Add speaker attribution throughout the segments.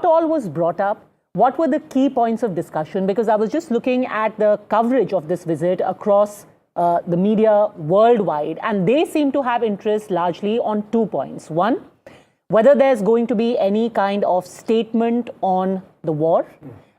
Speaker 1: all was brought up? What were the key points of discussion? Because I was just looking at the coverage of this visit across the media worldwide, and they seem to have interest largely on 2 points. One, whether there's going to be any kind of statement on the war.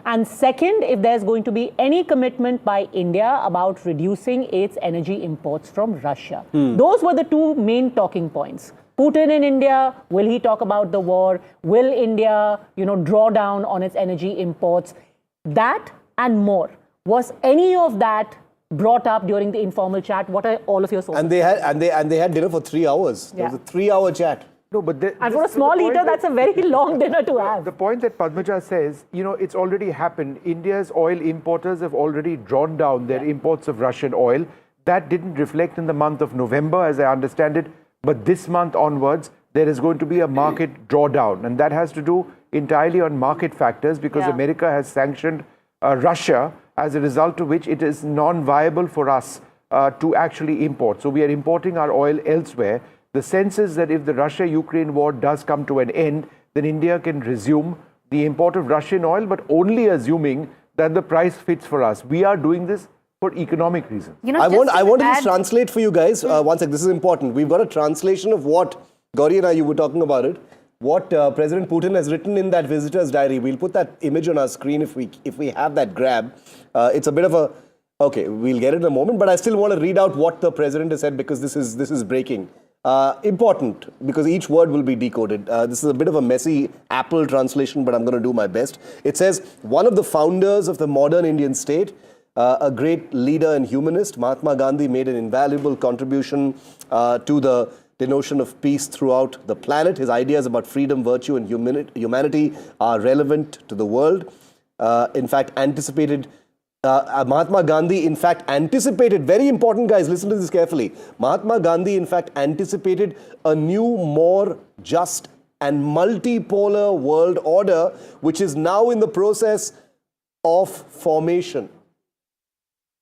Speaker 1: And second, if there's going to be any commitment by India about reducing its energy imports from Russia. Those were the 2 main talking points. Putin in India, will he talk about the war? Will India, draw down on its energy imports? That and more. Was any of that brought up during the informal chat? What are all of your sources?
Speaker 2: And they had dinner for 3 hours.
Speaker 1: Yeah.
Speaker 2: It was a 3-hour chat.
Speaker 3: No, but
Speaker 1: and for a small eater, that's a very long dinner to have.
Speaker 3: The point that Padmaja says, it's already happened. India's oil importers have already drawn down their imports of Russian oil. That didn't reflect in the month of November, as I understand it. But this month onwards, there is going to be a market drawdown. And that has to do entirely on market factors, because America has sanctioned Russia, as a result of which it is non-viable for us to actually import. So we are importing our oil elsewhere. The sense is that if the Russia-Ukraine war does come to an end, then India can resume the import of Russian oil, but only assuming that the price fits for us. We are doing this for economic reasons.
Speaker 2: I want to just translate for you guys. One sec, this is important. We've got a translation of what, Gauri and I, you were talking about it, what President Putin has written in that visitor's diary. We'll put that image on our screen if we have that grab. It's a bit of a... Okay, we'll get it in a moment, but I still want to read out what the president has said, because this is breaking. Important, because each word will be decoded. This is a bit of a messy Apple translation, but I'm going to do my best. It says, one of the founders of the modern Indian state, a great leader and humanist, Mahatma Gandhi made an invaluable contribution to the notion of peace throughout the planet. His ideas about freedom, virtue, and humanity are relevant to the world. In fact, Mahatma Gandhi, in fact, anticipated, very important guys, listen to this carefully. Mahatma Gandhi, in fact, anticipated a new, more just and multipolar world order, which is now in the process of formation.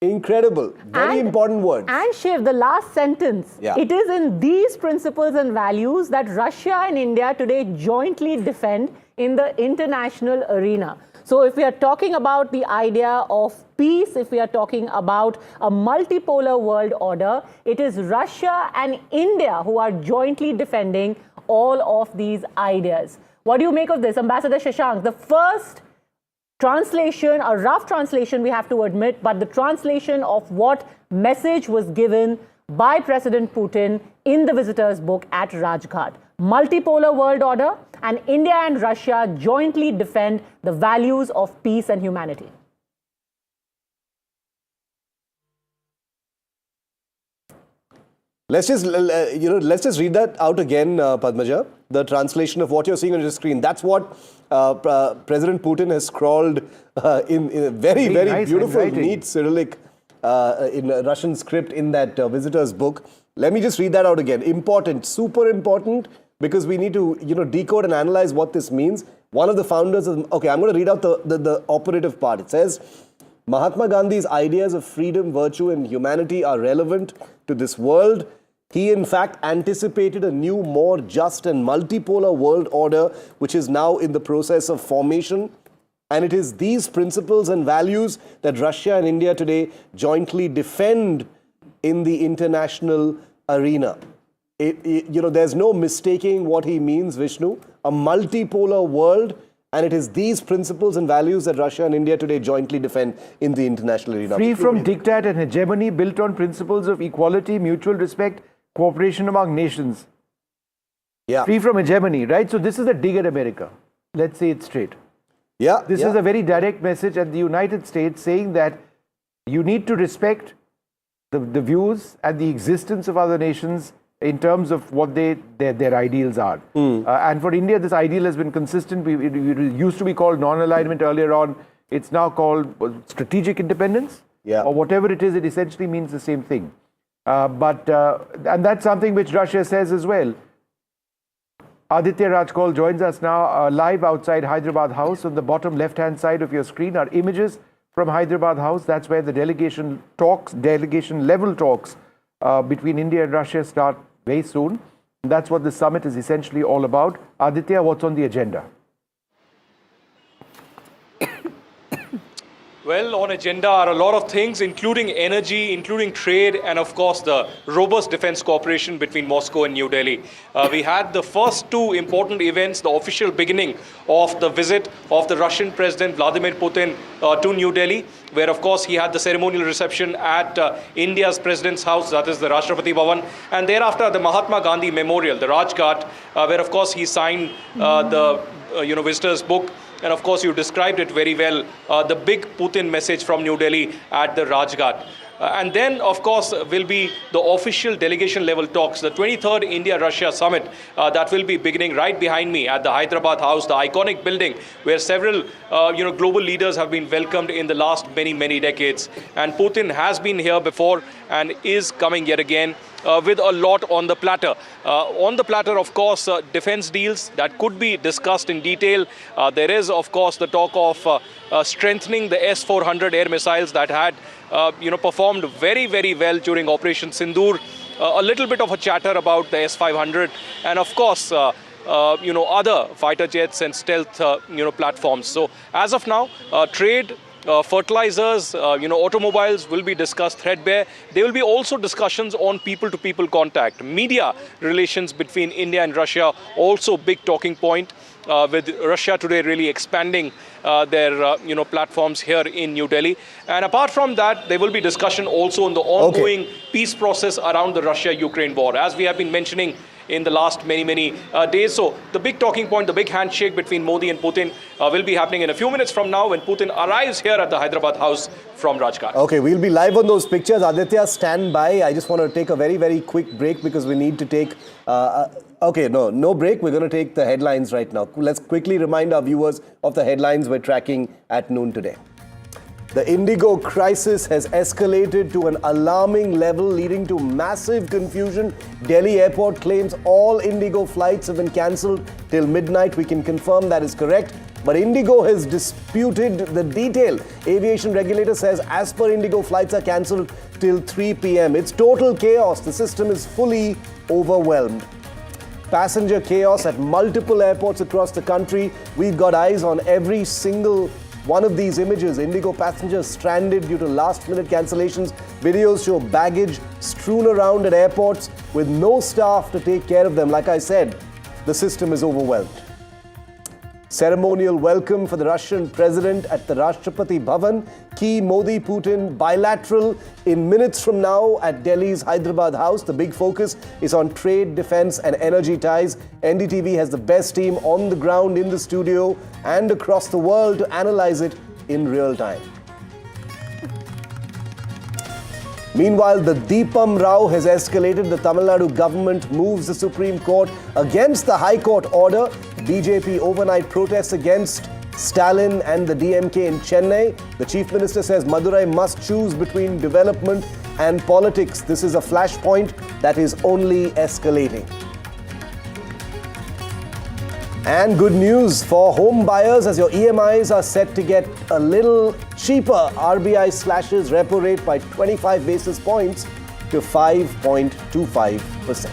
Speaker 2: Incredible. Very important word.
Speaker 1: And Shiv, the last sentence.
Speaker 2: Yeah.
Speaker 1: It is in these principles and values that Russia and India today jointly defend in the international arena. So if we are talking about the idea of peace, if we are talking about a multipolar world order, it is Russia and India who are jointly defending all of these ideas. What do you make of this, Ambassador Shashank? The first translation, a rough translation we have to admit, but the translation of what message was given by President Putin in the visitor's book at Rajghat. Multipolar world order, and India and Russia jointly defend the values of peace and humanity.
Speaker 2: Let's just read that out again, Padmaja. The translation of what you're seeing on your screen. That's what President Putin has scrawled in a very, very nice, beautiful, neat Cyrillic in Russian script in that visitor's book. Let me just read that out again. Important, super important, because we need to decode and analyze what this means. One of the founders of... Okay, I'm going to read out the operative part. It says, Mahatma Gandhi's ideas of freedom, virtue, and humanity are relevant to this world. He, in fact, anticipated a new, more just and multipolar world order, which is now in the process of formation. And it is these principles and values that Russia and India today jointly defend in the international arena. There's no mistaking what he means, Vishnu. A multipolar world, and it is these principles and values that Russia and India today jointly defend in the international arena.
Speaker 3: Free from diktat and hegemony, built on principles of equality, mutual respect, cooperation among nations.
Speaker 2: Yeah.
Speaker 3: Free from hegemony, right? So this is a dig at America. Let's say it straight.
Speaker 2: Yeah.
Speaker 3: This is a very direct message at the United States saying that you need to respect the views and the existence of other nations in terms of what their ideals are. And for India, this ideal has been consistent. It used to be called non-alignment earlier on. It's now called strategic independence.
Speaker 2: Yeah.
Speaker 3: Or whatever it is, it essentially means the same thing. And that's something which Russia says as well. Aditya Rajkol joins us now live outside Hyderabad House. On the bottom left-hand side of your screen are images from Hyderabad House. That's where the delegation level talks between India and Russia start very soon. And that's what the summit is essentially all about. Aditya, what's on the agenda?
Speaker 4: Well, on agenda are a lot of things, including energy, including trade, and of course the robust defense cooperation between Moscow and New Delhi. We had the first two important events, the official beginning of the visit of the Russian President Vladimir Putin to New Delhi, where of course he had the ceremonial reception at India's President's house, that is the Rashtrapati Bhavan, and thereafter the Mahatma Gandhi Memorial, the Rajghat, where of course he signed the visitor's book. And of course, you described it very well, the big Putin message from New Delhi at the Rajghat. And then, of course, will be the official delegation level talks, the 23rd India-Russia summit that will be beginning right behind me at the Hyderabad House, the iconic building where several global leaders have been welcomed in the last many decades. And Putin has been here before and is coming yet again with a lot on the platter. On the platter, of course, defense deals that could be discussed in detail. There is, of course, the talk of strengthening the S-400 air missiles that had performed very well during Operation Sindoor. A little bit of a chatter about the S-500 and, of course, other fighter jets and stealth platforms. So as of now, trade, fertilizers, automobiles will be discussed threadbare. There will be also discussions on people-to-people contact. Media relations between India and Russia, also big talking point, with Russia today really expanding their platforms here in New Delhi. And apart from that, there will be discussion also on the ongoing peace process around the Russia-Ukraine war, as we have been mentioning in the last many days. So the big talking point, the big handshake between Modi and Putin will be happening in a few minutes from now when Putin arrives here at the Hyderabad House from Rajghat.
Speaker 2: Okay, we'll be live on those pictures. Aditya, stand by. I just want to take a very quick break because we need to take... no break. We're going to take the headlines right now. Let's quickly remind our viewers of the headlines we're tracking at noon today. The Indigo crisis has escalated to an alarming level, leading to massive confusion. Delhi airport claims all Indigo flights have been cancelled till midnight. We can confirm that is correct. But Indigo has disputed the detail. Aviation regulator says as per Indigo, flights are cancelled till 3 p.m. It's total chaos. The system is fully overwhelmed. Passenger chaos at multiple airports across the country. We've got eyes on every single one of these images. Indigo passengers stranded due to last-minute cancellations. Videos show baggage strewn around at airports with no staff to take care of them. Like I said, the system is overwhelmed. Ceremonial welcome for the Russian president at the Rashtrapati Bhavan. Key Modi-Putin bilateral in minutes from now at Delhi's Hyderabad House. The big focus is on trade, defense and energy ties. NDTV has the best team on the ground in the studio and across the world to analyze it in real time. Meanwhile, the Deepam Rao has escalated. The Tamil Nadu government moves the Supreme Court against the High Court order. BJP overnight protests against Stalin and the DMK in Chennai. The Chief Minister says Madurai must choose between development and politics. This is a flashpoint that is only escalating. And good news for home buyers as your EMIs are set to get a little cheaper. RBI slashes repo rate by 25 basis points to 5.25%.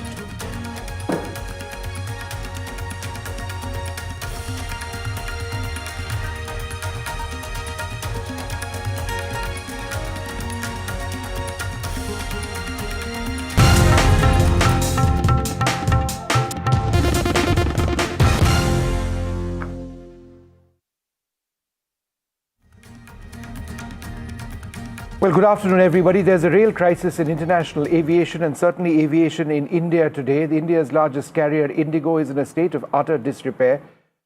Speaker 3: Well, good afternoon, everybody. There's a real crisis in international aviation and certainly aviation in India today. India's largest carrier, Indigo, is in a state of utter disrepair,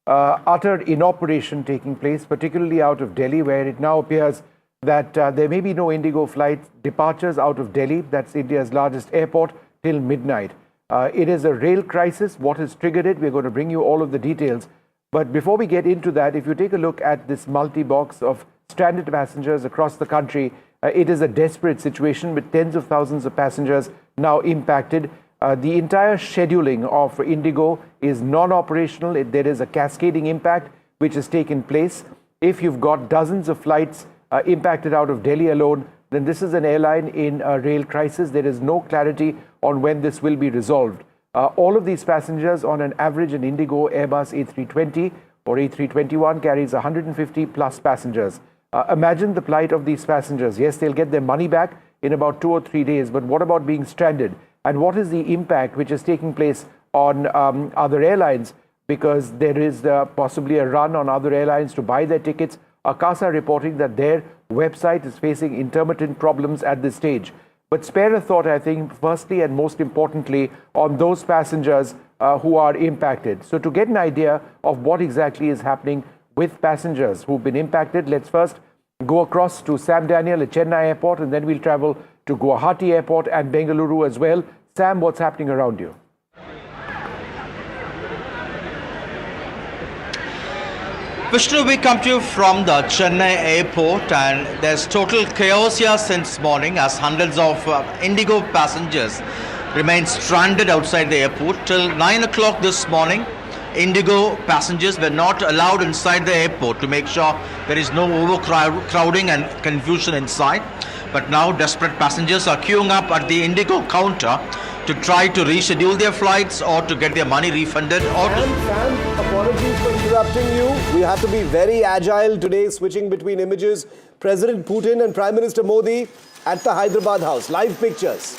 Speaker 3: utter inoperation taking place, particularly out of Delhi, where it now appears that there may be no Indigo flight departures out of Delhi, that's India's largest airport, till midnight. It is a rail crisis. What has triggered it? We're going to bring you all of the details. But before we get into that, if you take a look at this multi-box of stranded passengers across the country, it is a desperate situation with tens of thousands of passengers now impacted. The entire scheduling of Indigo is non-operational. There is a cascading impact which has taken place. If you've got dozens of flights impacted out of Delhi alone, then this is an airline in a rail crisis. There is no clarity on when this will be resolved. All of these passengers, on an average, an Indigo Airbus A320 or A321 carries 150 plus passengers. Imagine the plight of these passengers. Yes, they'll get their money back in about 2 or 3 days, but what about being stranded? And what is the impact which is taking place on other airlines? Because there is possibly a run on other airlines to buy their tickets. Akasa reporting that their website is facing intermittent problems at this stage. But spare a thought, I think, firstly and most importantly, on those passengers who are impacted. So to get an idea of what exactly is happening with passengers who've been impacted, let's first go across to Sam Daniel at Chennai Airport, and then we'll travel to Guwahati Airport and Bengaluru as well. Sam, what's happening around you?
Speaker 5: Vishnu, we come to you from the Chennai airport, and there's total chaos here since morning as hundreds of Indigo passengers remain stranded outside the airport. Till 9 o'clock this morning, Indigo passengers were not allowed inside the airport to make sure there is no overcrowding and confusion inside. But now desperate passengers are queuing up at the Indigo counter to try to reschedule their flights or to get their money refunded.
Speaker 2: Sam, apologies for interrupting you. We have to be very agile today, switching between images. President Putin and Prime Minister Modi at the Hyderabad house. Live pictures.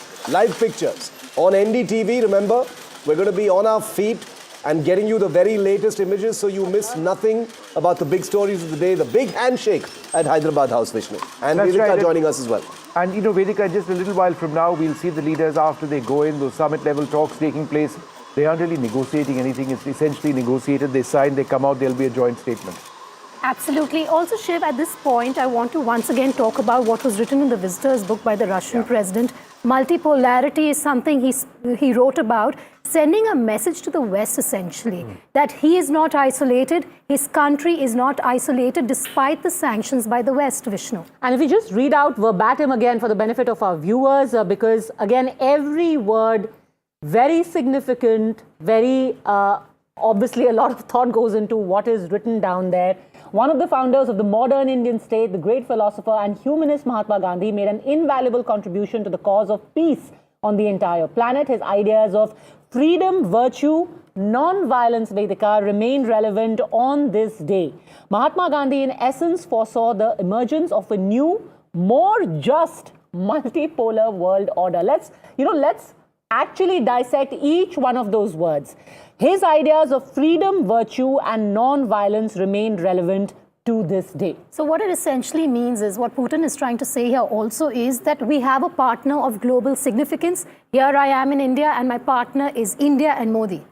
Speaker 2: On NDTV, remember, we're going to be on our feet and getting you the very latest images so you miss nothing about the big stories of the day. The big handshake at Hyderabad house, Vishnu. And
Speaker 3: That's
Speaker 2: Vedika
Speaker 3: right.
Speaker 2: joining us as well.
Speaker 3: And you know, Vedika, just a little while from now, we'll see the leaders after they go in, those summit level talks taking place. They aren't really negotiating anything. It's essentially negotiated. They sign, they come out, there'll be a joint statement.
Speaker 6: Absolutely. Also, Shiv, at this point, I want to once again talk about what was written in the Visitors book by the Russian president. Multipolarity is something he wrote about, sending a message to the West, essentially, that he is not isolated, his country is not isolated, despite the sanctions by the West, Vishnu.
Speaker 1: And if we just read out verbatim again for the benefit of our viewers, because again, every word, very significant, very obviously a lot of thought goes into what is written down there. One of the founders of the modern Indian state, the great philosopher and humanist Mahatma Gandhi, made an invaluable contribution to the cause of peace on the entire planet. His ideas of freedom, virtue, non-violence, Vedika, remain relevant on this day. Mahatma Gandhi, in essence, foresaw the emergence of a new, more just, multipolar world order. Let's actually dissect each one of those words. His ideas of freedom, virtue, and non-violence remain relevant to this day.
Speaker 6: So what it essentially means is, what Putin is trying to say here also is that we have a partner of global significance. Here I am in India, and my partner is India and Modi.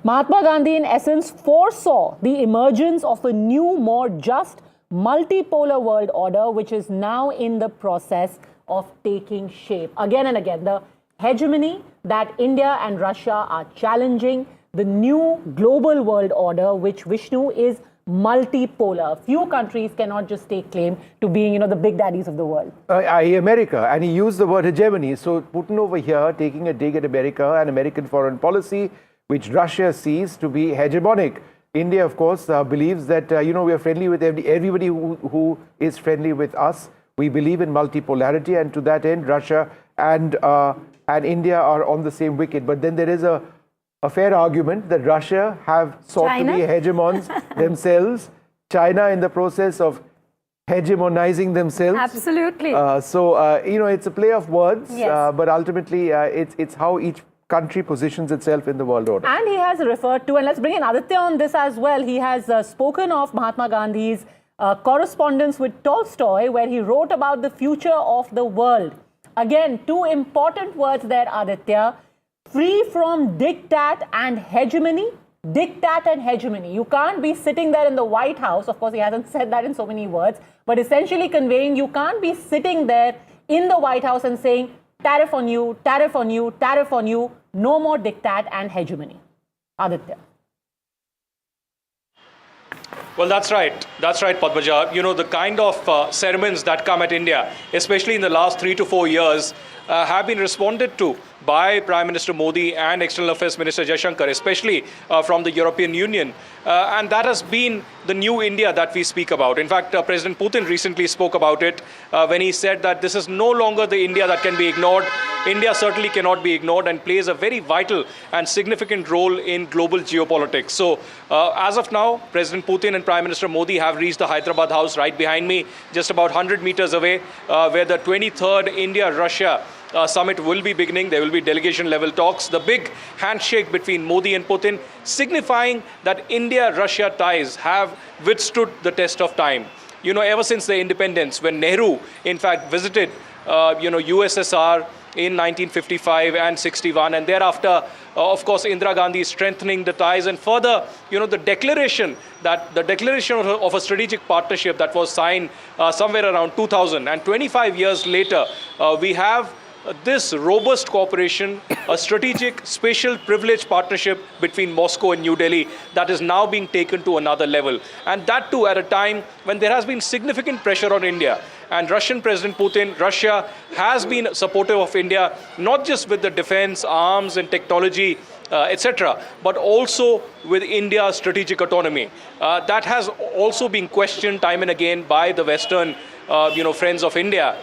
Speaker 1: Mahatma Gandhi, in essence, foresaw the emergence of a new, more just, multipolar world order, which is now in the process of taking shape. Again and again, the hegemony that India and Russia are challenging, the new global world order, which, Vishnu, is multipolar. Few countries cannot just take claim to being, the big daddies of the world.
Speaker 3: America, and he used the word hegemony. So Putin over here taking a dig at America and American foreign policy, which Russia sees to be hegemonic. India, of course, believes that, we are friendly with everybody who is friendly with us. We believe in multipolarity, and to that end, Russia and India are on the same wicket. But then there is a fair argument that Russia have sought to be hegemons themselves. China in the process of hegemonizing themselves.
Speaker 6: Absolutely.
Speaker 3: It's a play of words,
Speaker 6: Yes.
Speaker 3: but ultimately it's how each country positions itself in the world order.
Speaker 1: And he has referred to, and let's bring in Aditya on this as well, he has spoken of Mahatma Gandhi's correspondence with Tolstoy, where he wrote about the future of the world. Again, two important words there, Aditya. Free from diktat and hegemony. Diktat and hegemony. You can't be sitting there in the White House. Of course, he hasn't said that in so many words, but essentially conveying you can't be sitting there in the White House and saying, tariff on you, tariff on you, tariff on you. No more diktat and hegemony. Aditya.
Speaker 4: Well, that's right. That's right, Padmaja. The kind of ceremonies that come at India, especially in the last 3 to 4 years, have been responded to by Prime Minister Modi and External Affairs Minister Jaishankar, especially from the European Union. And that has been the new India that we speak about. In fact, President Putin recently spoke about it when he said that this is no longer the India that can be ignored. India certainly cannot be ignored and plays a very vital and significant role in global geopolitics. So as of now, President Putin and Prime Minister Modi have reached the Hyderabad house right behind me, just about 100 meters away, where the 23rd India-Russia summit will be beginning. There will be delegation level talks. The big handshake between Modi and Putin, signifying that India-Russia ties have withstood the test of time. You know, ever since the independence, when Nehru, in fact, visited, USSR in 1955 and 61, and thereafter, of course, Indira Gandhi strengthening the ties, and further, the declaration of a strategic partnership that was signed somewhere around 2000, and 25 years later, we have this robust cooperation, a strategic spatial privilege partnership between Moscow and New Delhi that is now being taken to another level. And that too at a time when there has been significant pressure on India. And Russian President Putin, Russia has been supportive of India, not just with the defense, arms and technology, etc., but also with India's strategic autonomy. That has also been questioned time and again by the Western friends of India,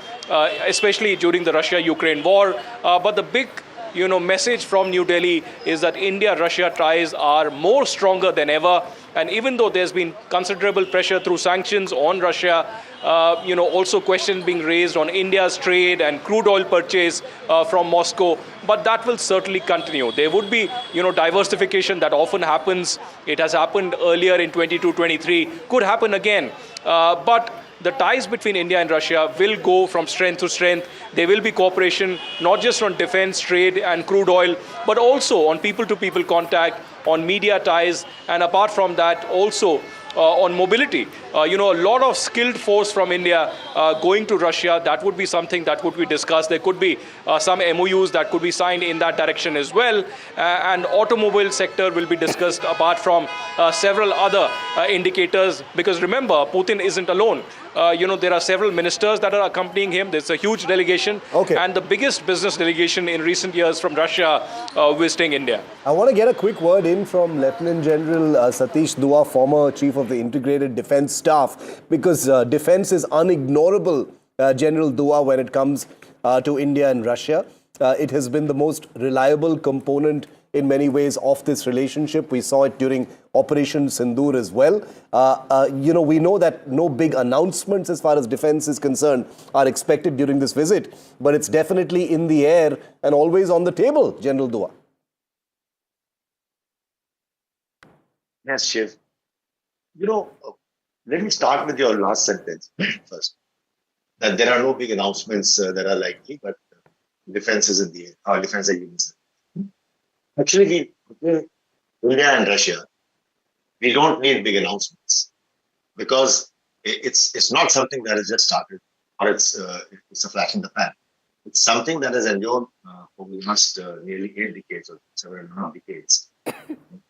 Speaker 4: especially during the Russia-Ukraine war. But the big message from New Delhi is that India-Russia ties are more stronger than ever. And even though there's been considerable pressure through sanctions on Russia, also questions being raised on India's trade and crude oil purchase from Moscow, but that will certainly continue. There would be, diversification that often happens. It has happened earlier in 22-23, could happen again. But the ties between India and Russia will go from strength to strength. There will be cooperation, not just on defense, trade and crude oil, but also on people-to-people contact, on media ties, and apart from that, also on mobility. A lot of skilled force from India going to Russia, that would be something that would be discussed. There could be some MOUs that could be signed in that direction as well. And automobile sector will be discussed apart from several other indicators. Because remember, Putin isn't alone. There are several ministers that are accompanying him. There's a huge delegation.
Speaker 2: Okay.
Speaker 4: And the biggest business delegation in recent years from Russia visiting India.
Speaker 2: I want to get a quick word in from Lieutenant General Satish Dua, former Chief of the Integrated Defence Staff, because defence is unignorable, General Dua, when it comes to India and Russia. It has been the most reliable component in many ways of this relationship. We saw it during Operation Sindoor as well. We know that no big announcements as far as defence is concerned are expected during this visit, but it's definitely in the air and always on the table, General Dua.
Speaker 7: Yes, Chief. Let me start with your last sentence first. That there are no big announcements that are likely, but defense is in the air. Our defense agency. Actually, between India and Russia, we don't need big announcements because it's not something that has just started or it's a flash in the pan. It's something that has endured for the last nearly 8 decades or 7.5 decades.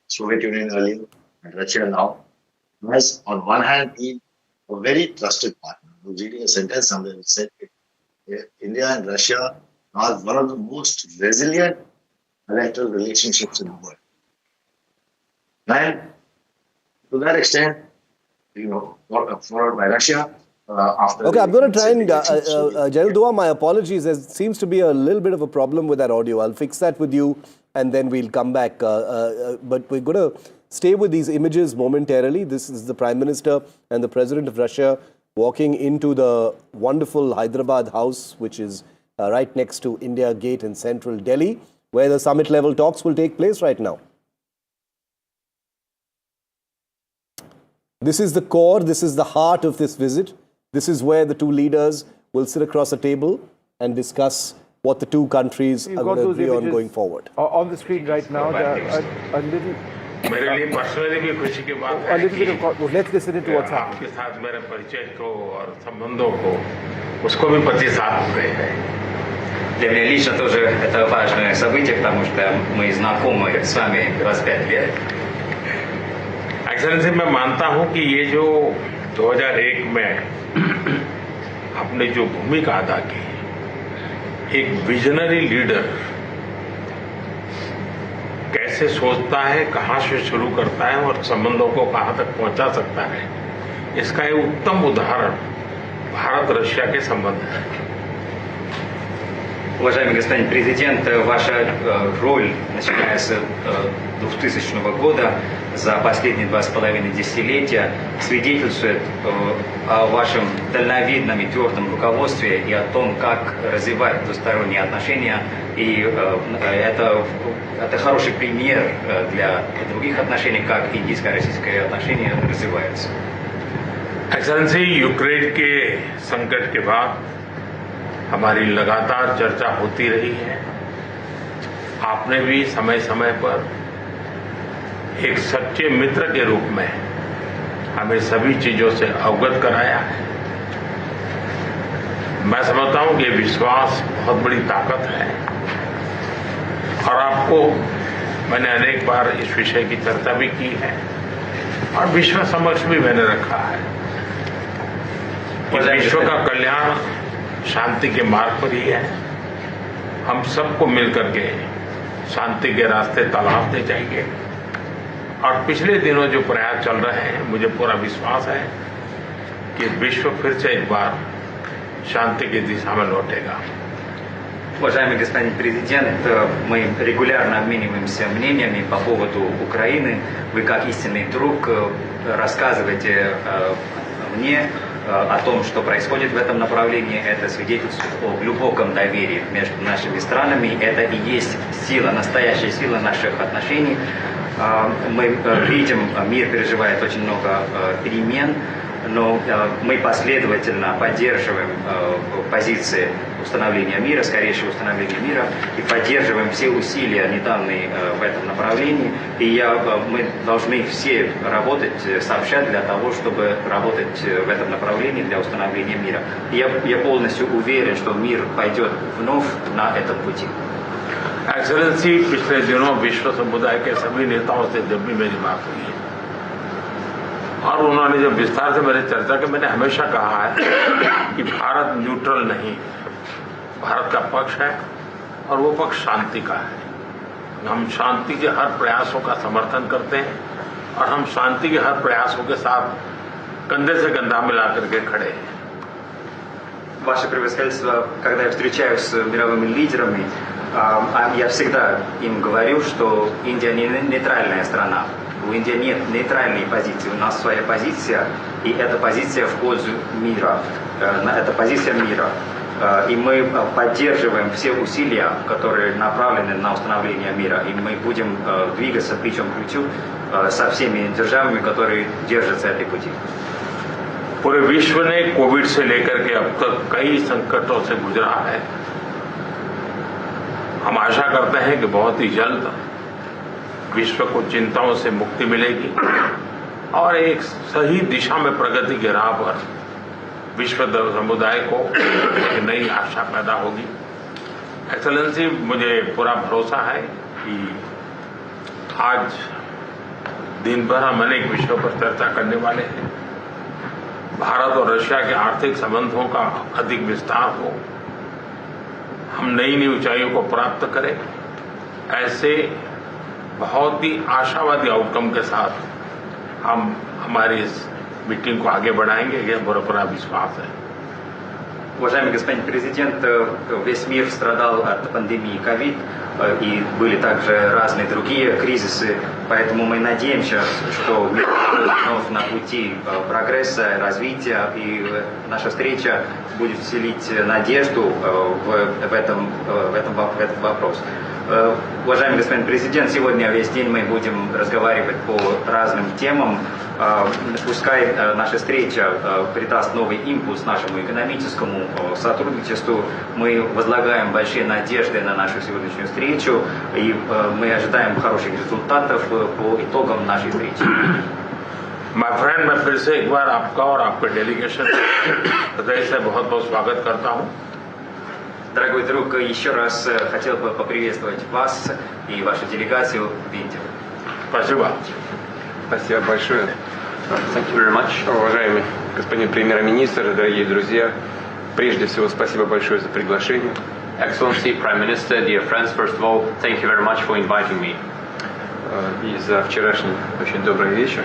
Speaker 7: Soviet Union earlier and Russia now has, on one hand, been a very trusted partner. I was reading a sentence somewhere that said India and Russia are one of the most resilient bilateral relationships in the world. And to that extent, followed by Russia.
Speaker 2: Okay, I'm going to try and, General Dua, my apologies. There seems to be a little bit of a problem with that audio. I'll fix that with you and then we'll come back. But we're going to stay with these images momentarily. This is the Prime Minister and the President of Russia walking into the wonderful Hyderabad house, which is right next to India Gate in central Delhi, where the summit level talks will take place right now. This is the core, this is the heart of this visit. This is where the two leaders will sit across a table and discuss what the two countries are going to agree on going forward.
Speaker 3: On the screen right now, a little bit of, let's listen into what's happening.
Speaker 8: आपके साथ मेरे परिचय को और संबंधों को उसको भी 25 साल हो गए हैं.
Speaker 9: Для меня лично тоже это важное событие, потому что мы знакомы с вами 25 лет.
Speaker 8: एक्सेलेंसी, मैं मानता हूं कि ये जो 2001 में आपने जो भूमिका अदा की एक विजनरी लीडर कैसे सोचता है, कहां से शुरू करता है और संबंधों को कहां तक पहुंचा सकता है, इसका एक उत्तम उदाहरण भारत रशिया के संबंध है।
Speaker 9: Уважаемый господин президент, ваша роль, начиная с 2000 года, за последние 2,5 десятилетия, свидетельствует о вашем дальновидном и твердом руководстве и о том, как развивать двусторонние отношения. И это хороший пример для других отношений, как индийско-российские отношения развиваются.
Speaker 8: एक्सेलेंसी, यूक्रेन के संकट के बाद हमारी लगातार चर्चा होती रही है। आपने भी समय समय पर एक सच्चे मित्र के रूप में हमें सभी चीजों से अवगत कराया है। मैं समझता हूं कि ये विश्वास बहुत बड़ी ताकत है और आपको मैंने अनेक बार इस विषय की चर्चा भी की है और विश्व समक्ष भी मैंने रखा है कि विश्व का कल्याण शांति के मार्ग पर ही है। हम सबको मिलकर के शांति के रास्ते तलाशने चाहिए और पिछले दिनों जो प्रयास चल रहे हैं, मुझे पूरा विश्वास है कि विश्व फिर से एक बार शांति की दिशा में लौटेगा।
Speaker 9: Уважаемый господин президент, мы регулярно обмениваемся мнениями по поводу Украины. Вы, как истинный друг, рассказываете мне о том, что происходит в этом направлении. Это свидетельствует о глубоком доверии между нашими странами. Это и есть сила, настоящая сила наших отношений. Мы видим, мир переживает очень много перемен, но мы последовательно поддерживаем позиции установления мира, скорейшего установления мира, и поддерживаем все усилия недавние в этом направлении. И мы должны все работать сообща для того, чтобы работать в этом направлении для установления мира. И я полностью уверен, что мир пойдет вновь на этом пути.
Speaker 8: एक्सेलेंसी, पिछले दिनों विश्व समुदाय के सभी नेताओं से जब भी मेरी बात हुई है और उन्होंने जब विस्तार से मेरे चर्चा की, मैंने हमेशा कहा है कि भारत न्यूट्रल नहीं, भारत का पक्ष है और वो पक्ष शांति का है। हम शांति के हर प्रयासों का समर्थन करते हैं और हम शांति के हर प्रयासों के साथ कंधे से कंधा मिला करके खड़े हैं।
Speaker 9: Ваше превосходительство, когда я встречаюсь с мировыми лидерами, я всегда им говорю, что Индия не нейтральная страна. У Индии нет нейтральной позиции, у нас своя позиция, и эта позиция в пользу мира, это позиция мира. И мы поддерживаем все усилия, которые направлены на установление мира, и мы будем двигаться плечом к плечу со всеми державами, которые держатся этой пути.
Speaker 8: पूरे विश्व ने कोविड से लेकर के अब तक कई संकटों से गुजरा है। हम आशा करते हैं कि बहुत ही जल्द विश्व को चिंताओं से मुक्ति मिलेगी और एक सही दिशा में प्रगति के राह पर विश्व समुदाय को एक नई आशा पैदा होगी। एक्सेलेंसी, मुझे पूरा भरोसा है कि आज दिन भर हम अनेक विषयों पर चर्चा करने वाले हैं। भारत और रशिया के आर्थिक संबंधों का अधिक विस्तार हो, हम नई नई ऊंचाइयों को प्राप्त करें, ऐसे बहुत ही आशावादी आउटकम के साथ हम हमारी इस मीटिंग को आगे बढ़ाएंगे, यह पूरा विश्वास है।
Speaker 9: Уважаемый господин президент, весь мир страдал от пандемии ковид, и были также разные другие кризисы, поэтому мы надеемся, что мир вновь на пути прогресса, развития, и наша встреча будет вселить надежду в этот вопрос. Уважаемый господин президент, сегодня весь день мы будем разговаривать по разным темам. Пускай наша встреча придаст новый импульс нашему экономическому сотрудничеству. Мы возлагаем большие надежды на нашу сегодняшнюю встречу, и мы ожидаем хороших результатов по итогам нашей встречи.
Speaker 8: माय फ्रेंड, मैं फिर से एक बार आपका और आपके डेलीगेशन हृदय से बहुत-बहुत स्वागत करता हूं।
Speaker 9: Дорогой друг, еще раз хотел бы поприветствовать вас и вашу делегацию в Индии.
Speaker 8: Спасибо.
Speaker 10: Спасибо большое. Thank you very much. Уважаемый господин премьер-министр, дорогие друзья, прежде всего спасибо большое за приглашение.
Speaker 8: Excellency, Prime Minister, dear friends, first of all, thank you very much for inviting me.
Speaker 10: И за вчерашний очень добрый вечер.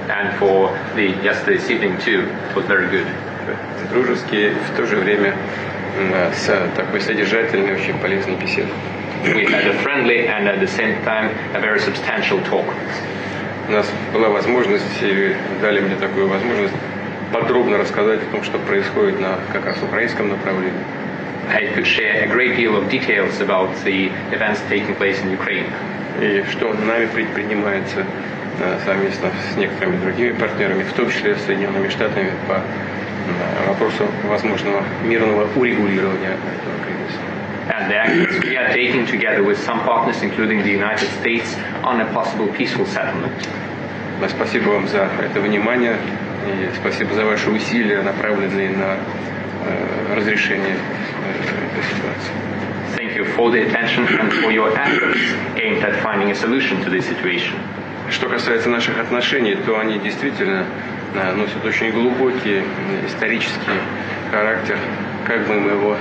Speaker 8: And for the yesterday's evening too, it was very good.
Speaker 10: Дружеский, в то же время с такой содержательной, очень полезной беседой.
Speaker 8: We had a friendly and at the same time a very substantial talk.
Speaker 10: У нас была возможность, и дали мне такую возможность подробно рассказать о том, что происходит на как раз украинском направлении.
Speaker 8: I could share a great deal of details about the events taking place in Ukraine.
Speaker 10: И что нами предпринимается совместно с некоторыми другими партнерами, в том числе с Соединенными Штатами, по вопросу возможного мирного урегулирования этого кризиса.
Speaker 8: And the actions we are taking together with some partners, including the United States, on a possible peaceful settlement.
Speaker 10: Спасибо вам за это внимание и спасибо за ваши усилия, направленные на разрешение этой ситуации.
Speaker 8: Thank you for the attention and for your efforts aimed at finding a solution to this situation.
Speaker 10: Что касается наших отношений, то они действительно носят очень глубокий исторический характер, как бы мы его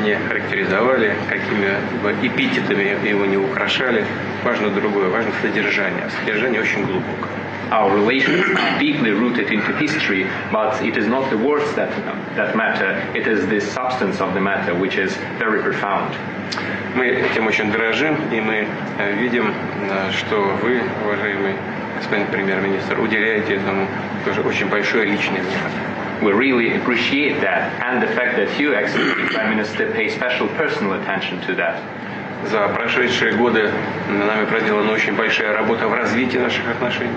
Speaker 10: не характеризовали, какими бы эпитетами его не украшали. Важно другое, важно содержание. А содержание очень глубокое.
Speaker 8: Our relations are deeply rooted into history, but it is not the words that matter, it is the substance of the matter, which is very profound.
Speaker 10: Мы этим очень дорожим, и мы видим, что вы, уважаемый господин премьер-министр, уделяете этому тоже очень большое личное внимание.
Speaker 8: We really appreciate that, and the fact that you, Excellency Prime Minister, pay special personal attention to that.
Speaker 10: За прошедшие годы нами проделана очень большая работа в развитии наших отношений.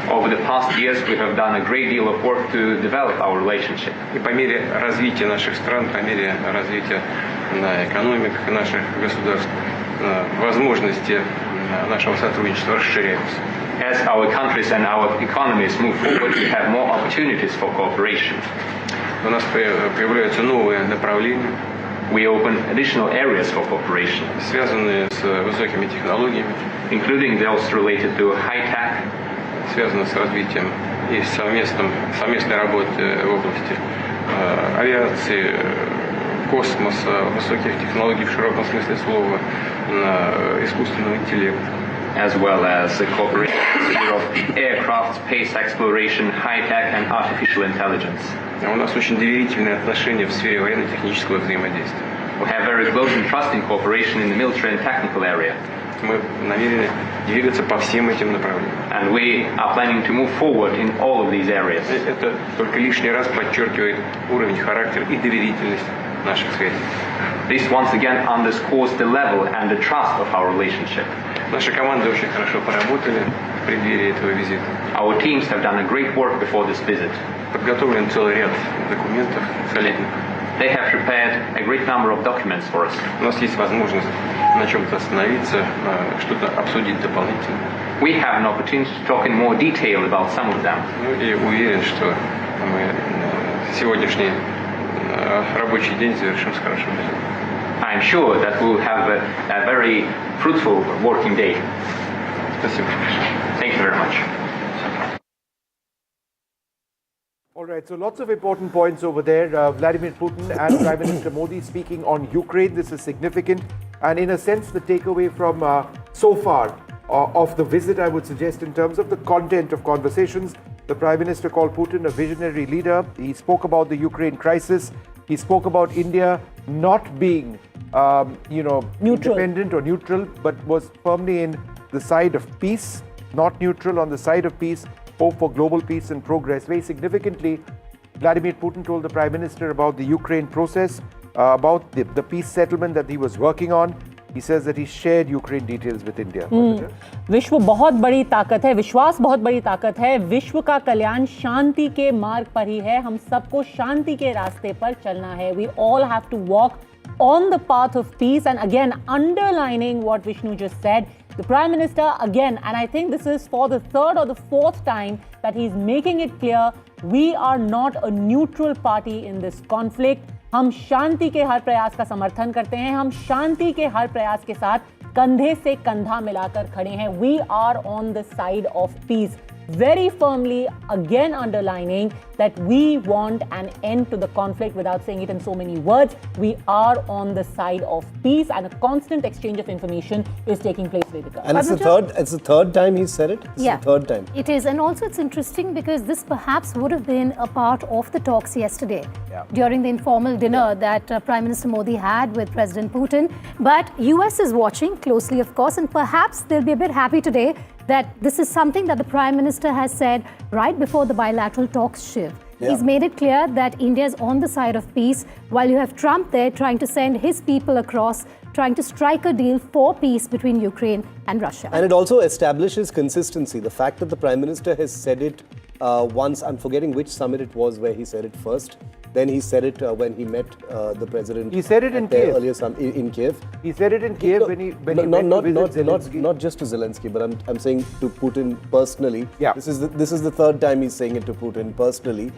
Speaker 8: Over the past years, we have done a great deal of work to develop our relationship.
Speaker 10: И по мере развития наших стран, по мере развития экономик наших государств, возможности нашего сотрудничества расширяются.
Speaker 8: As our countries and our economies move forward, we have more opportunities for cooperation.
Speaker 10: У нас появляются новые направления.
Speaker 8: We open additional areas for cooperation,
Speaker 10: связанные с высокими технологиями,
Speaker 8: including those related to high-tech,
Speaker 10: связанные с развитием и совместной работы в области авиации, космоса, высоких технологий в широком смысле слова, искусственного интеллекта.
Speaker 8: As well as the cooperation in the sphere of aircraft, space exploration, high-tech and artificial intelligence.
Speaker 10: У нас очень доверительные отношения в сфере военно-технического взаимодействия.
Speaker 8: We have very close and trusting cooperation in the military and technical area.
Speaker 10: Мы намерены двигаться по всем этим направлениям.
Speaker 8: And we are planning to move forward in all of these areas.
Speaker 10: Это только лишний раз подчеркивает уровень, характер и доверительность наших связей.
Speaker 8: This once again underscores the level and the trust of our relationship.
Speaker 10: Наши команды очень хорошо поработали в преддверии этого визита.
Speaker 8: Our teams have done a great work before this visit.
Speaker 10: Подготовлен целый ряд документов солидных.
Speaker 8: They have prepared a great number of documents for us.
Speaker 10: У нас есть возможность на чем-то остановиться, что-то обсудить дополнительно.
Speaker 8: We have an opportunity to talk in more detail about some of them.
Speaker 10: Ну и уверен, что мы сегодняшний рабочий день завершим с хорошим результатом.
Speaker 8: I am sure that we will have a very fruitful working day.
Speaker 10: Спасибо.
Speaker 8: Thank you very much.
Speaker 3: All right, so lots of important points over there. Vladimir Putin and Prime Minister Modi speaking on Ukraine. This is significant. And in a sense, the takeaway from so far of the visit, I would suggest in terms of the content of conversations, the Prime Minister called Putin a visionary leader. He spoke about the Ukraine crisis. He spoke about India not being, neutral. Independent or neutral, but was firmly in the side of peace, not neutral, on the side of peace, hope for global peace and progress. Very significantly, Vladimir Putin told the Prime Minister about the Ukraine process, about the peace settlement that he was working on. He says that he shared Ukraine details with India.
Speaker 1: विश्व बहुत बड़ी ताकत है, विश्वास बहुत बड़ी ताकत है, विश्व का कल्याण शांति के मार्ग पर ही है, हम सबको शांति के रास्ते पर चलना है. We all have to walk on the path of peace. And again, underlining what Vishnu just said, the Prime Minister again, and I think this is for the third or the fourth time that he's making it clear, we are not a neutral party in this conflict. हम शांति के हर प्रयास का समर्थन करते हैं, हम शांति के हर प्रयास के साथ कंधे से कंधा मिलाकर खड़े हैं. We are on the side of peace. very firmly again underlining that we want an end to the conflict without saying it in so many words. We are on the side of peace and a constant exchange of information is taking place, Vedika.
Speaker 2: And it's the third time he said it? It's the third time.
Speaker 6: It is. And also it's interesting because this perhaps would have been a part of the talks yesterday during the informal dinner that Prime Minister Modi had with President Putin. But US is watching closely, of course, and perhaps they'll be a bit happy today that this is something that the Prime Minister has said right before the bilateral talks, Shiv. He's made it clear that India is on the side of peace, while you have Trump there trying to send his people across, trying to strike a deal for peace between Ukraine and Russia.
Speaker 2: And it also establishes consistency. The fact that the Prime Minister has said it once, I'm forgetting which summit it was where he said it first. Then he said it when he met the president.
Speaker 3: He said it in Kiev.
Speaker 2: Earlier in Kiev.
Speaker 3: He said it in Kiev when he went to visit Zelensky.
Speaker 2: Not just to Zelensky, but I'm saying to Putin personally.
Speaker 3: Yeah.
Speaker 2: This is the third time he's saying it to Putin personally.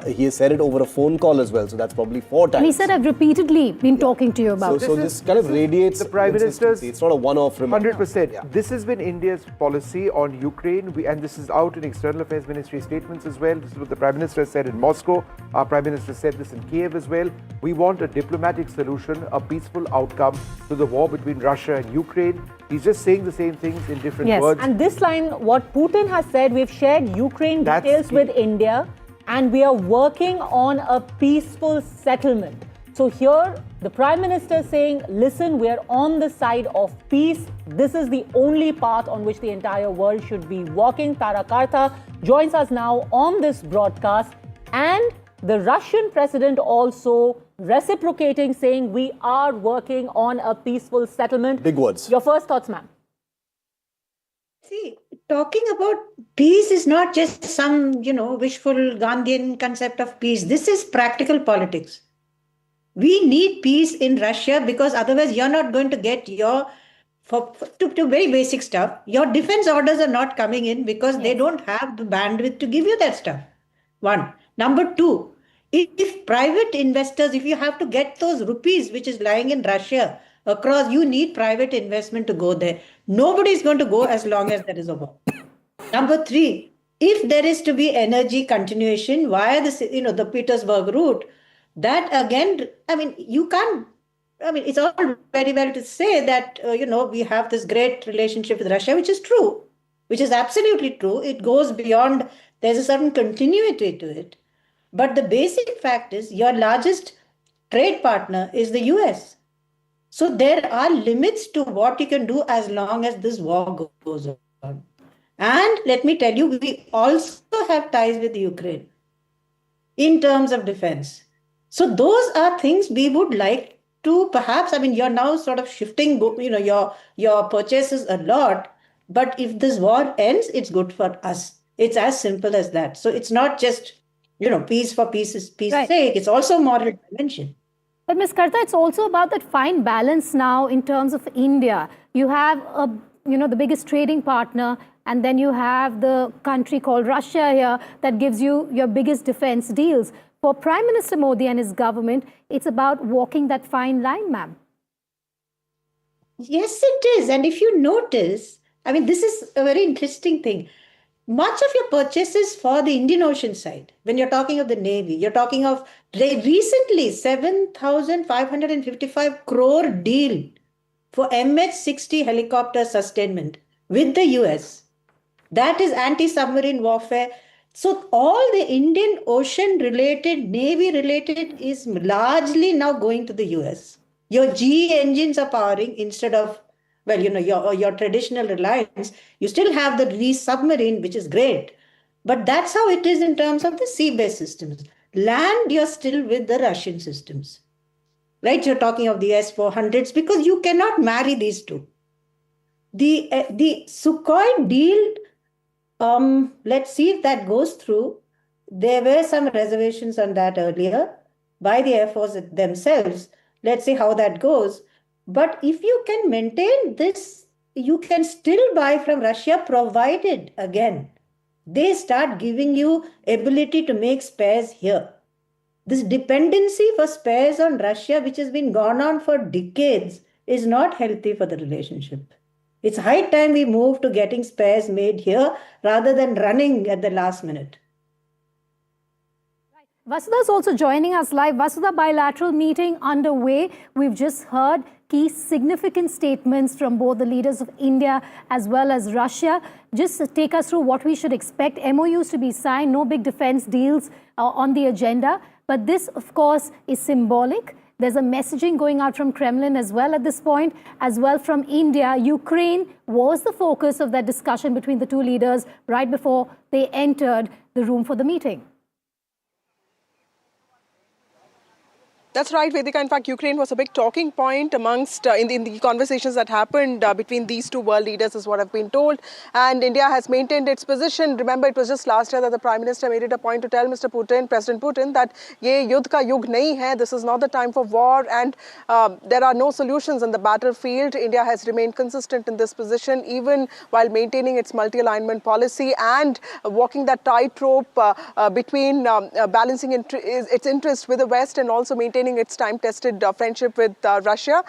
Speaker 2: He has said it over a phone call as well, so that's probably 4 times.
Speaker 6: And he said, I've repeatedly been talking to you about
Speaker 2: So this kind of radiates
Speaker 3: the Prime Minister's.
Speaker 2: It's not a one-off remark.
Speaker 3: 100%.
Speaker 2: Yeah.
Speaker 3: This has been India's policy on Ukraine, and this is out in External Affairs Ministry statements as well. This is what the Prime Minister said in Moscow. Our Prime Minister said this in Kiev as well. We want a diplomatic solution, a peaceful outcome to the war between Russia and Ukraine. He's just saying the same things in different words.
Speaker 1: And this line, what Putin has said, we've shared Ukraine details with India, and we are working on a peaceful settlement. So here, the Prime Minister is saying, listen, we are on the side of peace. This is the only path on which the entire world should be walking. Tara Kartha joins us now on this broadcast. And the Russian president also reciprocating, saying we are working on a peaceful settlement.
Speaker 2: Big words.
Speaker 1: Your first thoughts, ma'am?
Speaker 11: See, talking about peace is not just some, wishful Gandhian concept of peace. This is practical politics. We need peace in Russia because otherwise you're not going to get to very basic stuff. Your defense orders are not coming in because they don't have the bandwidth to give you that stuff. One. Number two, if private investors, if you have to get those rupees which is lying in Russia across, you need private investment to go there. Nobody is going to go as long as there is a war. Number three, if there is to be energy continuation via the Petersburg route, that again, you can't, it's all very well to say that, we have this great relationship with Russia, which is true, which is absolutely true. It goes beyond, there's a certain continuity to it. But the basic fact is your largest trade partner is the US. So there are limits to what you can do as long as this war goes on. And let me tell you, we also have ties with Ukraine in terms of defense. So those are things we would like to perhaps, you're now sort of shifting, your purchases a lot. But if this war ends, it's good for us. It's as simple as that. So it's not just, peace for peace's sake. It's also moral dimension.
Speaker 6: But Ms. Kartha, it's also about that fine balance now in terms of India. You have, the biggest trading partner, and then you have the country called Russia here that gives you your biggest defense deals. For Prime Minister Modi and his government, it's about walking that fine line, ma'am.
Speaker 11: Yes, it is. And if you notice, this is a very interesting thing. Much of your purchases for the Indian Ocean side, when you're talking of the Navy, you're talking of recently 7,555 crore deal for MH-60 helicopter sustainment with the US. That is anti-submarine warfare. So all the Indian Ocean related, Navy related is largely now going to the US. Your GE engines are powering instead of your traditional reliance. You still have the submarine, which is great. But that's how it is in terms of the sea-based systems. Land, you're still with the Russian systems. Right? You're talking of the S-400s because you cannot marry these two. The Sukhoi deal, let's see if that goes through. There were some reservations on that earlier by the Air Force themselves. Let's see how that goes. But if you can maintain this, you can still buy from Russia, provided, again, they start giving you ability to make spares here. This dependency for spares on Russia, which has been gone on for decades, is not healthy for the relationship. It's high time we move to getting spares made here rather than running at the last minute.
Speaker 6: Vasudha is also joining us live. Vasudha, bilateral meeting underway. We've just heard key significant statements from both the leaders of India as well as Russia. Just take us through what we should expect. MOUs to be signed, no big defense deals on the agenda. But this, of course, is symbolic. There's a messaging going out from Kremlin as well at this point, as well from India. Ukraine was the focus of that discussion between the two leaders right before they entered the room for the meeting.
Speaker 12: That's right, Vedika. In fact, Ukraine was a big talking point amongst in the conversations that happened between these two world leaders, is what I've been told. And India has maintained its position. Remember, it was just last year that the Prime Minister made it a point to tell Mr. Putin, President Putin, that ye yudh ka yug nahi hai. This is not the time for war, and there are no solutions on the battlefield. India has remained consistent in this position, even while maintaining its multi-alignment policy and walking that tightrope between balancing its interest with the West and also maintaining its time-tested friendship with Russia.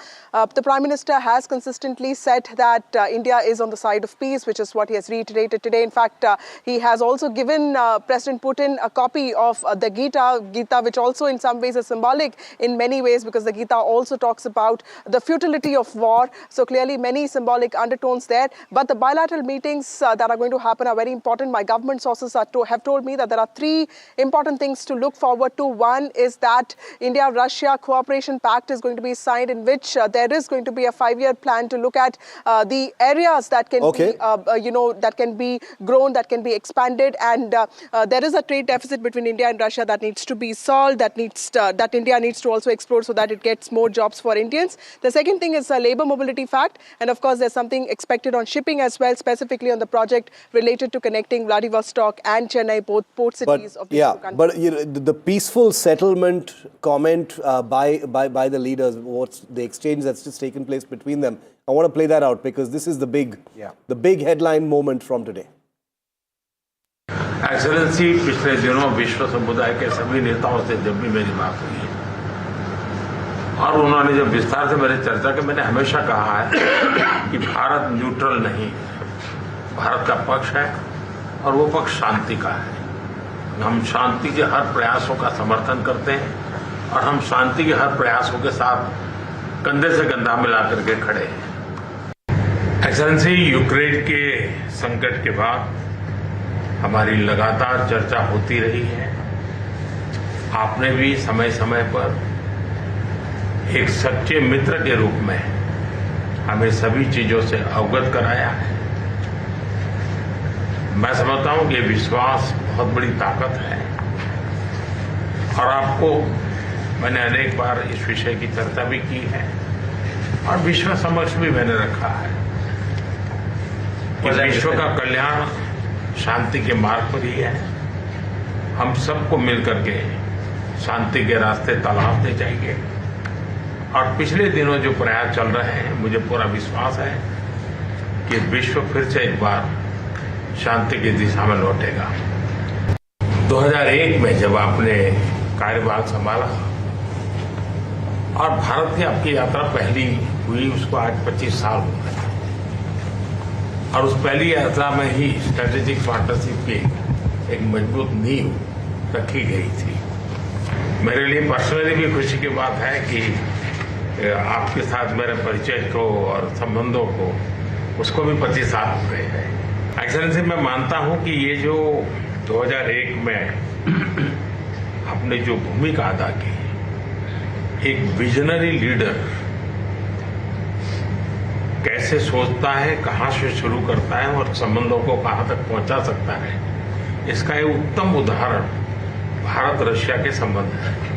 Speaker 12: The Prime Minister has consistently said that India is on the side of peace, which is what he has reiterated today. In fact, he has also given President Putin a copy of the Gita, which also in some ways is symbolic in many ways, because the Gita also talks about the futility of war. So clearly many symbolic undertones there. But the bilateral meetings that are going to happen are very important. My government sources have told me that there are three important things to look forward to. One is that India-Russia Cooperation Pact is going to be signed, in which there is going to be a 5-year plan to look at the areas that can be, that can be grown, that can be expanded, and there is a trade deficit between India and Russia that needs to be solved, that India needs to also explore so that it gets more jobs for Indians. The second thing is a labor mobility fact, and of course there's something expected on shipping as well, specifically on the project related to connecting Vladivostok and Chennai, both port cities of the two countries.
Speaker 2: But the peaceful settlement comment by the leaders, what's the exchange that's just taken place between them. I want to play that out because this is the big headline moment from today.
Speaker 8: Excellency, पिछले दिनों विश्व समुदाय के सभी नेताओं से जब भी मेरी बात हुई है और उन्होंने जब विस्तार से मेरे चर्चा की, मैंने हमेशा कहा है कि भारत न्यूट्रल नहीं है, भारत का पक्ष है और वो पक्ष शांति का है। हम शांति के हर प्रयासों का समर्थन करते हैं और हम शांति के हर प्रयासों के साथ कंधे से कंधा मिला करके खड़े हैं। एक्सेलेंसी, यूक्रेन के संकट के बाद हमारी लगातार चर्चा होती रही है। आपने भी समय समय पर एक सच्चे मित्र के रूप में हमें सभी चीजों से अवगत कराया है। मैं समझता हूं कि विश्वास बहुत बड़ी ताकत है और आपको मैंने अनेक बार इस विषय की चर्चा भी की है और विश्व समक्ष भी मैंने रखा है कि विश्व का कल्याण शांति के मार्ग पर ही है। हम सबको मिलकर के शांति के रास्ते तलाशने चाहिए और पिछले दिनों जो प्रयास चल रहे हैं, मुझे पूरा विश्वास है कि विश्व फिर से एक बार शांति की दिशा में लौटेगा। 2001 में जब आपने कार्यभार संभाला और भारत की आपकी यात्रा पहली हुई, उसको आज 25 साल हो गए और उस पहली यात्रा में ही स्ट्रेटेजिक पार्टनरशिप की एक मजबूत नींव रखी गई थी। मेरे लिए पर्सनली भी खुशी की बात है कि आपके साथ मेरे परिचय को और संबंधों को उसको भी 25 साल हो गए हैं। एक्सेलेंसी, मैं मानता हूं कि ये जो 2001 में आपने जो भूमिका अदा की, एक विजनरी लीडर कैसे सोचता है, कहां से शुरू करता है और संबंधों को कहां तक पहुंचा सकता है, इसका एक उत्तम उदाहरण भारत रशिया के संबंध है।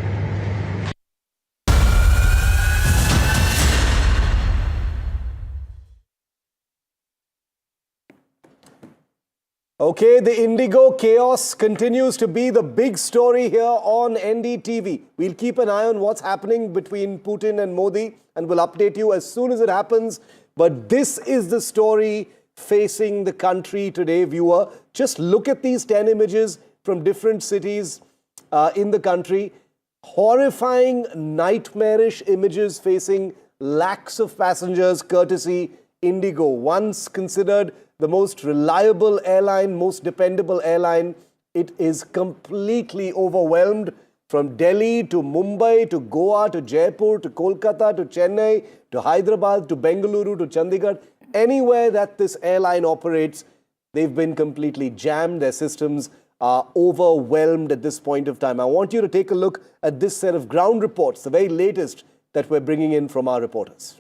Speaker 2: Okay, the Indigo chaos continues to be the big story here on NDTV. We'll keep an eye on what's happening between Putin and Modi and we'll update you as soon as it happens. But this is the story facing the country today, viewer. Just look at these 10 images from different cities in the country. Horrifying, nightmarish images facing lakhs of passengers courtesy Indigo, once considered the most reliable airline, most dependable airline, it is completely overwhelmed. From Delhi to Mumbai to Goa to Jaipur to Kolkata to Chennai to Hyderabad to Bengaluru to Chandigarh, anywhere that this airline operates, they've been completely jammed. Their systems are overwhelmed at this point of time. I want you to take a look at this set of ground reports, the very latest that we're bringing in from our reporters.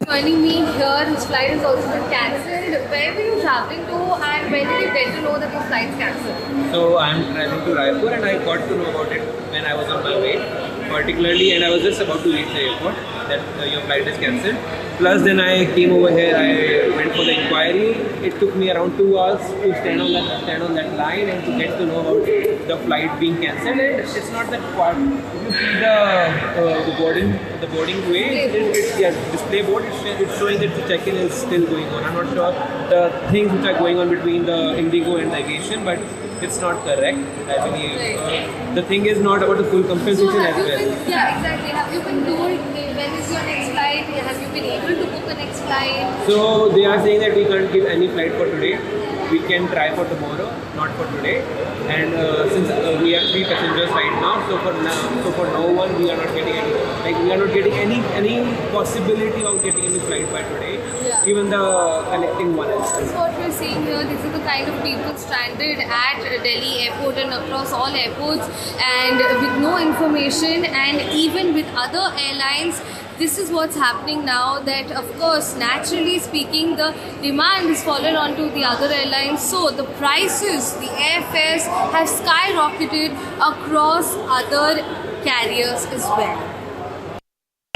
Speaker 13: Joining me here, his flight has also been cancelled. Where were you travelling to and when did you get to know that your flight's cancelled?
Speaker 14: So I'm travelling to Raipur and I got to know about it when I was on my way, particularly, and I was just about to reach the airport that your flight is cancelled. Plus then I came over here, I went for the inquiry. It took me around 2 hours to stand on that line and to get to know about the flight being cancelled. And it's not that far. If you see the boarding way, display board, it's showing that the check-in is still going on. I'm not sure the things which are going on between the Indigo and delegation, but it's not correct. I believe the thing is not about the full compensation as well.
Speaker 13: Yeah, exactly. Have you been told when is your next flight? Have you been able to book the next flight?
Speaker 14: So they are saying that we can't give any flight for today. We can try for tomorrow, not for today. And since we have 3 passengers right now, so for no one we are not getting any possibility of getting any flight by today.
Speaker 13: Yeah.
Speaker 14: Even the connecting one.
Speaker 13: This is what we're seeing here. These are the kind of people stranded at Delhi airport and across all airports and with no information, and even with other airlines. This is what's happening now, that of course, naturally speaking, the demand has fallen onto the other airlines. So the prices, the airfares have skyrocketed across other carriers as well.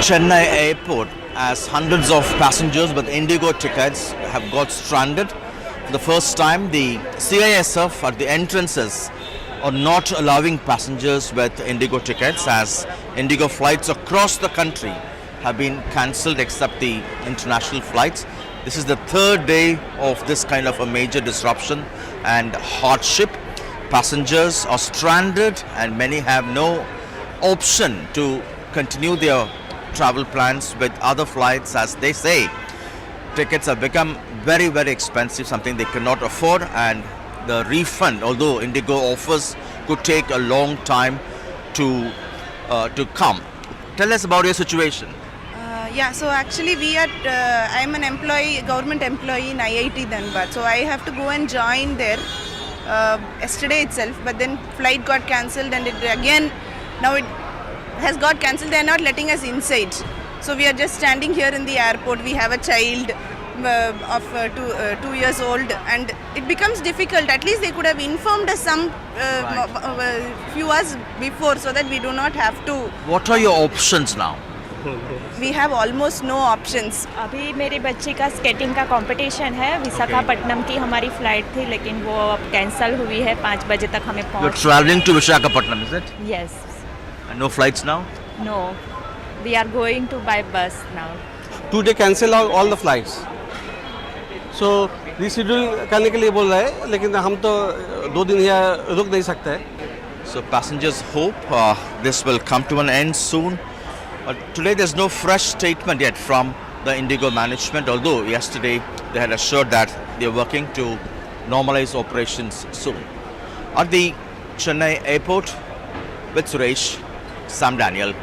Speaker 5: Chennai airport, as hundreds of passengers with Indigo tickets have got stranded. For the first time, the CISF at the entrances are not allowing passengers with Indigo tickets, as Indigo flights across the country have been cancelled except the international flights. This is the 3rd day of this kind of a major disruption and hardship. Passengers are stranded and many have no option to continue their travel plans with other flights, as they say tickets have become very, very expensive, something they cannot afford, and the refund, although Indigo offers, could take a long time to come. Tell us about your situation.
Speaker 15: Yeah, so actually I'm an employee, government employee in IIT Dhanbad. So I have to go and join there yesterday itself, but then flight got cancelled and now it has got cancelled. They are not letting us inside. So we are just standing here in the airport. We have a child of 2 years old and it becomes difficult. At least they could have informed us some few hours before so that we do not have to.
Speaker 5: What are your options now?
Speaker 15: We have almost no options.
Speaker 16: अभी मेरे बच्चे का skating का competition है, विशाखापट्टनम की हमारी flight थी लेकिन वो अब कैंसिल हुई है, 5 बजे तक हमें पहुंच.
Speaker 5: You're traveling to Visakhapatnam, is it?
Speaker 16: Yes.
Speaker 5: And no flights now?
Speaker 16: No. We are going to by bus now.
Speaker 17: Today cancel all the flights. So reschedule करने के लिए बोल रहे हैं, लेकिन हम तो 2 दिन यहाँ रुक नहीं सकते.
Speaker 5: So passengers hope this will come to an end soon. Today there's no fresh statement yet from the Indigo management, although yesterday they had assured that they're working to normalize operations soon. At the Chennai airport with Suresh, Sam Daniel,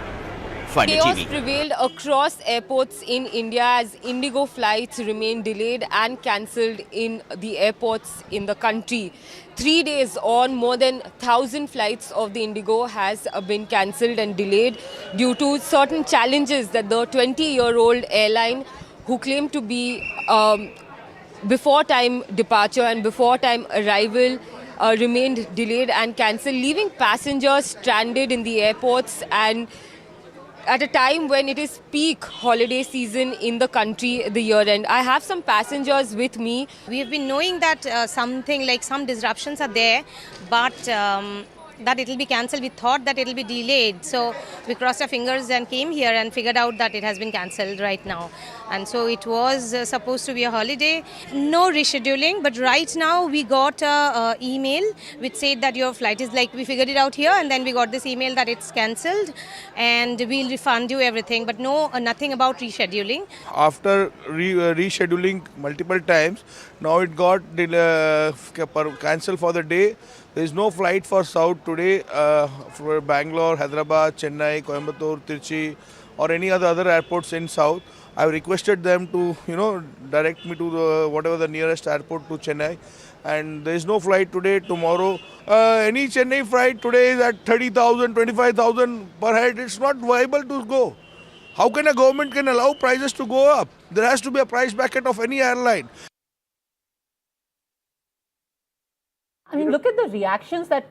Speaker 5: NDTV.
Speaker 18: Chaos prevailed across airports in India as Indigo flights remain delayed and cancelled in the airports in the country. 3 days on, more than 1,000 flights of the Indigo has been cancelled and delayed due to certain challenges that the 20-year-old airline, who claimed to be before time departure and before time arrival, remained delayed and cancelled, leaving passengers stranded in the airports and at a time when it is peak holiday season in the country, the year end. I have some passengers with me.
Speaker 19: We have been knowing that some disruptions are there, but that it will be cancelled. We thought that it will be delayed. So we crossed our fingers and came here and figured out that it has been cancelled right now. And so it was supposed to be a holiday. No rescheduling, but right now we got an email which said that your flight is we figured it out here, and then we got this email that it's cancelled and we'll refund you everything, but nothing about rescheduling.
Speaker 20: After rescheduling multiple times, now it got cancelled for the day. There is no flight for South today for Bangalore, Hyderabad, Chennai, Coimbatore, Trichy or any other airports in South. I have requested them to, direct me to whatever the nearest airport to Chennai. And there is no flight today, tomorrow. Any Chennai flight today is at 30,000, 25,000 per head. It's not viable to go. How can a government can allow prices to go up? There has to be a price bracket of any airline.
Speaker 1: I mean, look at the reactions that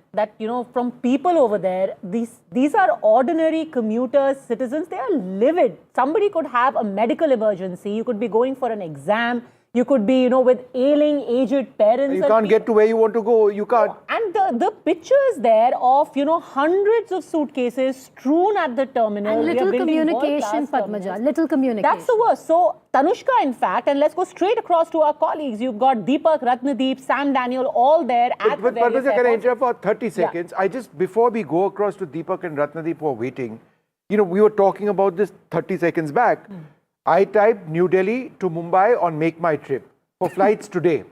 Speaker 1: from people over there. These are ordinary commuters, citizens. They are livid. Somebody could have a medical emergency. You could be going for an exam. You could be, with ailing, aged parents.
Speaker 3: You can't get to where you want to go. You can't.
Speaker 1: And the pictures there of, hundreds of suitcases strewn at the terminal.
Speaker 6: And little communication, Padmaja. Little communication.
Speaker 1: That's the worst. So, Tanushka, in fact, and let's go straight across to our colleagues. You've got Deepak, Ratnadeep, Sam Daniel, all there at the various
Speaker 3: Padmaja, can I
Speaker 1: airports.
Speaker 3: interrupt for 30 seconds?
Speaker 1: Yeah.
Speaker 3: Before we go across to Deepak and Ratnadeep who are waiting, we were talking about this 30 seconds back. I typed New Delhi to Mumbai on Make My Trip for flights today.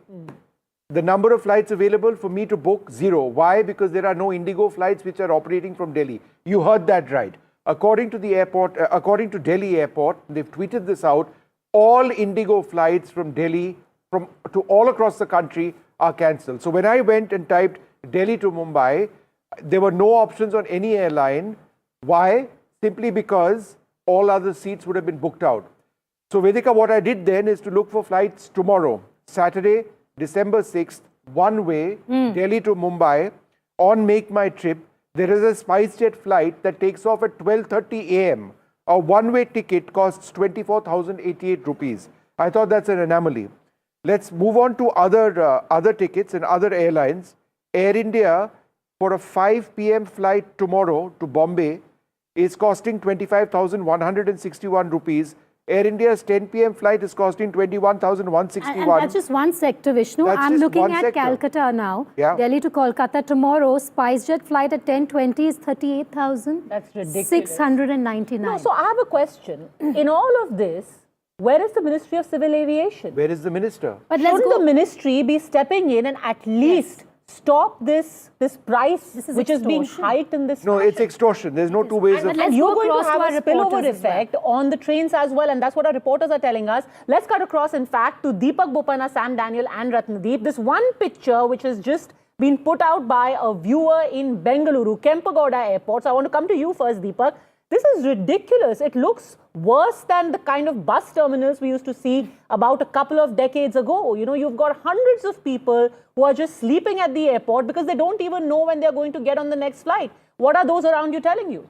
Speaker 3: The number of flights available for me to book, 0. Why? Because there are no Indigo flights which are operating from Delhi. You heard that right. According to the airport, according to Delhi Airport, they've tweeted this out, all Indigo flights from Delhi to all across the country are cancelled. So when I went and typed Delhi to Mumbai, there were no options on any airline. Why? Simply because all other seats would have been booked out. So Vedika, what I did then is to look for flights tomorrow, Saturday, December 6th, one way, Delhi to Mumbai, on Make My Trip. There is a SpiceJet flight that takes off at 12:30 a.m. A one-way ticket costs 24,088 rupees. I thought that's an anomaly. Let's move on to other tickets and other airlines. Air India, for a 5 p.m. flight tomorrow to Bombay, is costing 25,161 rupees. Air India's 10 p.m. flight is costing 21,161.
Speaker 6: And that's just one sector, Vishnu. I'm looking at Calcutta now.
Speaker 3: Yeah.
Speaker 6: Delhi to Kolkata tomorrow. SpiceJet flight at 10:20 is 38,000.
Speaker 1: That's ridiculous.
Speaker 6: 699.
Speaker 1: No, so I have a question. In all of this, where is the Ministry of Civil Aviation?
Speaker 3: Where is the minister?
Speaker 1: But shouldn't the ministry be stepping in and at least stop this price which is being hiked in this
Speaker 3: No, it's extortion. There's no two ways of...
Speaker 1: And you're going to have a spillover effect on the trains as well, and that's what our reporters are telling us. Let's cut across, in fact, to Deepak Bopana, Sam Daniel and Ratnadeep. This one picture which has just been put out by a viewer in Bengaluru, Kempegowda Airport. So I want to come to you first, Deepak. This is ridiculous. It looks worse than the kind of bus terminals we used to see about a couple of decades ago. You've got hundreds of people who are just sleeping at the airport because they don't even know when they're going to get on the next flight. What are those around you telling you?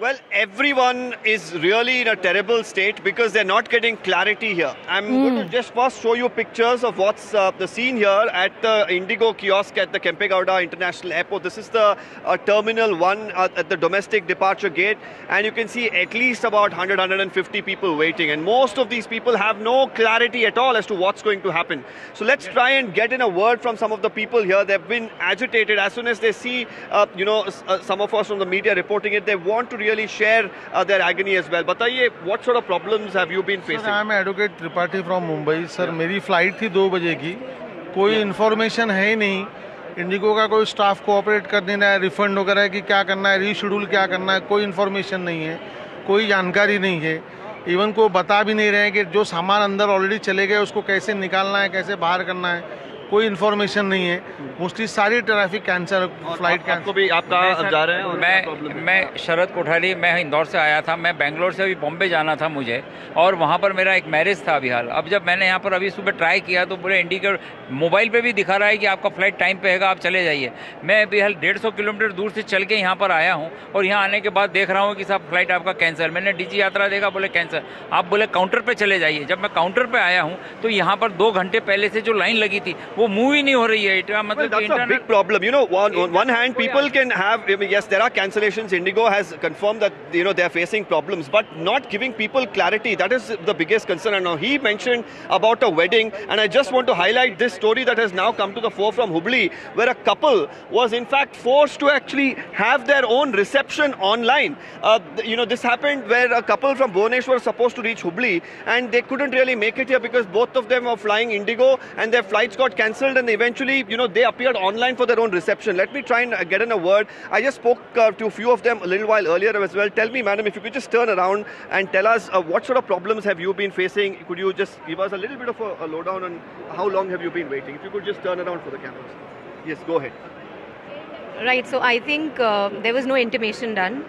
Speaker 21: Well, everyone is really in a terrible state because they're not getting clarity here. I'm going to just first show you pictures of what's the scene here at the Indigo kiosk at the Kempegowda International Airport. This is the Terminal 1 at the domestic departure gate, and you can see at least about 150 people waiting, and most of these people have no clarity at all as to what's going to happen. So let's try and get in a word from some of the people here. They've been agitated as soon as they see, some of us from the media reporting it. They want to really share their agony as well. Bataiye, what sort of problems have you been facing?
Speaker 22: Sir, I am Advocate Tripathi from Mumbai. Sir, मेरी flight थी 2 बजे की. कोई information है ही नहीं. Indigo का कोई staff cooperate कर नहीं रहा है. रिफंड वगैरह की क्या करना है, रीशेड्यूल क्या करना है, कोई इन्फॉर्मेशन नहीं है, कोई जानकारी नहीं है. इवन को बता भी नहीं रहे हैं कि जो सामान अंदर ऑलरेडी चले गए उसको कैसे निकालना है, कैसे बाहर करना है. कोई इन्फॉर्मेशन नहीं है. मोस्टली सारी ट्रैफिक कैंसिल, फ्लाइट कैंसिल.
Speaker 21: आपको भी आप कहाँ जा रहे हैं?
Speaker 23: मैं शरद कोठारी, मैं इंदौर से आया था. मैं बेंगलोर से अभी बॉम्बे जाना था मुझे, और वहाँ पर मेरा एक मैरिज था अभी हाल. अब जब मैंने यहाँ पर अभी सुबह ट्राई किया तो पूरे इंडिकेटर मोबाइल पे भी दिखा रहा है कि आपका फ्लाइट टाइम पे हैगा, आप चले जाइए. मैं अभी हाल 150 किलोमीटर दूर से चल के यहाँ पर आया हूँ, और यहाँ आने के बाद देख रहा हूँ कि साहब फ्लाइट आपका कैंसिल. मैंने डीजी यात्रा देखा, बोले कैंसिल. आप बोले काउंटर पर चले जाइए. जब मैं काउंटर पर आया हूँ तो यहाँ पर 2 घंटे पहले से जो लाइन लगी थी वो वो मूव ही नहीं हो रही है मतलब
Speaker 21: that's a big problem. You know, on one hand, people can have, I mean, yes, there are cancellations. Indigo has confirmed that, you know, they are facing problems, but not giving people clarity. That is the biggest concern. And now he mentioned about a wedding, and I just want to highlight this story that has now come to the fore from Hubli, where a couple was in fact forced to actually have their own reception online. You know, this happened where a couple from Bhubaneswar were supposed to reach Hubli, and they couldn't really make it here because both of them were flying Indigo, and their flights got cancelled, and eventually, you know, they appeared online for their own reception. Let me try and get in a word. I just spoke to a few of them a little while earlier as well. Tell me, madam, if you could just turn around and tell us what sort of problems have you been facing? Could you just give us a little bit of a lowdown on how long have you been waiting? If you could just turn around for the cameras. Yes, go ahead.
Speaker 4: Right, so I think there was no intimation done,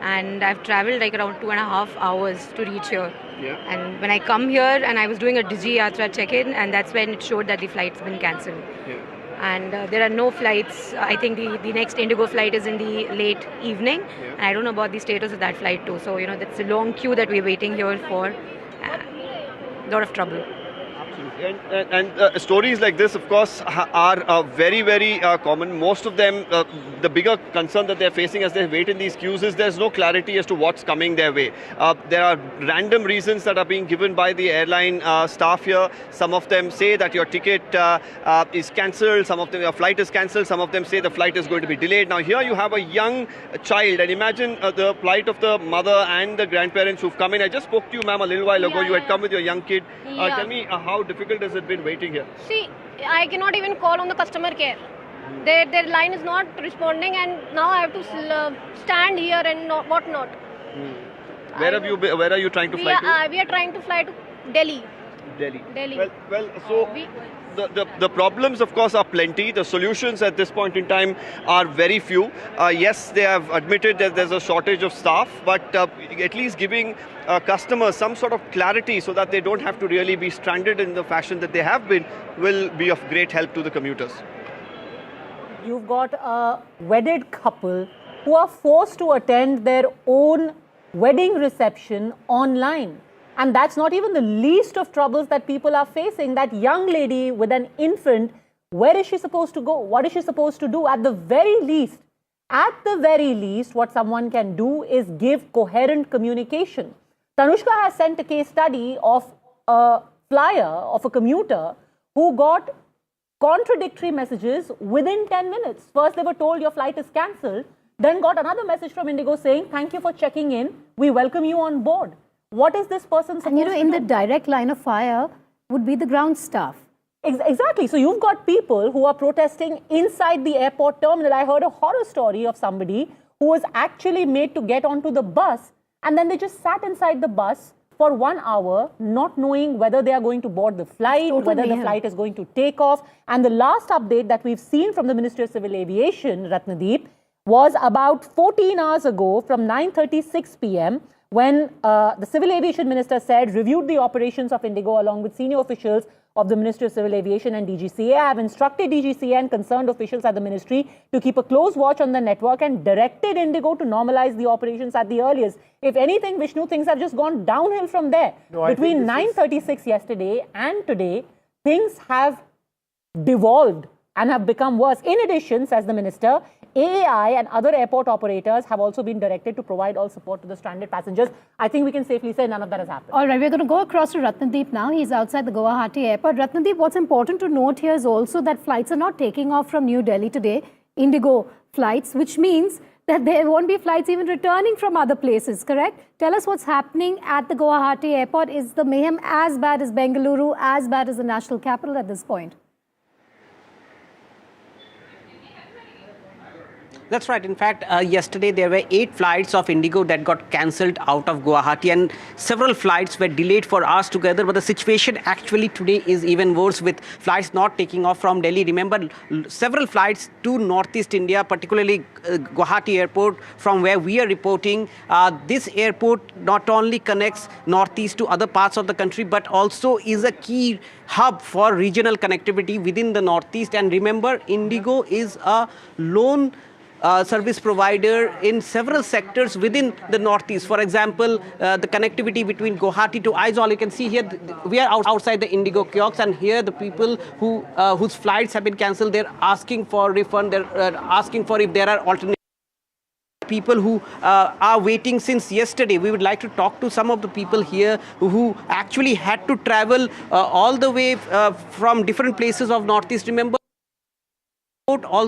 Speaker 4: and I've traveled like around 2.5 hours to reach here.
Speaker 21: Yeah.
Speaker 4: And when I come here, and I was doing a Digi Yatra check-in, and that's when it showed that the flight's been cancelled.
Speaker 21: Yeah.
Speaker 4: And there are no flights. I think the next Indigo flight is in the late evening, and I don't know about the status of that flight too. So, you know, that's a long queue that we're waiting here for. A lot of trouble.
Speaker 21: And stories like this, of course, are very, very common. Most of them, the bigger concern that they're facing as they wait in these queues is there's no clarity as to what's coming their way. There are random reasons that are being given by the airline staff here. Some of them say that your ticket is cancelled. Some of them, your flight is cancelled. Some of them say the flight is going to be delayed. Now here you have a young child, and imagine the plight of the mother and the grandparents who've come in. I just spoke to you, ma'am, a little while ago. You had come with your young kid. Tell me how difficult has it been waiting here?
Speaker 7: See, I cannot even call on the customer care. Their line is not responding, and now I have to stand here and whatnot.
Speaker 21: Where are you trying to fly to?
Speaker 7: We are trying to fly to Delhi.
Speaker 21: Delhi. Well, so the problems, of course, are plenty. The solutions at this point in time are very few. Yes, they have admitted that there's a shortage of staff, but at least giving customers some sort of clarity so that they don't have to really be stranded in the fashion that they have been will be of great help to the commuters.
Speaker 1: You've got a wedded couple who are forced to attend their own wedding reception online. And that's not even the least of troubles that people are facing. That young lady with an infant, where is she supposed to go? What is she supposed to do? At the very least, what someone can do is give coherent communication. Tanushka has sent a case study of a flyer of a commuter who got contradictory messages within 10 minutes. First, they were told your flight is cancelled, then got another message from Indigo saying, thank you for checking in. We welcome you on board. What is this person supposed to do?
Speaker 6: And you know, in the direct line of fire would be the ground staff.
Speaker 1: Exactly. So you've got people who are protesting inside the airport terminal. I heard a horror story of somebody who was actually made to get onto the bus, and then they just sat inside the bus for 1 hour, not knowing whether they are going to board the flight, whether the flight is going to take off. And the last update that we've seen from the Ministry of Civil Aviation, Ratnadeep, was about 14 hours ago from 9:36 p.m. when the Civil Aviation Minister said, reviewed the operations of Indigo along with senior officials of the Ministry of Civil Aviation and DGCA. I have instructed DGCA and concerned officials at the ministry to keep a close watch on the network and directed Indigo to normalize the operations at the earliest. If anything, Vishnu, things have just gone downhill from there. Between 9:36 yesterday and today, things have devolved and have become worse. In addition, says the minister, AAI and other airport operators have also been directed to provide all support to the stranded passengers. I think we can safely say none of that has happened.
Speaker 6: All right, we're going to go across to Ratnadeep now. He's outside the Guwahati airport. Ratnadeep, what's important to note here is also that flights are not taking off from New Delhi today, Indigo flights, which means that there won't be flights even returning from other places, correct? Tell us what's happening at the Guwahati airport. Is the mayhem as bad as Bengaluru, as bad as the national capital at this point?
Speaker 9: That's right. In fact, yesterday there were 8 flights of Indigo that got cancelled out of Guwahati, and several flights were delayed for hours together. But the situation actually today is even worse, with flights not taking off from Delhi. Remember, several flights to Northeast India, particularly Guwahati airport, from where we are reporting. This airport not only connects Northeast to other parts of the country, but also is a key hub for regional connectivity within the Northeast. And remember, Indigo is a lone service provider in several sectors within the Northeast. For example, the connectivity between Guwahati to Aizawl. You can see here, we are outside the Indigo kiosks, and here the people whose flights have been cancelled, they're asking for refund, they're asking for if there are alternate people who are waiting since yesterday. We would like to talk to some of the people here who actually had to travel all the way from different places of Northeast. Remember,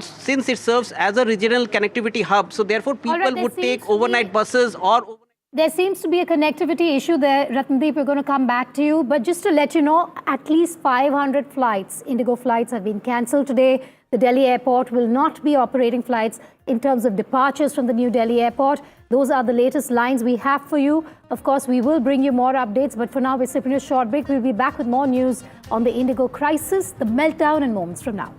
Speaker 9: since it serves as a regional connectivity hub, so therefore people would take overnight buses or...
Speaker 6: There seems to be a connectivity issue there. Ratndeep, we're going to come back to you. But just to let you know, at least 500 flights, Indigo flights, have been cancelled today. The Delhi airport will not be operating flights in terms of departures from the New Delhi airport. Those are the latest lines we have for you. Of course, we will bring you more updates. But for now, we're sipping a short break. We'll be back with more news on the Indigo crisis, the meltdown, in moments from now.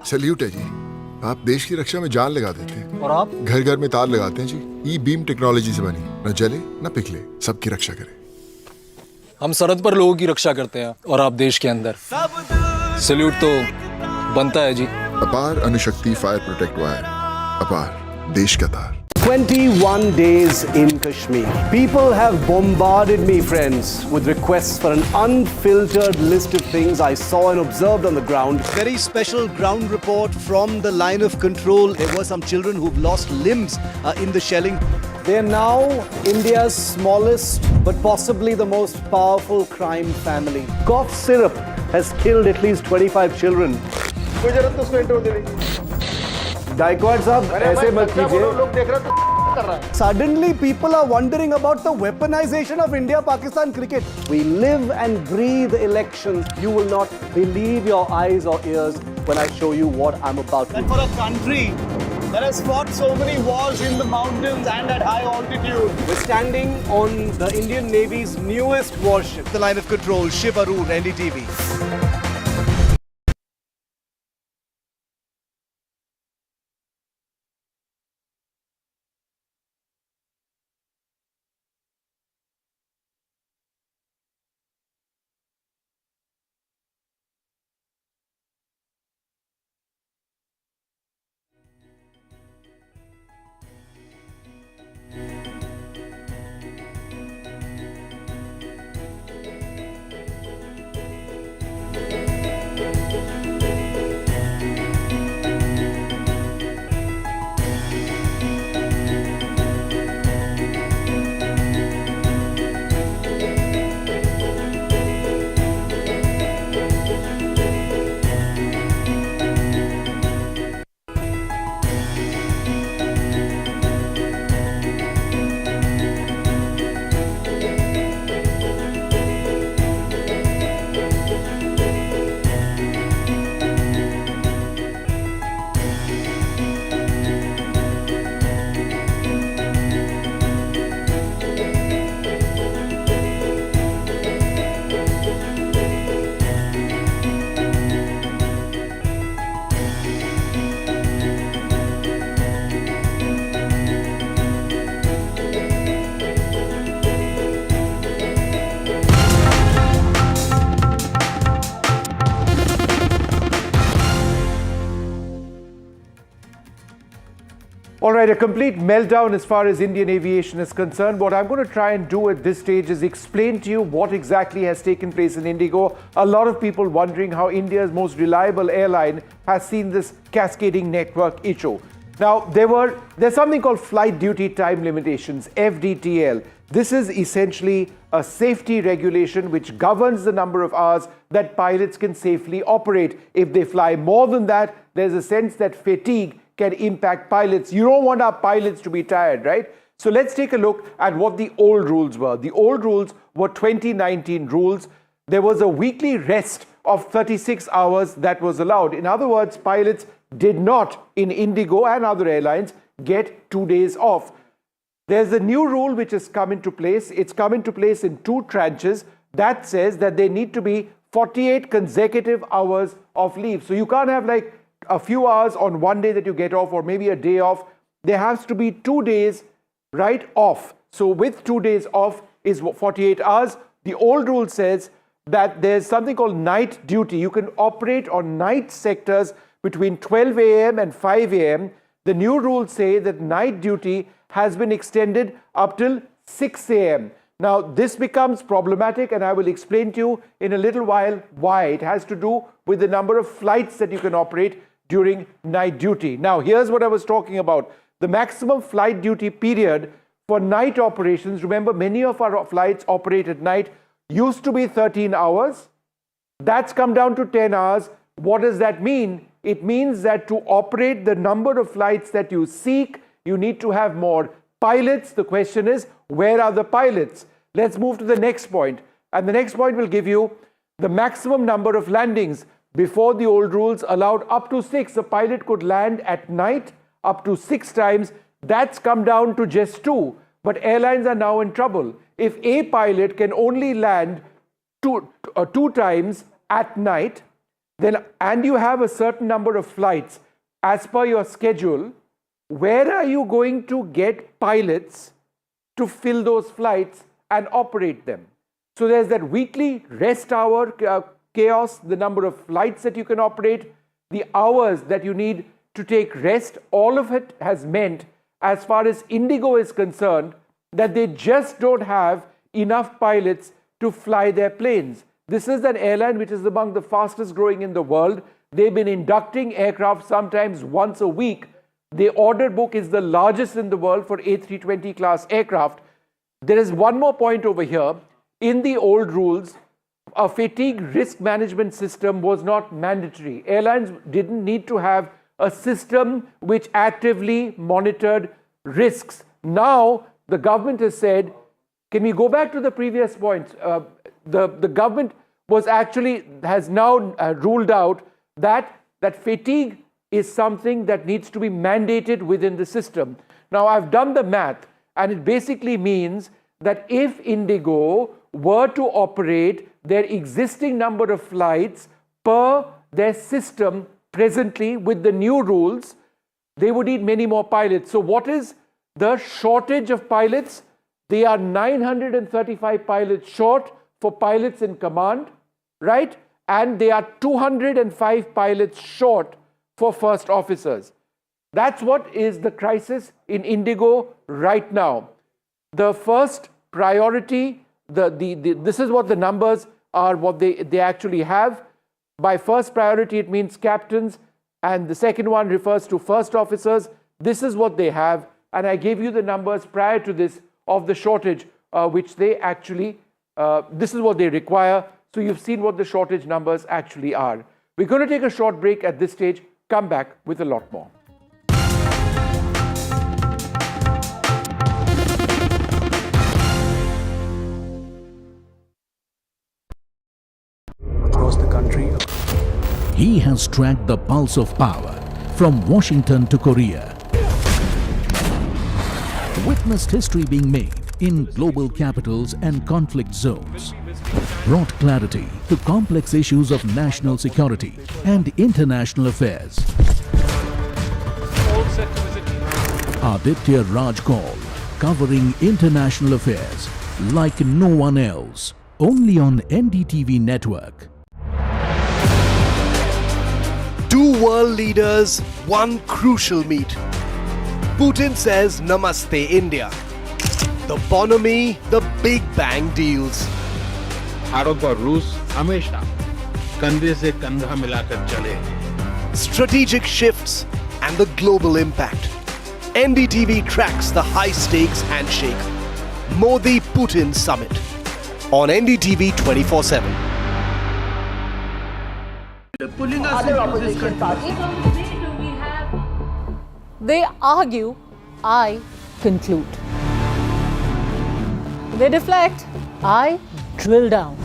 Speaker 10: Salute है जी, आप देश की रक्षा में जान लगा देते हैं और आप घर घर में तार लगाते हैं जी। ई बीम टेक्नोलॉजी से बनी, न जले न पिघले, सबकी रक्षा करे।
Speaker 11: हम सरहद पर लोगों की रक्षा करते हैं और आप देश के अंदर। सल्यूट तो बनता है जी।
Speaker 10: अपार अणुशक्ति फायर प्रोटेक्ट वायर, अपार देश का तार।
Speaker 2: 21 days in Kashmir. People have bombarded me, friends, with requests for an unfiltered list of things I saw and observed on the ground. Very special ground report from the line of control. There were some children who've lost limbs in the shelling. They're now India's smallest but possibly the most powerful crime family. Cough syrup has killed at least 25 children. Gaikwad sahab, aise mat kijiye. Suddenly people are wondering about the weaponization of India-Pakistan cricket. We live and breathe elections. You will not believe your eyes or ears when I show you what I'm about to do. And for a country that has fought so many wars in the mountains and at high altitude, we're standing on the Indian Navy's newest warship, the line of control, Shiv Arur, NDTV.
Speaker 3: All right, a complete meltdown as far as Indian aviation is concerned. What I'm going to try and do at this stage is explain to you what exactly has taken place in Indigo. A lot of people wondering how India's most reliable airline has seen this cascading network issue. Now, there's something called flight duty time limitations, FDTL. This is essentially a safety regulation which governs the number of hours that pilots can safely operate. If they fly more than that, there's a sense that fatigue can impact pilots. You don't want our pilots to be tired, right? So let's take a look at what the old rules were. The old rules were 2019 rules. There was a weekly rest of 36 hours that was allowed. In other words, pilots did not, in Indigo and other airlines, get 2 days off. There's a new rule which has come into place. It's come into place in 2 tranches that says that there need to be 48 consecutive hours of leave. So you can't have like a few hours on one day that you get off or maybe a day off. There has to be 2 days right off. So with 2 days off is 48 hours The old rule says that there's something called night duty. You can operate on night sectors between 12 a.m. and 5 a.m. The new rules say that night duty has been extended up till 6 a.m. Now, this becomes problematic, and I will explain to you in a little while why. It has to do with the number of flights that you can operate during night duty. Now, here's what I was talking about. The maximum flight duty period for night operations, remember many of our flights operate at night, used to be 13 hours. That's come down to 10 hours. What does that mean? It means that to operate the number of flights that you seek, you need to have more pilots. The question is, where are the pilots? Let's move to the next point. And the next point will give you the maximum number of landings. Before, the old rules allowed up to 6. A pilot could land at night up to 6 times. That's come down to just 2. But airlines are now in trouble. If a pilot can only land two times at night, then, and you have a certain number of flights as per your schedule, where are you going to get pilots to fill those flights and operate them? So there's that weekly rest hour chaos, the number of flights that you can operate, the hours that you need to take rest. All of it has meant, as far as Indigo is concerned, that they just don't have enough pilots to fly their planes. This is an airline which is among the fastest growing in the world. They've been inducting aircraft sometimes once a week. The order book is the largest in the world for A320 class aircraft. There is one more point over here. In the old rules, a fatigue risk management system was not mandatory. Airlines didn't need to have a system which actively monitored risks. Now, the government has said, can we go back to the previous points? The government has now ruled out that fatigue is something that needs to be mandated within the system. Now, I've done the math, and it basically means that if Indigo were to operate their existing number of flights per their system presently with the new rules, they would need many more pilots. So what is the shortage of pilots? They are 935 pilots short for pilots in command, right? And they are 205 pilots short for first officers. That's what is the crisis in Indigo right now. The first priority, this is what the numbers are, what they actually have. By first priority, it means captains, and the second one refers to first officers. This is what they have, and I gave you the numbers prior to this of the shortage, which they actually, this is what they require. So you've seen what the shortage numbers actually are. We're going to take a short break at this stage, come back with a lot more.
Speaker 8: Across the country, he has tracked the pulse of power from Washington to Korea. Witnessed history being made in global capitals and conflict zones. Brought clarity to complex issues of national security and international affairs. Aditya Rajghat, covering international affairs like no one else. Only on NDTV network.
Speaker 12: Two world leaders, one crucial meet. Putin says Namaste India. The bonhomie, the Big Bang deals.
Speaker 14: Bharat और रूस हमेशा कंधे से कंधा मिलाकर चले.
Speaker 12: Strategic shifts and the global impact. NDTV tracks the high-stakes handshake. Modi-Putin summit. On NDTV 24/7.
Speaker 1: Other opposition parties. They argue, I conclude. They deflect, I drill down.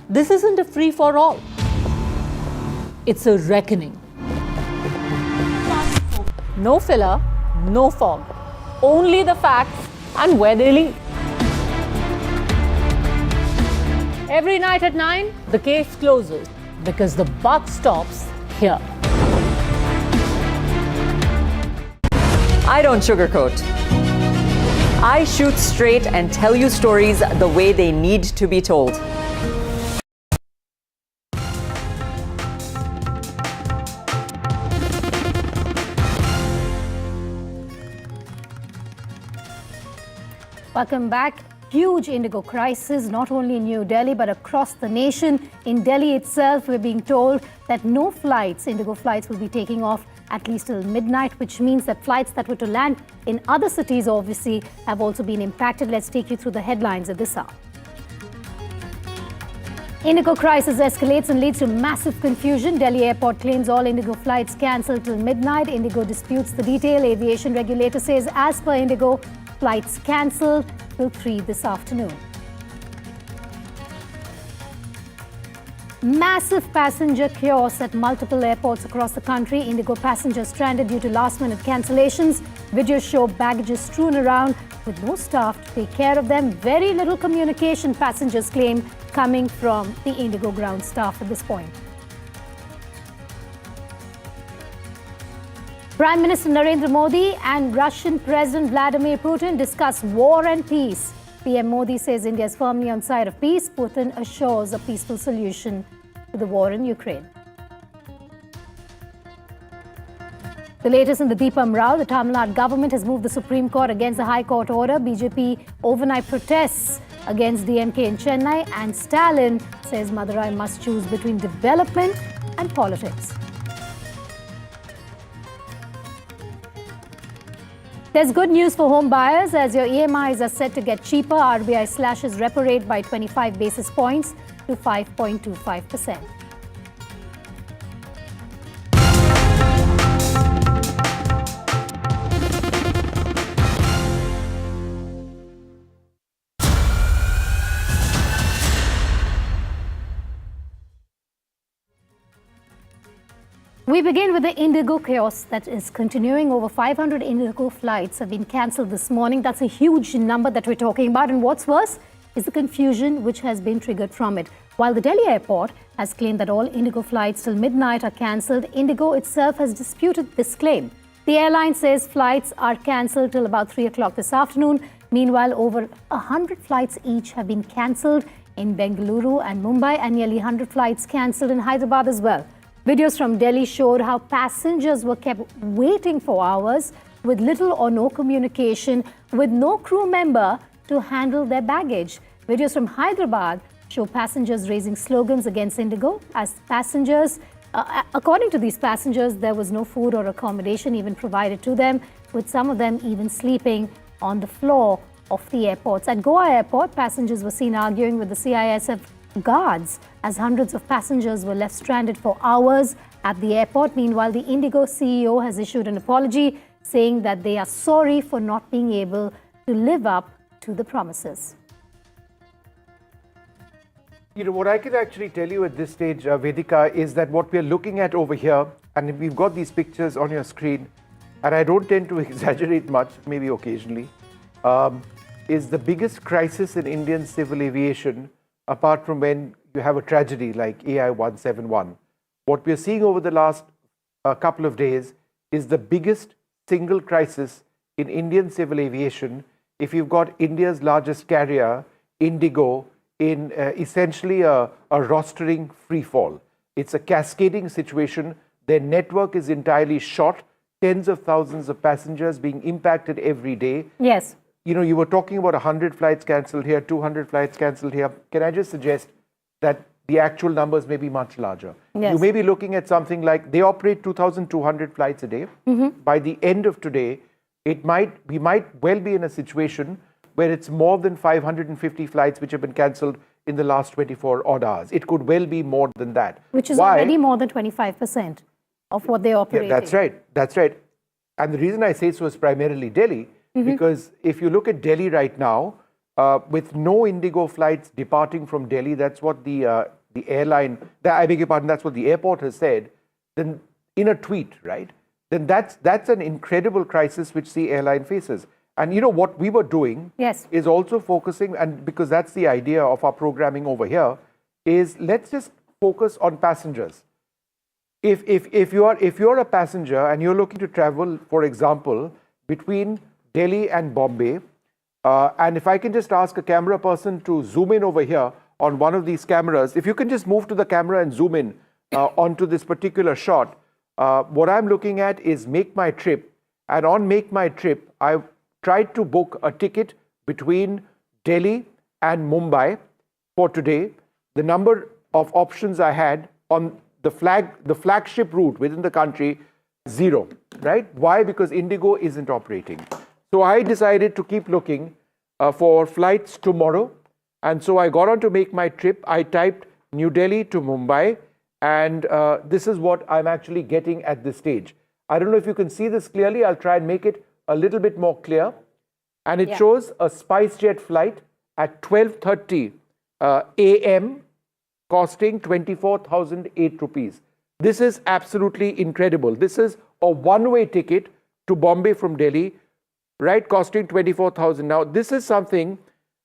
Speaker 1: This isn't a free-for-all. It's a reckoning. No filler, no fog. Only the facts and where they lead. Every night at 9, the case closes because the buck stops here.
Speaker 13: I don't sugarcoat. I shoot straight and tell you stories the way they need to be told.
Speaker 6: Welcome back. Huge indigo crisis, not only in New Delhi, but across the nation. In Delhi itself, we're being told that no flights, indigo flights, will be taking off at least till midnight, which means that flights that were to land in other cities, obviously, have also been impacted. Let's take you through the headlines at this hour. Indigo crisis escalates and leads to massive confusion. Delhi airport claims all Indigo flights cancelled till midnight. Indigo disputes the detail. Aviation regulator says, as per Indigo, flights cancelled till 3 this afternoon. Massive passenger chaos at multiple airports across the country. Indigo passengers stranded due to last-minute cancellations. Videos show baggage strewn around with no staff to take care of them. Very little communication, passengers claim, coming from the Indigo ground staff at this point. Prime Minister Narendra Modi and Russian President Vladimir Putin discuss war and peace. PM Modi says India is firmly on side of peace. Putin assures a peaceful solution to the war in Ukraine. The latest in the Deepam Rao, the Tamil Nadu government has moved the Supreme Court against the High Court order. BJP overnight protests against DMK in Chennai, and Stalin says Madurai must choose between development and politics. There's good news for home buyers as your EMIs are set to get cheaper. RBI slashes repo rate by 25 basis points to 5.25%. We begin with the Indigo chaos that is continuing. Over 500 Indigo flights have been cancelled this morning. That's a huge number that we're talking about. And what's worse is the confusion which has been triggered from it. While the Delhi airport has claimed that all Indigo flights till midnight are cancelled, Indigo itself has disputed this claim. The airline says flights are cancelled till about 3 o'clock this afternoon. Meanwhile, over 100 flights each have been cancelled in Bengaluru and Mumbai, and nearly 100 flights cancelled in Hyderabad as well. Videos from Delhi showed how passengers were kept waiting for hours with little or no communication, with no crew member to handle their baggage. Videos from Hyderabad show passengers raising slogans against Indigo. As passengers, according to these passengers, there was no food or accommodation even provided to them, with some of them even sleeping on the floor of the airports. At Goa Airport, passengers were seen arguing with the CISF guards as hundreds of passengers were left stranded for hours at the airport. Meanwhile, the Indigo CEO has issued an apology saying that they are sorry for not being able to live up to the promises.
Speaker 3: You know, what I can actually tell you at this stage, Vedika, is that what we're looking at over here, and we've got these pictures on your screen, and I don't tend to exaggerate much, maybe occasionally, is the biggest crisis in Indian civil aviation apart from when you have a tragedy like AI 171. What we're seeing over the last couple of days is the biggest single crisis in Indian civil aviation. If you've got India's largest carrier, Indigo, in essentially a rostering free fall. It's a cascading situation. Their network is entirely shot, tens of thousands of passengers being impacted every day.
Speaker 6: Yes.
Speaker 3: You know, you were talking about 100 flights cancelled here, 200 flights cancelled here. Can I just suggest that the actual numbers may be much larger?
Speaker 6: Yes.
Speaker 3: You may be looking at something like they operate 2,200 flights a day. By the end of today, we might well be in a situation where it's more than 550 flights which have been cancelled in the last 24 odd hours. It could well be more than that.
Speaker 6: Which is already more than 25% of what they operate.
Speaker 3: Yeah, that's right. That's right. And the reason I say so is primarily Delhi. Because if you look at Delhi right now, with no Indigo flights departing from Delhi, that's what the airline, I beg your pardon, that's what the airport has said, then in a tweet, right? Then that's an incredible crisis which the airline faces. And you know what we were doing is also focusing, and because that's the idea of our programming over here, is let's just focus on passengers. If you're a passenger and you're looking to travel, for example, between Delhi and Bombay. And if I can just ask a camera person to zoom in over here on one of these cameras, if you can just move to the camera and zoom in onto this particular shot. What I'm looking at is Make My Trip. And on Make My Trip, I tried to book a ticket between Delhi and Mumbai for today. The number of options I had on the flagship route within the country, 0, right? Why? Because Indigo isn't operating. So I decided to keep looking for flights tomorrow. And so I got on to Make My Trip. I typed New Delhi to Mumbai. And this is what I'm actually getting at this stage. I don't know if you can see this clearly. I'll try and make it a little bit more clear. And it shows a SpiceJet flight at 12:30 a.m. costing 24,008 rupees. This is absolutely incredible. This is a one-way ticket to Bombay from Delhi, right, costing 24,000. Now, this is something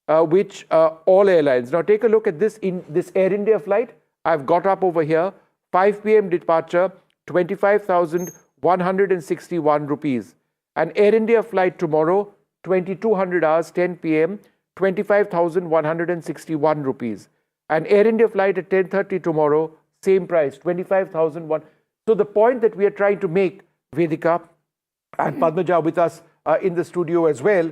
Speaker 3: which all airlines. Now, take a look at this in this Air India flight. I've got up over here, 5 p.m. departure, 25,161 rupees. An Air India flight tomorrow, 2200 hours, 10 p.m., 25,161 rupees. An Air India flight at 10:30 tomorrow, same price, 25,001. So the point that we are trying to make, Vedika and Padmaja with us in the studio as well,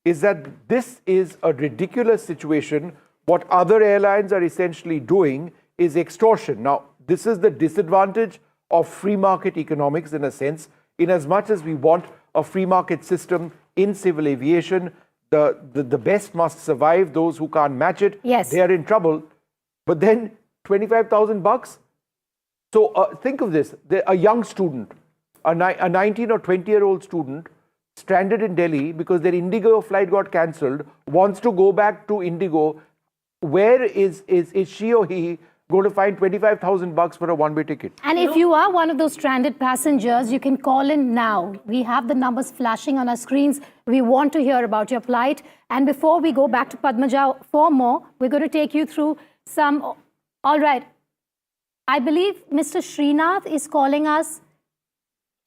Speaker 3: is that this is a ridiculous situation. What other airlines are essentially doing is extortion. Now, this is the disadvantage of free market economics in a sense, in as much as we want a free market system in civil aviation. The best must survive. Those who can't match it, they are in trouble. But then 25,000 bucks. So think of this, a young student, a 19 or 20-year-old student stranded in Delhi because their Indigo flight got cancelled, wants to go back to Indigo. Where is she or he going to find 25,000 bucks for a one-way ticket?
Speaker 6: And if you are one of those stranded passengers, you can call in now. We have the numbers flashing on our screens. We want to hear about your plight. And before we go back to Padmaja for more, we're going to take you through some... All right. I believe Mr. Srinath is calling us.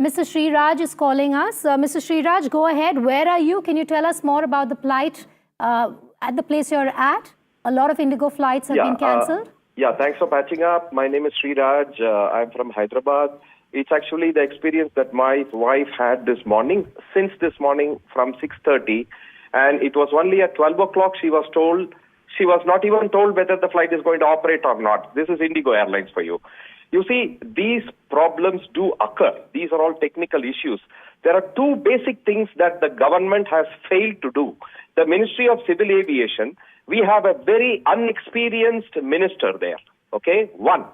Speaker 6: Mr. Sriraj is calling us. Mr. Sriraj, go ahead. Where are you? Can you tell us more about the plight at the place you're at? A lot of Indigo flights have been cancelled.
Speaker 15: Yeah, thanks for patching up. My name is Sriraj. I'm from Hyderabad. It's actually the experience that my wife had this morning, since this morning from 6:30. And it was only at 12 o'clock she was told, she was not even told whether the flight is going to operate or not. This is Indigo Airlines for you. You see, these problems do occur. These are all technical issues. There are two basic things that the government has failed to do. The Ministry of Civil Aviation, we have a very unexperienced minister there, okay? One,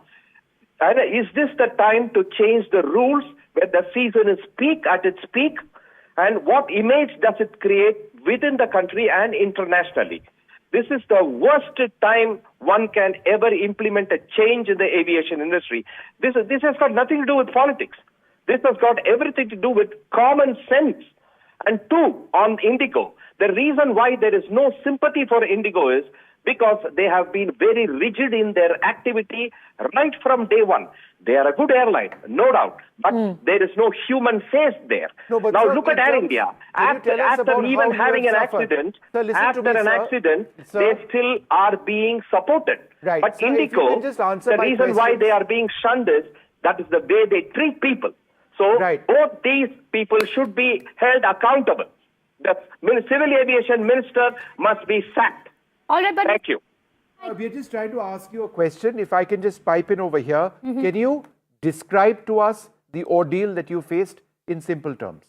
Speaker 15: and is this the time to change the rules when the season is at its peak? And what image does it create within the country and internationally? This is the worst time one can ever implement a change in the aviation industry. This has got nothing to do with politics. This has got everything to do with common sense. And two, on Indigo, the reason why there is no sympathy for Indigo is because they have been very rigid in their activity right from day one. They are a good airline, no doubt, but there is no human face there.
Speaker 3: No, but
Speaker 15: now
Speaker 3: sir,
Speaker 15: look at Air India. After even having an accident, they still are being supported.
Speaker 3: Right.
Speaker 15: But
Speaker 3: So
Speaker 15: Indigo, the reason why they are being shunned is that is the way they treat people. So both these people should be held accountable. The civil aviation minister must be sacked.
Speaker 6: All right, but
Speaker 15: thank you.
Speaker 3: We're just trying to ask you a question. If I can just pipe in over here, can you describe to us the ordeal that you faced in simple terms?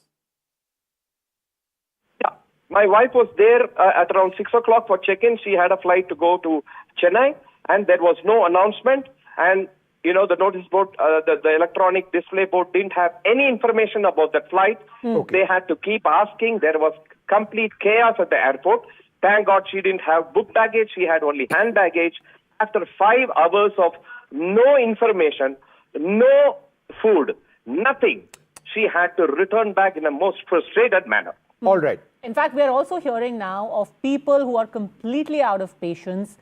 Speaker 15: Yeah, my wife was there at around 6 o'clock for check-in. She had a flight to go to Chennai, and there was no announcement. And you know, the notice board, the electronic display board didn't have any information about that flight. They had to keep asking. There was complete chaos at the airport. Thank God she didn't have book baggage. She had only hand baggage. After 5 hours of no information, no food, nothing, she had to return back in a most frustrated manner.
Speaker 3: All right.
Speaker 1: In fact, we are also hearing now of people who are completely out of patience.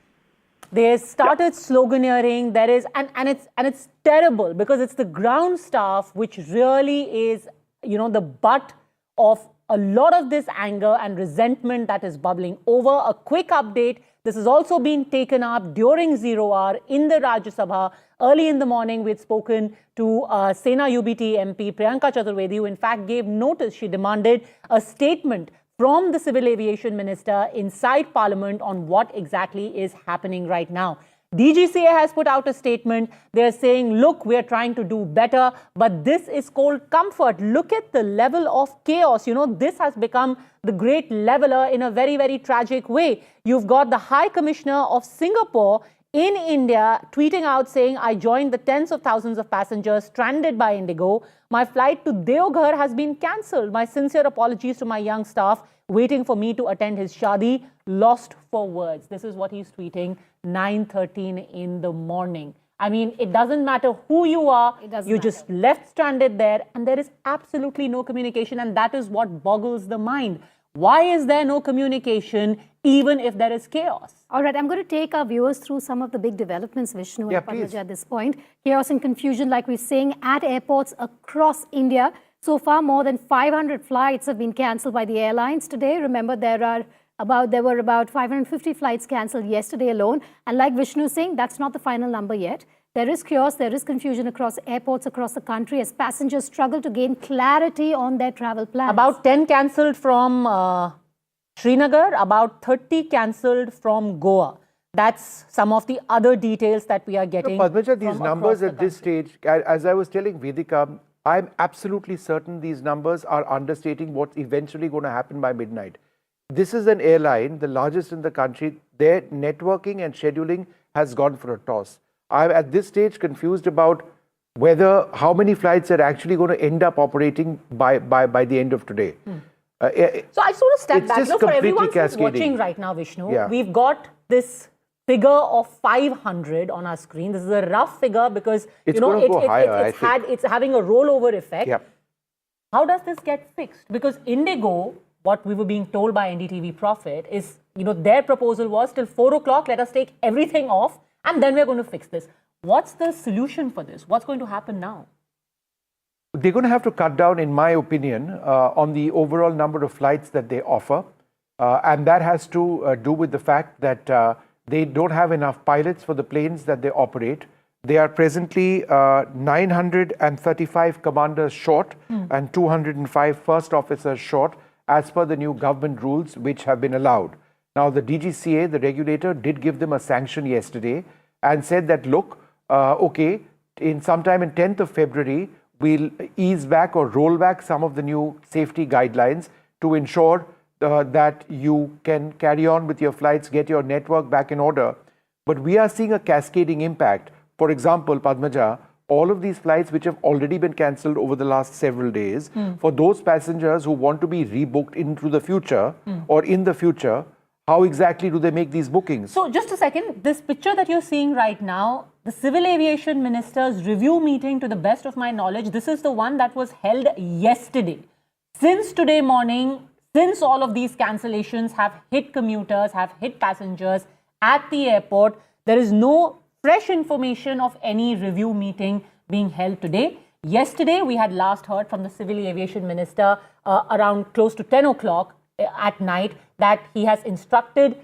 Speaker 1: They started sloganeering. There is, and it's terrible because it's the ground staff which really is, you know, the butt of a lot of this anger and resentment that is bubbling over. A quick update. This has also been taken up during 0 hour in the Rajya Sabha. Early in the morning, we had spoken to Sena UBT MP Priyanka Chaturvedi, who in fact gave notice. She demanded a statement from the Civil Aviation Minister inside Parliament on what exactly is happening right now. DGCA has put out a statement. They're saying, look, we're trying to do better, but this is called comfort. Look at the level of chaos. You know, this has become the great leveler in a very, very tragic way. You've got the High Commissioner of Singapore in India tweeting out saying, I joined the tens of thousands of passengers stranded by Indigo. My flight to Deoghar has been cancelled. My sincere apologies to my young staff waiting for me to attend his shadi. Lost for words. This is what he's tweeting 9:13 in the morning. I mean, it doesn't matter who you are. You just left stranded there and there is absolutely no communication, and that is what boggles the mind. Why is there no communication even if there is chaos?
Speaker 6: All right, I'm going to take our viewers through some of the big developments, Vishnu and Padmaja, at this point. Chaos and confusion, like we're saying, at airports across India. So far, more than 500 flights have been cancelled by the airlines today. Remember, there were about 550 flights cancelled yesterday alone. And like Vishnu is saying, that's not the final number yet. There is chaos, there is confusion across airports across the country as passengers struggle to gain clarity on their travel plans.
Speaker 1: About 10 cancelled from Srinagar, about 30 cancelled from Goa. That's some of the other details that we are getting.
Speaker 3: Padmaja, these numbers at this stage, as I was telling Vedika, I'm absolutely certain these numbers are understating what's eventually going to happen by midnight. This is an airline, the largest in the country. Their networking and scheduling has gone for a toss. I'm at this stage confused about how many flights are actually going to end up operating by the end of today.
Speaker 1: So I just want to step back. For everyone who's watching right now, Vishnu, we've got this figure of 500 on our screen. This is a rough figure because
Speaker 3: it's
Speaker 1: it's having a rollover effect. Yeah. How does this get fixed? Because Indigo, what we were being told by NDTV Profit is, their proposal was till 4 o'clock, let us take everything off and then we're going to fix this. What's the solution for this? What's going to happen now?
Speaker 3: They're going to have to cut down, in my opinion, on the overall number of flights that they offer. And that has to do with the fact that they don't have enough pilots for the planes that they operate. They are presently 935 commanders short and 205 first officers short as per the new government rules which have been allowed. Now, the DGCA, the regulator, did give them a sanction yesterday and said that, look, okay, sometime in 10th of February, we'll ease back or roll back some of the new safety guidelines to ensure that you can carry on with your flights, get your network back in order. But we are seeing a cascading impact. For example, Padmaja, all of these flights which have already been cancelled over the last several days, for those passengers who want to be rebooked into the future or in the future, how exactly do they make these bookings?
Speaker 1: So just a second, this picture that you're seeing right now, the Civil Aviation Minister's review meeting, to the best of my knowledge, this is the one that was held yesterday. Since today morning, since all of these cancellations have hit commuters, have hit passengers at the airport, there is no fresh information of any review meeting being held today. Yesterday, we had last heard from the Civil Aviation Minister around close to 10 o'clock at night that he has instructed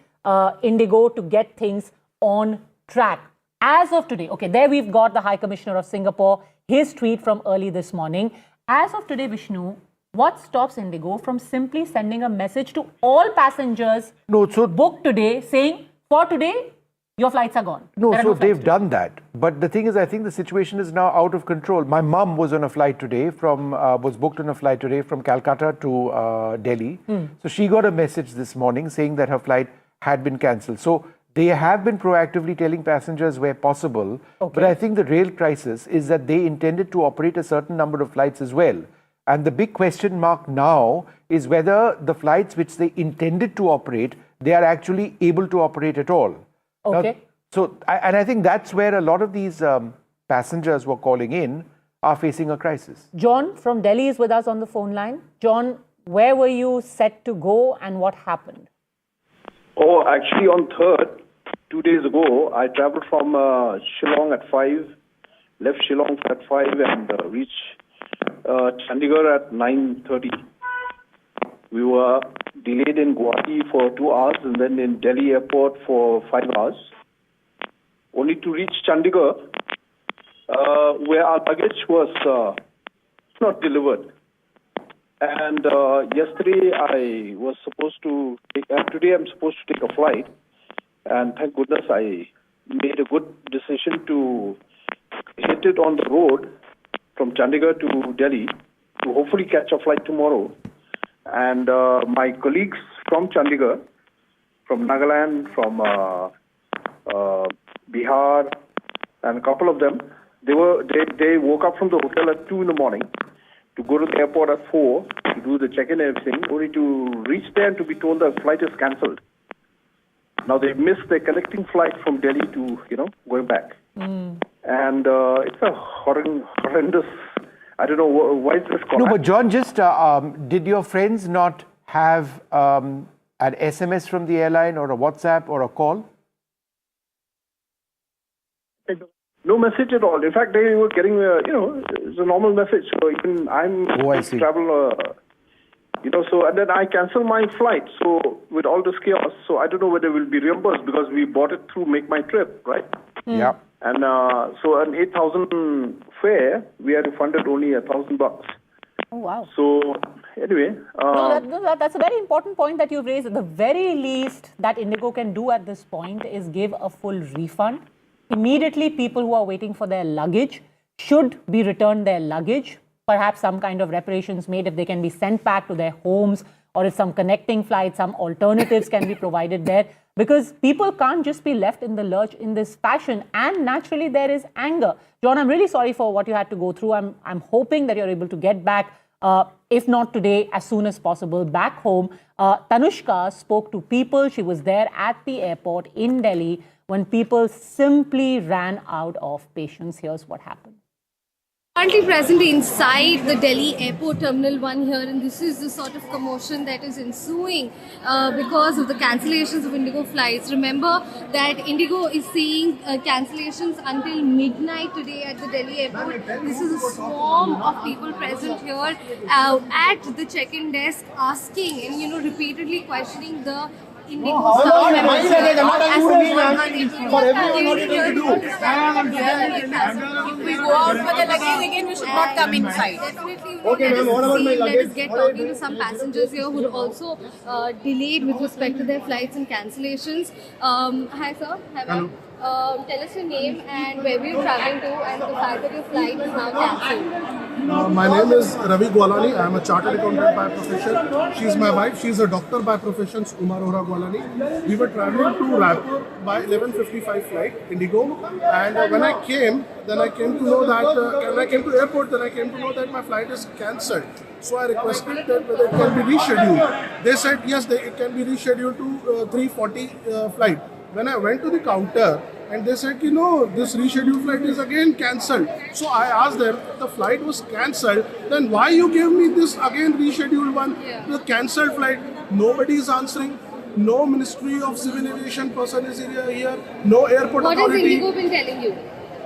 Speaker 1: Indigo to get things on track. As of today, okay, there we've got the High Commissioner of Singapore, his tweet from early this morning. As of today, Vishnu, what stops Indigo from simply sending a message to all passengers booked today saying, for today, your flights are gone?
Speaker 3: No, so they've done that. But the thing is, I think the situation is now out of control. My mum was on a flight today was booked on a flight today from Calcutta to Delhi. So she got a message this morning saying that her flight had been cancelled. So they have been proactively telling passengers where possible. Okay. But I think the real crisis is that they intended to operate a certain number of flights as well. And the big question mark now is whether the flights which they intended to operate, they are actually able to operate at all.
Speaker 1: Okay.
Speaker 3: Now, I think that's where a lot of these passengers who are calling in are facing a crisis.
Speaker 1: John from Delhi is with us on the phone line. John, where were you set to go and what happened?
Speaker 5: Oh, actually on 3rd, 2 days ago, I traveled from Shillong at 5, left Shillong at 5 and reached Chandigarh at 9:30. stayed in Guwahati for 2 hours and then in Delhi airport for 5 hours, only to reach Chandigarh, where our luggage was not delivered. And yesterday I was supposed to take, today I'm supposed to take a flight, and thank goodness I made a good decision to hit it on the road from Chandigarh to Delhi to hopefully catch a flight tomorrow. And my colleagues from Chandigarh, from Nagaland, from Bihar, and a couple of them, they woke up from the hotel at 2 in the morning to go to the airport at 4 to do the check-in and everything, only to reach there and to be told the flight is cancelled. Now they missed their connecting flight from Delhi to, going back. And it's a horrendous, I don't know, why is this called?
Speaker 3: No, but John, just did your friends not have an SMS from the airline or a WhatsApp or a call?
Speaker 5: No message at all. In fact, they were getting, it's a normal message. So even I'm travel, so, and then I cancel my flight. So with all this chaos, so I don't know whether we'll be reimbursed because we bought it through Make My Trip, right?
Speaker 3: Yeah.
Speaker 5: And so an 8,000 fare, we are refunded only $1,000.
Speaker 1: Oh, wow.
Speaker 5: So anyway.
Speaker 1: That's a very important point that you've raised. The very least that Indigo can do at this point is give a full refund. Immediately, people who are waiting for their luggage should be returned their luggage. Perhaps some kind of reparations made if they can be sent back to their homes, or if some connecting flights, some alternatives can be provided there. Because people can't just be left in the lurch in this fashion. And naturally, there is anger. John, I'm really sorry for what you had to go through. I'm hoping that you're able to get back, if not today, as soon as possible, back home. Tanushka spoke to people. She was there at the airport in Delhi when people simply ran out of patience. Here's what happened.
Speaker 7: Currently present inside the Delhi Airport Terminal 1 here, and this is the sort of commotion that is ensuing because of the cancellations of Indigo flights. Remember that Indigo is seeing cancellations until midnight today at the Delhi Airport. This is a swarm of people present here at the check-in desk asking and repeatedly questioning the Indigo staff members if we go out for the luggage again, we should not come inside. Definitely, let us get talking to some passengers here who are also delayed with respect to their flights and cancellations. Hi sir, hello. Tell us your name and where were you traveling to, and the fact that your flight is now cancelled.
Speaker 16: My name is Ravi Gwalani. I am a chartered accountant by profession. She is my wife. She is a doctor by profession, Umar Ohra Gwalani. We were traveling to Raipur by 11:55 flight, Indigo. And when I came, then I came to know that, when I came to airport, then I came to know that my flight is cancelled. So I requested that whether it can be rescheduled. They said yes, it can be rescheduled to 3:40 flight. When I went to the counter, and they said, this rescheduled flight is again cancelled. So I asked them, the flight was cancelled, then why you gave me this again rescheduled one, the cancelled flight? Nobody is answering. No Ministry of Civil Aviation person is here. No airport authority.
Speaker 7: What has Indigo been telling you?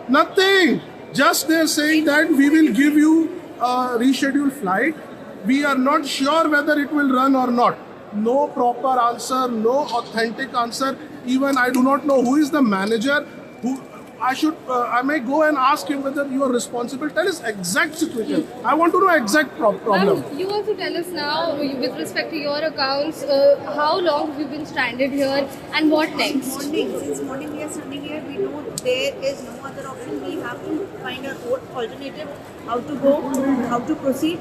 Speaker 16: Nothing. Just they're saying that we will give you a rescheduled flight. We are not sure whether it will run or not. No proper answer, no authentic answer. Even I do not know who is the manager. Who I may go and ask him whether you are responsible. Tell us exact situation. I want to know exact problem.
Speaker 7: You also tell us now, with respect to your accounts, how long have you been stranded here and what next?
Speaker 17: Since morning we are standing here. We know there is no other option. We have to find an alternative, how to go, how to proceed.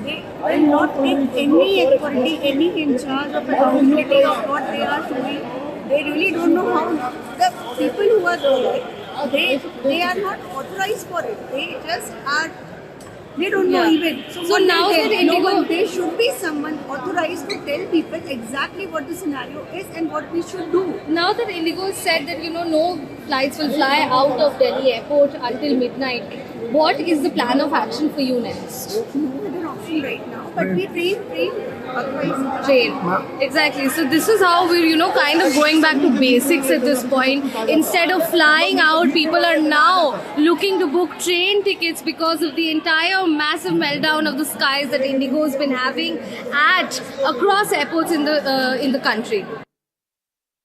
Speaker 17: They will not take any equality, any in charge of accountability of what they are doing. They really don't know how. The people who are there, they are not authorized for it. They just are. They don't know even.
Speaker 7: So now that Indigo,
Speaker 17: there should be someone authorized to tell people exactly what the scenario is and what we should do.
Speaker 7: Now that Indigo said that no flights will fly out of Delhi Airport until midnight, what is the plan of action for you next?
Speaker 17: No other option option right now, but we train, otherwise
Speaker 7: Train. Exactly. So this is how we're, kind of going back to basics at this point. Instead of flying out, people are now looking to book train tickets because of the entire massive meltdown of the skies that Indigo has been having across airports in the country.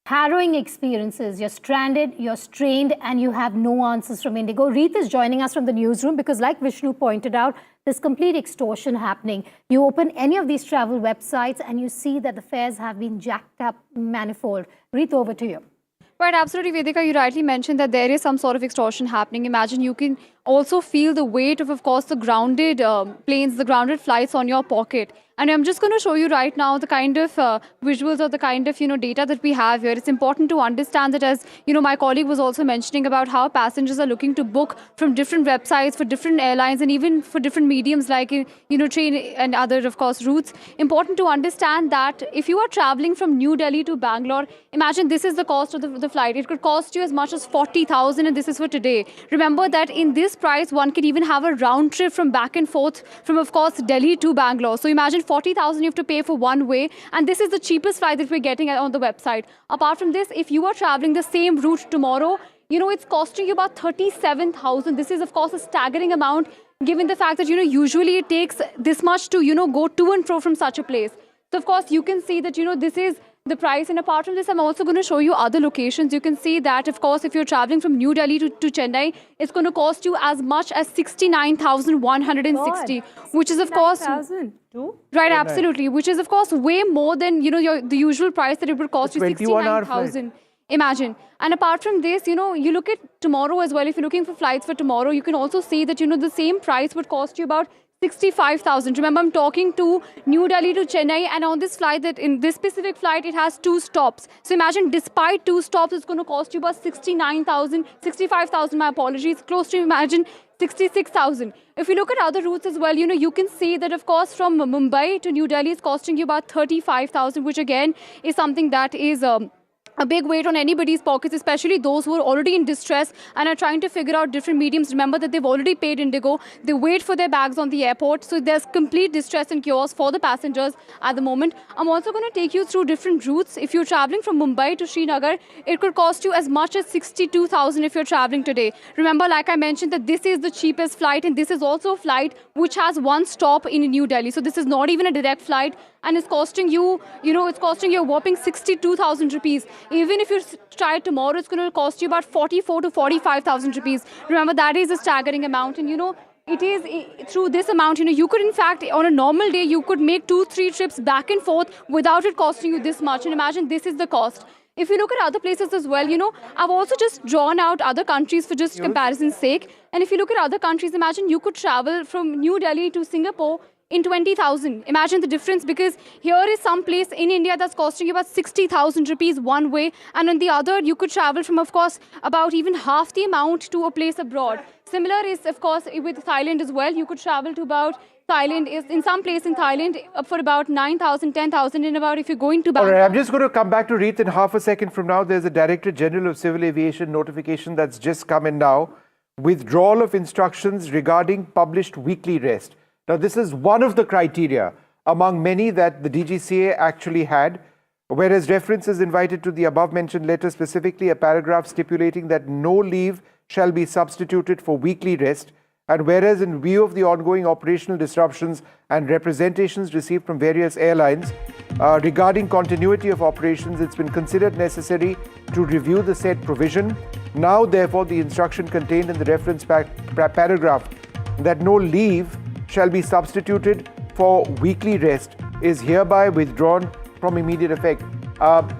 Speaker 6: Harrowing experiences. You're stranded, you're strained, and you have no answers from Indigo. Reet is joining us from the newsroom because, like Vishnu pointed out, there's complete extortion happening. You open any of these travel websites and you see that the fares have been jacked up manifold. Reet, over to you.
Speaker 18: Right, absolutely, Vedika. You rightly mentioned that there is some sort of extortion happening. Imagine you can also feel the weight of course, the grounded planes, the grounded flights on your pocket. And I'm just going to show you right now the kind of visuals or the kind of, data that we have here. It's important to understand that, as, my colleague was also mentioning about how passengers are looking to book from different websites for different airlines and even for different mediums like, train and other, of course, routes. Important to understand that if you are traveling from New Delhi to Bangalore, imagine this is the cost of the flight. It could cost you as much as 40,000, and this is for today. Remember that in this price, one can even have a round trip from back and forth from, of course, Delhi to Bangalore. So imagine 40,000 you have to pay for one way, and this is the cheapest flight that we're getting on the website. Apart from this, if you are traveling the same route tomorrow, it's costing you about 37,000. This is, of course, a staggering amount given the fact that, usually it takes this much to, go to and fro from such a place. So, of course, you can see that, this is the price. And apart from this, I'm also going to show you other locations. You can see that, of course, if you're traveling from New Delhi to Chennai, it's going to cost you as much as 69,160, which is, of course, right, absolutely, which is, of course, way more than, the usual price that it would cost you, 69,000. Imagine. And apart from this, you look at tomorrow as well. If you're looking for flights for tomorrow, you can also see that, the same price would cost you about 65,000. Remember, I'm talking to New Delhi to Chennai, and on this flight, in this specific flight, it has 2 stops. So imagine, despite 2 stops, it's going to cost you about 65,000, my apologies, close to, imagine, 66,000. If you look at other routes as well, you can see that, of course, from Mumbai to New Delhi, it's costing you about 35,000, which again is something that is a big weight on anybody's pockets, especially those who are already in distress and are trying to figure out different mediums. Remember that they've already paid Indigo. They wait for their bags on the airport. So there's complete distress and chaos for the passengers at the moment. I'm also going to take you through different routes. If you're traveling from Mumbai to Srinagar, it could cost you as much as 62,000 if you're traveling today. Remember, like I mentioned, that this is the cheapest flight, and this is also a flight which has 1 stop in New Delhi. So this is not even a direct flight, and it's costing you, it's costing you a whopping 62,000 rupees. Even if you try it tomorrow, it's going to cost you about 44 to 45,000 rupees. Remember, that is a staggering amount. And, it is through this amount, you could, in fact, on a normal day, you could make 2-3 trips back and forth without it costing you this much. And imagine, this is the cost. If you look at other places as well, I've also just drawn out other countries for just comparison's sake. And if you look at other countries, imagine you could travel from New Delhi to Singapore in 20,000. Imagine the difference, because here is some place in India that's costing you about 60,000 rupees one way, and on the other you could travel from, of course, about even half the amount to a place abroad. Similar is, of course, with Thailand as well. You could travel to about Thailand is in some place in Thailand for about 9,000, 10,000 in about if you're going to Bangkok.
Speaker 3: All right, I'm just going to come back to Reet in half a second from now. There's a Director General of Civil Aviation notification that's just come in now. Withdrawal of instructions regarding published weekly rest. Now, this is one of the criteria among many that the DGCA actually had, whereas reference is invited to the above-mentioned letter, specifically a paragraph stipulating that no leave shall be substituted for weekly rest, and whereas in view of the ongoing operational disruptions and representations received from various airlines regarding continuity of operations, it's been considered necessary to review the said provision. Now, therefore, the instruction contained in the reference paragraph that no leave shall be substituted for weekly rest is hereby withdrawn from immediate effect.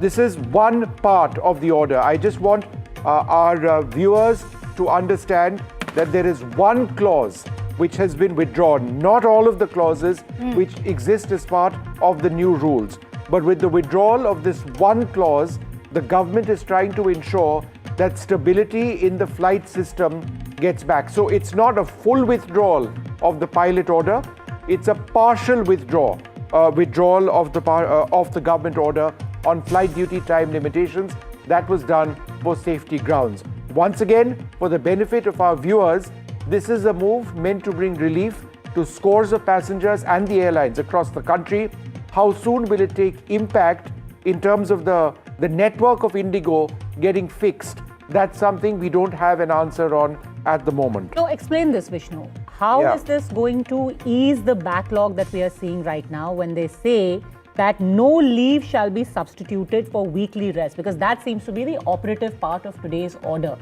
Speaker 3: This is one part of the order. I just want our viewers to understand that there is one clause which has been withdrawn, not all of the clauses which exist as part of the new rules. But with the withdrawal of this one clause, the government is trying to ensure that stability in the flight system gets back. So it's not a full withdrawal of the pilot order, it's a partial withdrawal of the government order on flight duty time limitations. That was done for safety grounds. Once again, for the benefit of our viewers, this is a move meant to bring relief to scores of passengers and the airlines across the country. How soon will it take impact in terms of the network of Indigo getting fixed? That's something we don't have an answer on at the moment.
Speaker 1: So explain this, Vishnu. How is this going to ease the backlog that we are seeing right now when they say that no leave shall be substituted for weekly rest? Because that seems to be the operative part of today's order.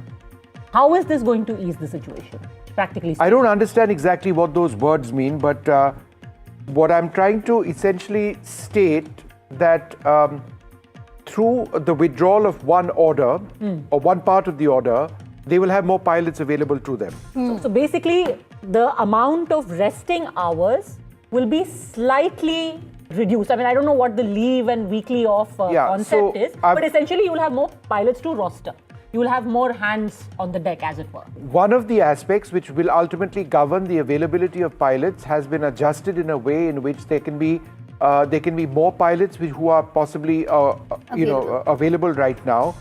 Speaker 1: How is this going to ease the situation, practically speaking?
Speaker 3: I don't understand exactly what those words mean, but what I'm trying to essentially state that through the withdrawal of one order or one part of the order, they will have more pilots available to them.
Speaker 1: So basically, the amount of resting hours will be slightly reduced. I mean, I don't know what the leave and weekly off concept is, but essentially you will have more pilots to roster. You will have more hands on the deck, as it were.
Speaker 3: One of the aspects which will ultimately govern the availability of pilots has been adjusted in a way in which there can be more pilots who are possibly available right now.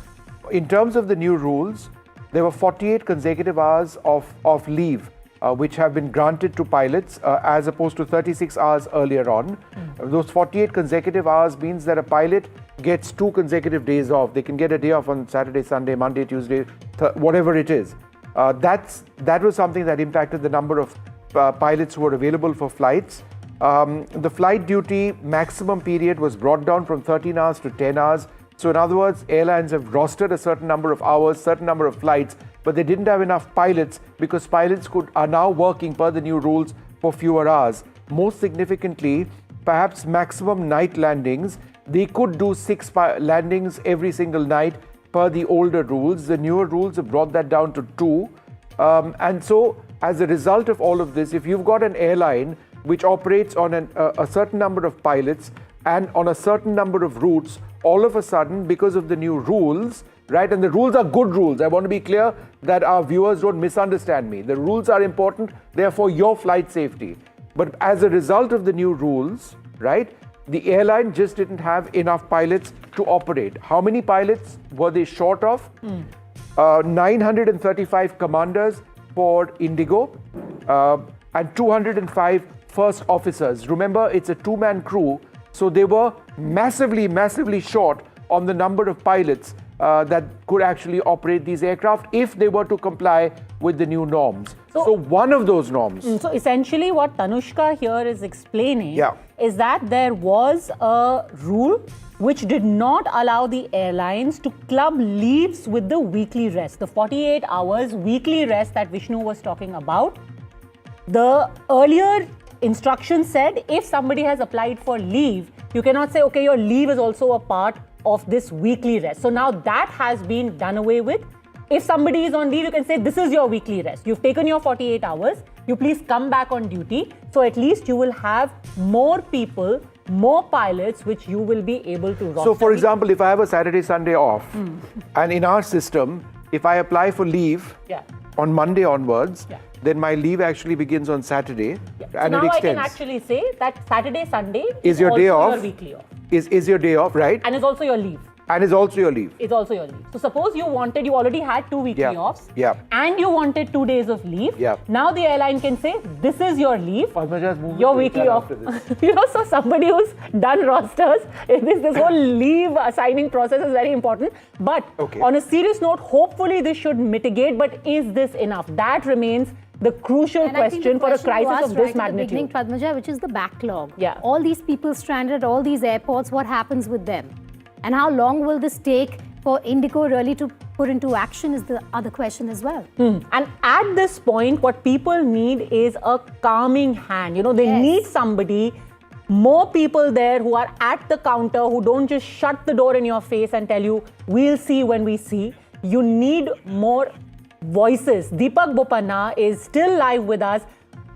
Speaker 3: In terms of the new rules, there were 48 consecutive hours of leave which have been granted to pilots as opposed to 36 hours earlier on. Those 48 consecutive hours means that a pilot gets 2 consecutive days off. They can get a day off on Saturday, Sunday, Monday, Tuesday, whatever it is. That was something that impacted the number of pilots who were available for flights. The flight duty maximum period was brought down from 13 hours to 10 hours. So in other words, airlines have rostered a certain number of hours, certain number of flights, but they didn't have enough pilots because pilots are now working per the new rules for fewer hours. Most significantly, perhaps maximum night landings. They could do 6 landings every single night per the older rules. The newer rules have brought that down to 2. And so as a result of all of this, if you've got an airline which operates on a certain number of pilots and on a certain number of routes, all of a sudden, because of the new rules, right, and the rules are good rules. I want to be clear that our viewers don't misunderstand me. The rules are important, therefore your flight safety. But as a result of the new rules, right, the airline just didn't have enough pilots to operate. How many pilots were they short of? 935 commanders for Indigo and 205 first officers. Remember, it's a 2-man crew, so they were massively short on the number of pilots that could actually operate these aircraft if they were to comply with the new norms. So one of those norms.
Speaker 1: So essentially what Tanushka here is explaining is that there was a rule which did not allow the airlines to club leaves with the weekly rest. The 48 hours weekly rest that Vishnu was talking about. The earlier instruction said if somebody has applied for leave, you cannot say, okay, your leave is also a part of this weekly rest. So now that has been done away with. If somebody is on leave, you can say, this is your weekly rest. You've taken your 48 hours. You please come back on duty. So at least you will have more people, more pilots, which you will be able to roster.
Speaker 3: So for example, if I have a Saturday, Sunday off, and in our system, if I apply for leave on Monday onwards, then my leave actually begins on Saturday and
Speaker 1: so
Speaker 3: it
Speaker 1: now
Speaker 3: extends.
Speaker 1: I can actually say that Saturday, Sunday
Speaker 3: is your day off,
Speaker 1: your weekly off.
Speaker 3: Is your day off, right?
Speaker 1: And it's also your leave.
Speaker 3: And it's also your leave.
Speaker 1: It's also your leave. So suppose you already had 2 weekly offs, and you wanted 2 days of leave. Now the airline can say, this is your leave, your weekly off. So somebody who's done rosters, this whole leave assigning process is very important. But on a serious note, hopefully this should mitigate, but is this enough? That remains the crucial question for a crisis of this magnitude.
Speaker 6: Padmaja, which is the backlog.
Speaker 1: Yeah.
Speaker 6: All these people stranded at all these airports, what happens with them? And how long will this take for Indigo really to put into action is the other question as well.
Speaker 1: And at this point, what people need is a calming hand. They need somebody, more people there who are at the counter, who don't just shut the door in your face and tell you, we'll see when we see. You need more voices. Deepak Bopanna is still live with us.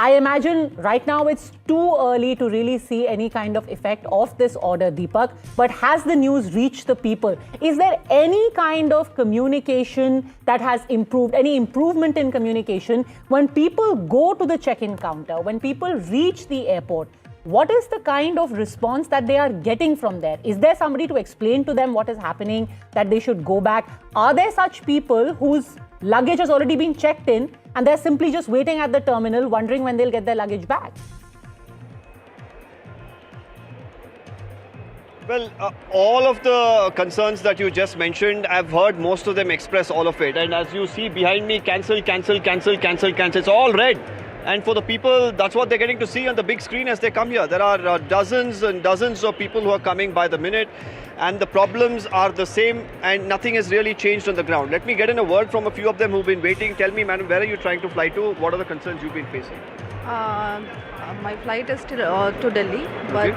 Speaker 1: I imagine right now it's too early to really see any kind of effect of this order, Deepak. But has the news reached the people? Is there any kind of communication that has improved, any improvement in communication when people go to the check-in counter, when people reach the airport? What is the kind of response that they are getting from there? Is there somebody to explain to them what is happening, that they should go back? Are there such people whose luggage has already been checked in and they're simply just waiting at the terminal, wondering when they'll get their luggage back.
Speaker 21: Well, all of the concerns that you just mentioned, I've heard most of them express all of it. And as you see behind me, cancel, cancel, cancel, cancel, cancel. It's all red. And for the people, that's what they're getting to see on the big screen as they come here. There are dozens and dozens of people who are coming by the minute. And the problems are the same and nothing has really changed on the ground. Let me get in a word from a few of them who've been waiting. Tell me, madam, where are you trying to fly to? What are the concerns you've been facing?
Speaker 19: My flight is still to Delhi, but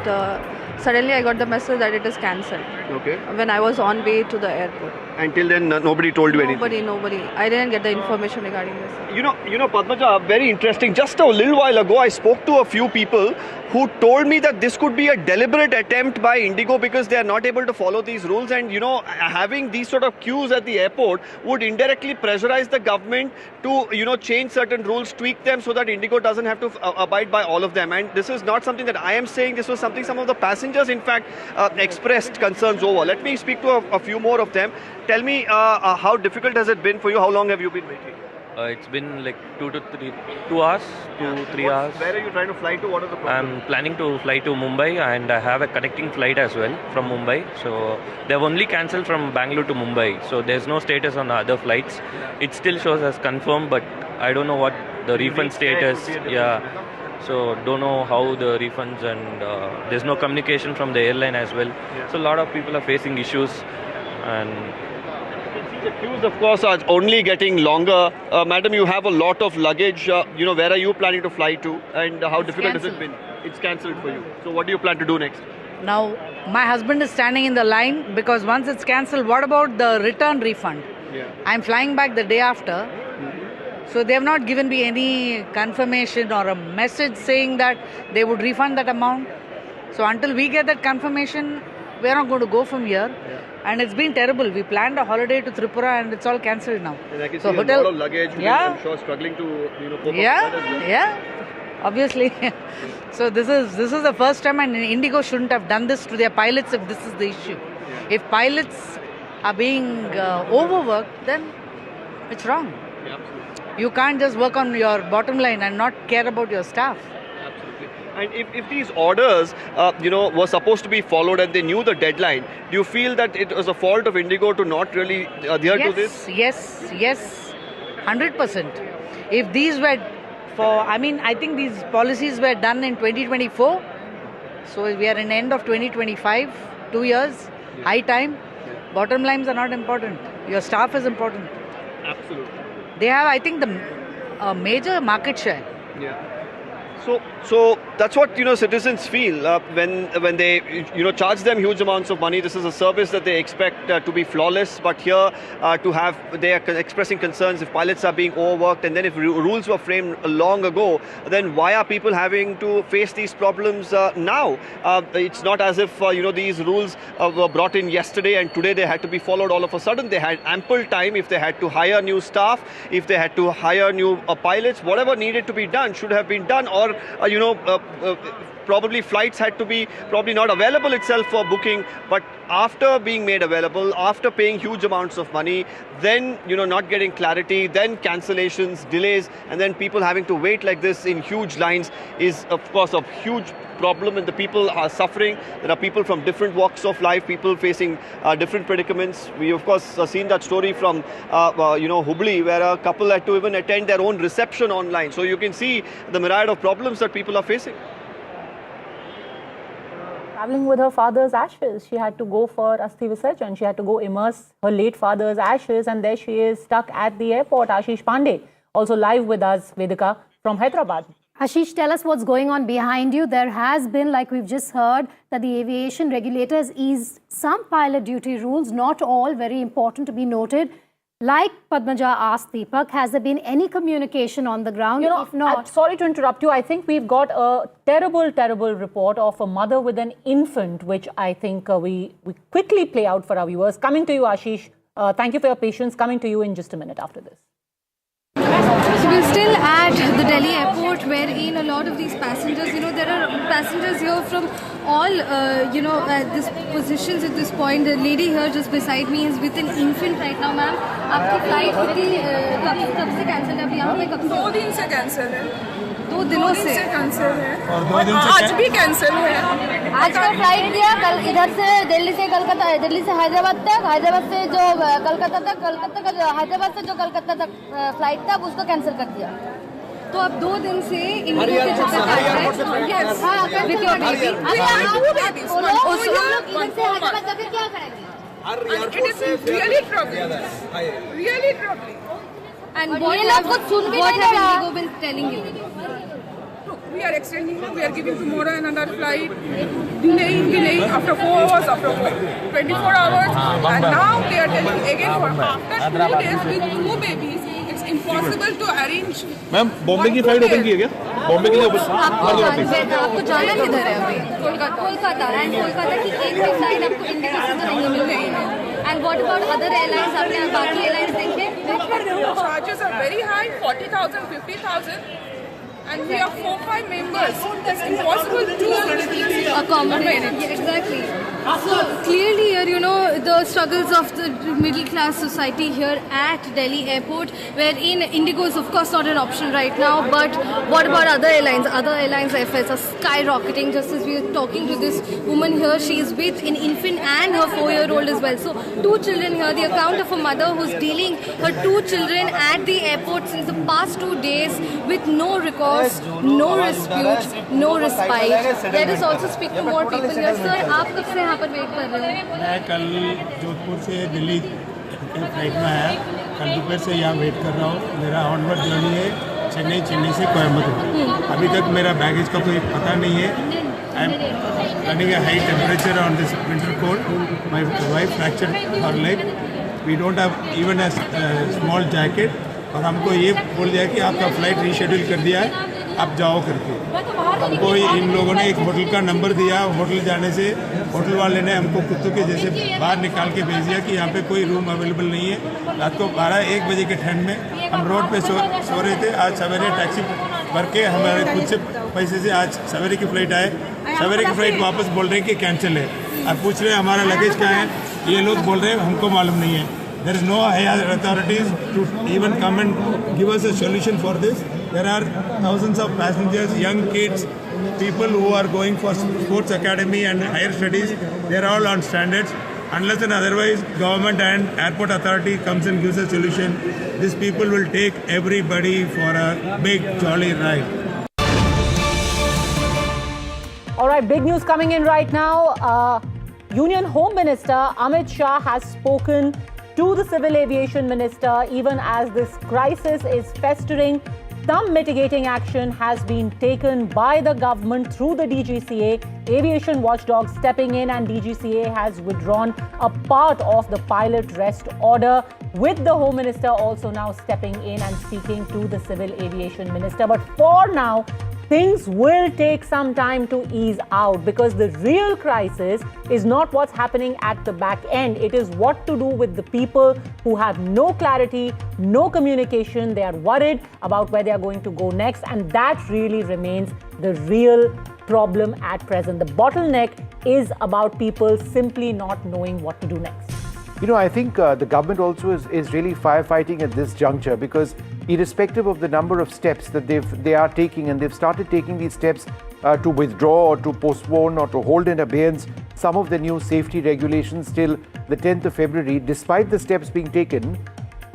Speaker 19: suddenly I got the message that it is cancelled.
Speaker 21: Okay.
Speaker 19: When I was on way to the airport.
Speaker 21: Until then, nobody told you anything?
Speaker 19: Nobody. I didn't get the information regarding this.
Speaker 21: You know, Padmaja, very interesting. Just a little while ago, I spoke to a few people who told me that this could be a deliberate attempt by Indigo because they are not able to follow these rules. And, you know, having these sort of queues at the airport would indirectly pressurize the government to, you know, change certain rules, tweak them so that Indigo doesn't have to abide by all of them. And this is not something that I am saying. This was something some of the passengers, in fact, expressed concerns over. Let me speak to a few more of them. Tell me, how difficult has it been for you? How long have you been waiting?
Speaker 20: It's been like 2 to 3 hours, 3 hours.
Speaker 21: Where are you trying to fly to? What are the problems?
Speaker 20: I'm planning to fly to Mumbai and I have a connecting flight as well from Mumbai. So they've only cancelled from Bangalore to Mumbai. So there's no status on the other flights. It still shows as confirmed, but I don't know what the refund status. Yeah. So don't know how the refunds and there's no communication from the airline as well. So a lot of people are facing issues and
Speaker 21: the queues, of course, are only getting longer. Madam, you have a lot of luggage. You know, where are you planning to fly to? And how difficult has it been? It's cancelled for you. So what do you plan to do next?
Speaker 22: Now, my husband is standing in the line because once it's cancelled, what about the return refund?
Speaker 21: Yeah.
Speaker 22: I'm flying back the day after. So they have not given me any confirmation or a message saying that they would refund that amount. So until we get that confirmation, we are not going to go from here.
Speaker 21: Yeah.
Speaker 22: And it's been terrible. We planned a holiday to Tripura and it's all cancelled now.
Speaker 21: And I can
Speaker 22: so
Speaker 21: see
Speaker 22: hotel,
Speaker 21: a lot of luggage.
Speaker 22: Yeah.
Speaker 21: I'm sure struggling to, you know, cope up with
Speaker 22: Yeah,
Speaker 21: that as well.
Speaker 22: yeah, obviously. So this is the first time, and Indigo shouldn't have done this to their pilots if this is the issue.
Speaker 21: Yeah.
Speaker 22: If pilots are being overworked, then it's wrong.
Speaker 21: Yeah, absolutely.
Speaker 22: You can't just work on your bottom line and not care about your staff.
Speaker 21: Absolutely. And if these orders, you know, were supposed to be followed and they knew the deadline, do you feel that it was a fault of Indigo to not really adhere to this?
Speaker 22: Yes, 100%. If these were I think these policies were done in 2024. So we are in end of 2025, 2 years, high time. Bottom lines are not important. Your staff is important.
Speaker 21: Absolutely.
Speaker 22: They have, I think, the major market share.
Speaker 21: Yeah. So that's what, you know, citizens feel when they, you know, charge them huge amounts of money. This is a service that they expect to be flawless, but here they are expressing concerns if pilots are being overworked, and then if rules were framed long ago, then why are people having to face these problems now? It's not as if you know, these rules were brought in yesterday and today they had to be followed all of a sudden. They had ample time. If they had to hire new staff, if they had to hire new pilots, whatever needed to be done should have been done. Or probably flights had to be probably not available itself for booking, but after being made available, after paying huge amounts of money, then, you know, not getting clarity, then cancellations, delays, and then people having to wait like this in huge lines is, of course, a huge problem, and the people are suffering. There are people from different walks of life, people facing different predicaments. We, of course, seen that story from, Hubli, where a couple had to even attend their own reception online. So you can see the myriad of problems that people are facing.
Speaker 1: Traveling with her father's ashes, she had to go for Asthi Visarjan. She had to go immerse her late father's ashes, and there she is stuck at the airport. Ashish Pandey, also live with us, Vedika, from Hyderabad.
Speaker 6: Ashish, tell us what's going on behind you. There has been, like we've just heard, that the aviation regulators eased some pilot duty rules, not all, very important to be noted. Like Padmaja asked Deepak, has there been any communication on the ground?
Speaker 1: You know,
Speaker 6: if not,
Speaker 1: sorry to interrupt you. I think we've got a terrible report of a mother with an infant, which I think we quickly play out for our viewers. Coming to you, Ashish. Thank you for your patience. Coming to you in just a minute after this.
Speaker 7: So we're still at the Delhi airport, wherein a lot of these passengers, there are passengers here from all, these positions at this point. The lady here just beside me is with an infant right now, ma'am. आपकी flight कब से cancel है? अब यहाँ पे कब से?
Speaker 4: 2 दिन से कैंसिल है।
Speaker 7: 2 दिनों से
Speaker 4: कैंसिल है
Speaker 9: और 2 दिन से
Speaker 4: आज भी कैंसिल है।
Speaker 23: आज का फ्लाइट दिया कल इधर से दिल्ली से कलकत्ता, दिल्ली से हैदराबाद तक, हैदराबाद से जो कलकत्ता तक, कलकत्ता का जो हैदराबाद से जो कलकत्ता तक फ्लाइट था उसको कैंसिल कर दिया।
Speaker 7: तो अब 2 दिन से इंडिगो के चक्कर काट रहे हैं। With your baby.
Speaker 23: हम लोग इधर से हैदराबाद जाकर क्या करेंगे?
Speaker 4: It is really troubling. Really troubling.
Speaker 7: And what have Indigo been telling you?
Speaker 4: We are extending, we are giving tomorrow another flight, delaying after 4 hours, after 24 hours, and now they are telling again for after 2 days with 2 babies, it's impossible to arrange.
Speaker 9: Ma'am Bombay की flight open की है क्या? बॉम्बे के लिए
Speaker 7: आपको जाना किधर है अभी? कोलकाता एंड कोलकाता की एक भी फ्लाइट आपको इंडिगो से तो नहीं मिल रही है। And what about other airlines? आपने बाकी एयरलाइंस देखे?
Speaker 4: Charges are very high, 40,000, 50,000. And we are 4-5 members. It's impossible to
Speaker 7: accommodate. Yeah, exactly. So clearly here, the struggles of the middle class society here at Delhi airport, wherein Indigo is of course not an option right now, but what about other airlines? Other airlines' fares are skyrocketing. Just as we were talking to this woman here, she is with an infant and her 4-year-old as well. So 2 children here, the account of a mother who's dealing her 2 children at the airport since the past 2 days with no recourse, no dispute, no respite. Let us also speak to more people here. Sir, आप कब से यहाँ पर wait कर रहे हो?
Speaker 9: मैं कल जोधपुर से दिल्ली के फ्लाइट में आया, कल दोपहर से यहाँ वेट कर रहा हूँ। मेरा ऑनवर्ड जर्नी है चेन्नई से कोयम्बटूर। अभी तक मेरा बैगेज का कोई पता नहीं है। I am running a high temperature on this winter cold. My wife fractured her leg. We don't have even a small jacket. और हमको ये बोल दिया कि आपका फ्लाइट रीशेड्यूल कर दिया है, आप जाओ करके। हमको इन लोगों ने एक होटल का नंबर दिया, होटल जाने से होटल वाले ने हमको कुत्तों के जैसे बाहर निकाल के भेज दिया कि यहाँ पे कोई रूम अवेलेबल नहीं है। रात को 12-1 बजे के ठंड में हम रोड पे सो रहे थे। आज सवेरे टैक्सी भर के हमारे खुद से पैसे से आज सवेरे की फ़्लाइट आए, सवेरे की फ़्लाइट वापस बोल रहे हैं कि कैंसिल है। अब पूछ रहे हैं हमारा लगेज कहाँ है, ये लोग बोल रहे हैं हमको मालूम नहीं है। There is no higher authorities to even come and give us a solution for this. There are thousands of passengers, young kids, people who are going for sports academy and higher studies. They are all on standards. Unless and otherwise, government and airport authority comes and gives a solution, these people will take everybody for a big jolly ride.
Speaker 1: All right, big news coming in right now. Union Home Minister Amit Shah has spoken to the Civil Aviation Minister even as this crisis is festering. Some mitigating action has been taken by the government through the DGCA. Aviation watchdog stepping in, and DGCA has withdrawn a part of the pilot rest order, with the Home Minister also now stepping in and speaking to the Civil Aviation Minister. But for now, things will take some time to ease out, because the real crisis is not what's happening at the back end. It is what to do with the people who have no clarity, no communication. They are worried about where they are going to go next, and that really remains the real problem at present. The bottleneck is about people simply not knowing what to do next.
Speaker 3: I think the government also is really firefighting at this juncture, because irrespective of the number of steps that they are taking, and they've started taking these steps to withdraw or to postpone or to hold in abeyance some of the new safety regulations till the 10th of February, despite the steps being taken,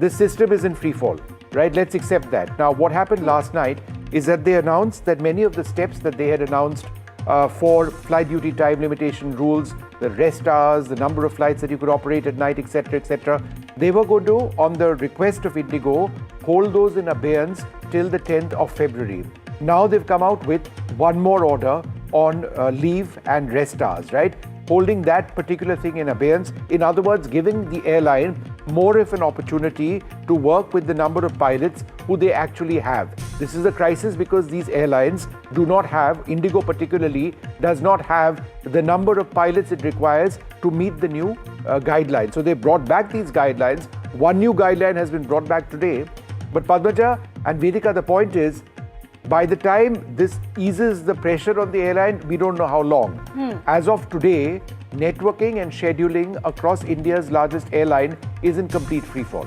Speaker 3: this system is in free fall, right? Let's accept that. Now, what happened last night is that they announced that many of the steps that they had announced for flight duty time limitation rules, the rest hours, the number of flights that you could operate at night, etc., etc., they were going to, on the request of Indigo, hold those in abeyance till the 10th of February. Now they've come out with one more order on leave and rest hours, right? Holding that particular thing in abeyance. In other words, giving the airline more of an opportunity to work with the number of pilots who they actually have. This is a crisis because these airlines do not have, Indigo particularly, does not have the number of pilots it requires to meet the new guidelines. So they brought back these guidelines. One new guideline has been brought back today. But Padmaja, And Vedika, the point is, by the time this eases the pressure on the airline, we don't know how long. As of today, networking and scheduling across India's largest airline is in complete freefall.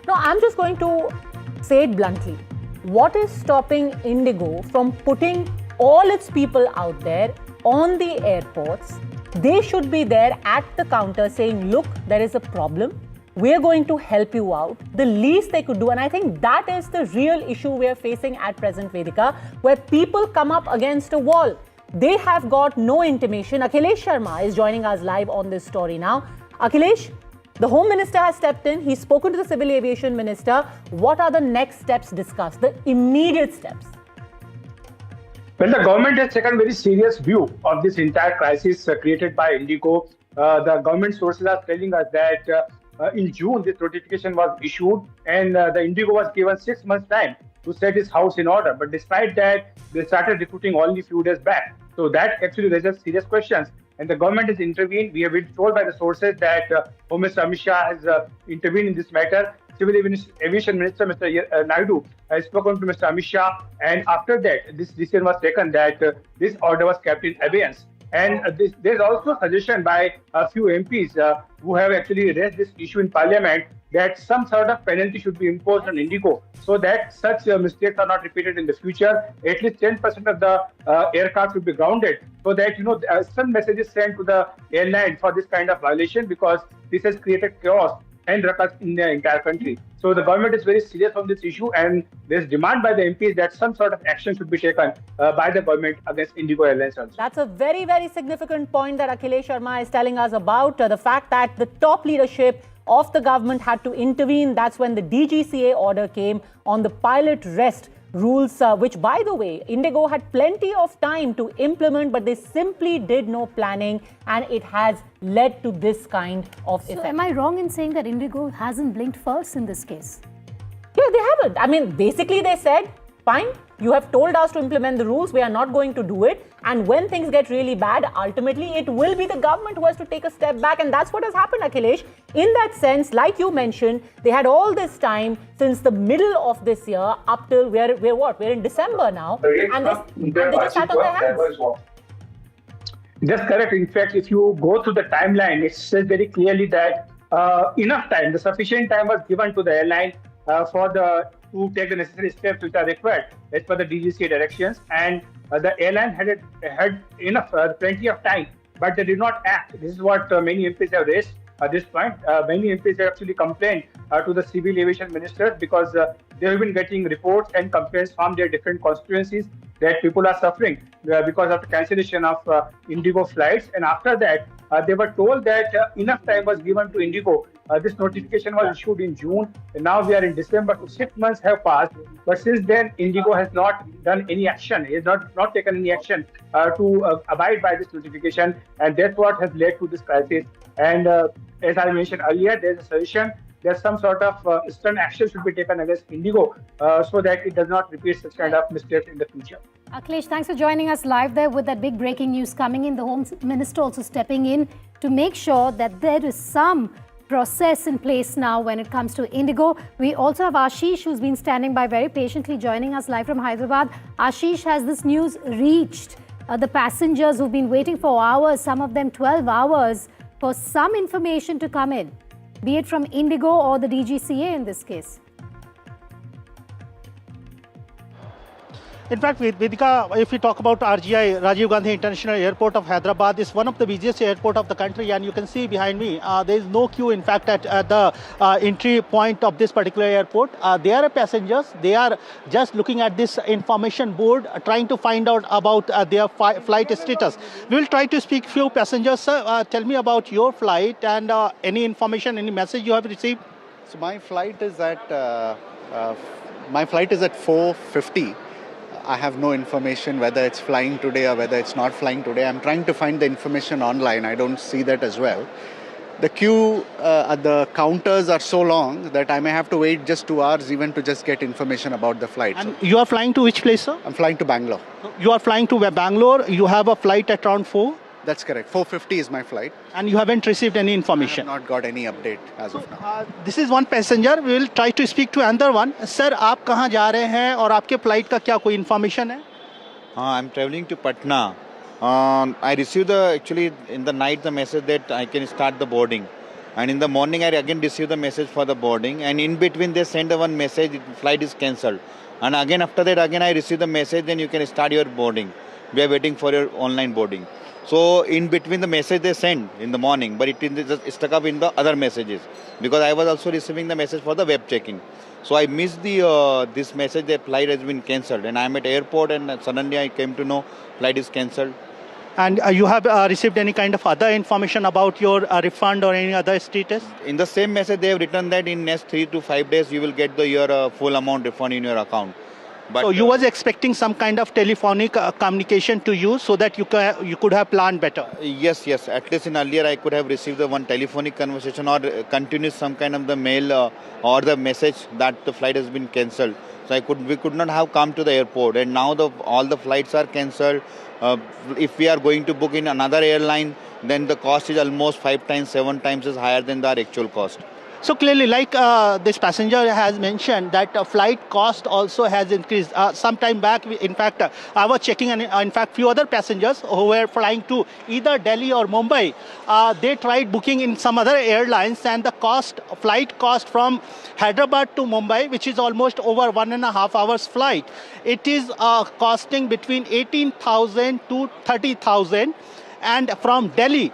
Speaker 1: No, I'm just going to say it bluntly. What is stopping Indigo from putting all its people out there on the airports? They should be there at the counter saying, look, there is a problem. We're going to help you out. The least they could do, and I think that is the real issue we're facing at present, Vedika, where people come up against a wall. They have got no intimation. Akhilesh Sharma is joining us live on this story now. Akhilesh, the Home Minister has stepped in. He's spoken to the Civil Aviation Minister. What are the next steps discussed, the immediate steps?
Speaker 2: Well, the government has taken a very serious view of this entire crisis created by Indigo. The government sources are telling us that in June, this notification was issued and the Indigo was given 6 months' time to set its house in order. But despite that, they started recruiting only a few days back. So that actually raises serious questions. And the government has intervened. We have been told by the sources that Home Minister Amit Shah has intervened in this matter. Civil Aviation Minister Mr. Naidu has spoken to Mr. Amit Shah. And after that, this decision was taken that this order was kept in abeyance. And there's also a suggestion by a few MPs who have actually raised this issue in Parliament that some sort of penalty should be imposed on Indigo so that such mistakes are not repeated in the future. At least 10% of the aircraft should be grounded so that, some messages sent to the airline for this kind of violation, because this has created chaos and ruckus in the entire country. So the government is very serious on this issue, and there's demand by the MPs that some sort of action should be taken by the government against Indigo Airlines also.
Speaker 1: That's a very, very significant point that Akhilesh Sharma is telling us about, the fact that the top leadership of the government had to intervene. That's when the DGCA order came on the pilot rest rules, which, by the way, Indigo had plenty of time to implement, but they simply did no planning, and it has led to this kind of effect.
Speaker 6: So am I wrong in saying that Indigo hasn't blinked first in this case?
Speaker 1: Yeah, they haven't. I mean, basically they said, fine, you have told us to implement the rules, we are not going to do it. And when things get really bad, ultimately it will be the government who has to take a step back. And that's what has happened, Akhilesh. In that sense, like you mentioned, they had all this time since the middle of this year up till we're in December now. And they just sat on their hands.
Speaker 2: That's correct. In fact, if you go through the timeline, it says very clearly that enough time, the sufficient time was given to the airline to take the necessary steps which are required as per the DGCA directions, and the airline had enough, plenty of time, but they did not act. This is what many MPs have raised at this point. Many MPs have actually complained to the civil aviation ministers because they have been getting reports and complaints from their different constituencies that people are suffering because of the cancellation of Indigo flights. And after that, they were told that enough time was given to Indigo. This notification was issued in June, and now we are in December, so 6 months have passed. But since then, Indigo has not done any action. It has not taken any action to abide by this notification, and that's what has led to this crisis. And as I mentioned earlier, there's a suggestion that some sort of stern action should be taken against Indigo so that it does not repeat such kind of mistakes in the future.
Speaker 6: Akhilesh, thanks for joining us live there with that big breaking news coming in. The Home Minister also stepping in to make sure that there is some process in place now when it comes to Indigo. We also have Ashish, who's been standing by very patiently, joining us live from Hyderabad. Ashish, has this news reached the passengers who've been waiting for hours, some of them 12 hours, for some information to come in, be it from Indigo or the DGCA in this case?
Speaker 10: In fact, Vedika, if we talk about RGI, Rajiv Gandhi International Airport of Hyderabad, is one of the busiest airport of the country, and you can see behind me, there is no queue, in fact, at the entry point of this particular airport. There are passengers, they are just looking at this information board, trying to find out about their flight status. We will try to speak few passengers. Sir, tell me about your flight and any information, any message you have received.
Speaker 11: So my flight is at 4:50. I have no information whether it's flying today or whether it's not flying today. I'm trying to find the information online. I don't see that as well. The queue at the counters are so long that I may have to wait just 2 hours even to just get information about the flight.
Speaker 10: And you are flying to which place, sir?
Speaker 11: I'm flying to Bangalore.
Speaker 10: You are flying to Bangalore. You have a flight at around 4?
Speaker 11: That's correct. 4:50 is my flight.
Speaker 10: And you haven't received any information?
Speaker 11: I have not got any update as of now.
Speaker 10: This is one passenger. We will try to speak to another one. Sir, आप कहाँ जा रहे हैं और आपके flight का क्या कोई information है?
Speaker 8: I'm traveling to Patna. I received actually in the night the message that I can start the boarding. And in the morning I again received the message for the boarding. And in between they send one message, flight is cancelled. And again after that again I received the message, then you can start your boarding. We are waiting for your online boarding. So in between the message they send in the morning, but it is just stuck up in the other messages. Because I was also receiving the message for the web checking. So I missed the this message that flight has been cancelled. And I am at airport and suddenly I came to know flight is cancelled.
Speaker 10: And you have received any kind of other information about your refund or any other status?
Speaker 8: In the same message, they have written that in next 3 to 5 days, you will get your full amount refund in your account. But
Speaker 10: so you was expecting some kind of telephonic communication to you so that you could have planned better?
Speaker 8: Yes. At least in earlier, I could have received the one telephonic conversation or continuous some kind of the mail or the message that the flight has been cancelled. So we could not have come to the airport. And now all the flights are cancelled. If we are going to book in another airline, then the cost is almost 5 times, 7 times is higher than the actual cost.
Speaker 10: So clearly, like this passenger has mentioned, that flight cost also has increased. Some time back, in fact, I was checking, and in fact, few other passengers who were flying to either Delhi or Mumbai, they tried booking in some other airlines, and the flight cost from Hyderabad to Mumbai, which is almost over 1.5 hours flight, it is costing between 18,000 to 30,000. And from Delhi,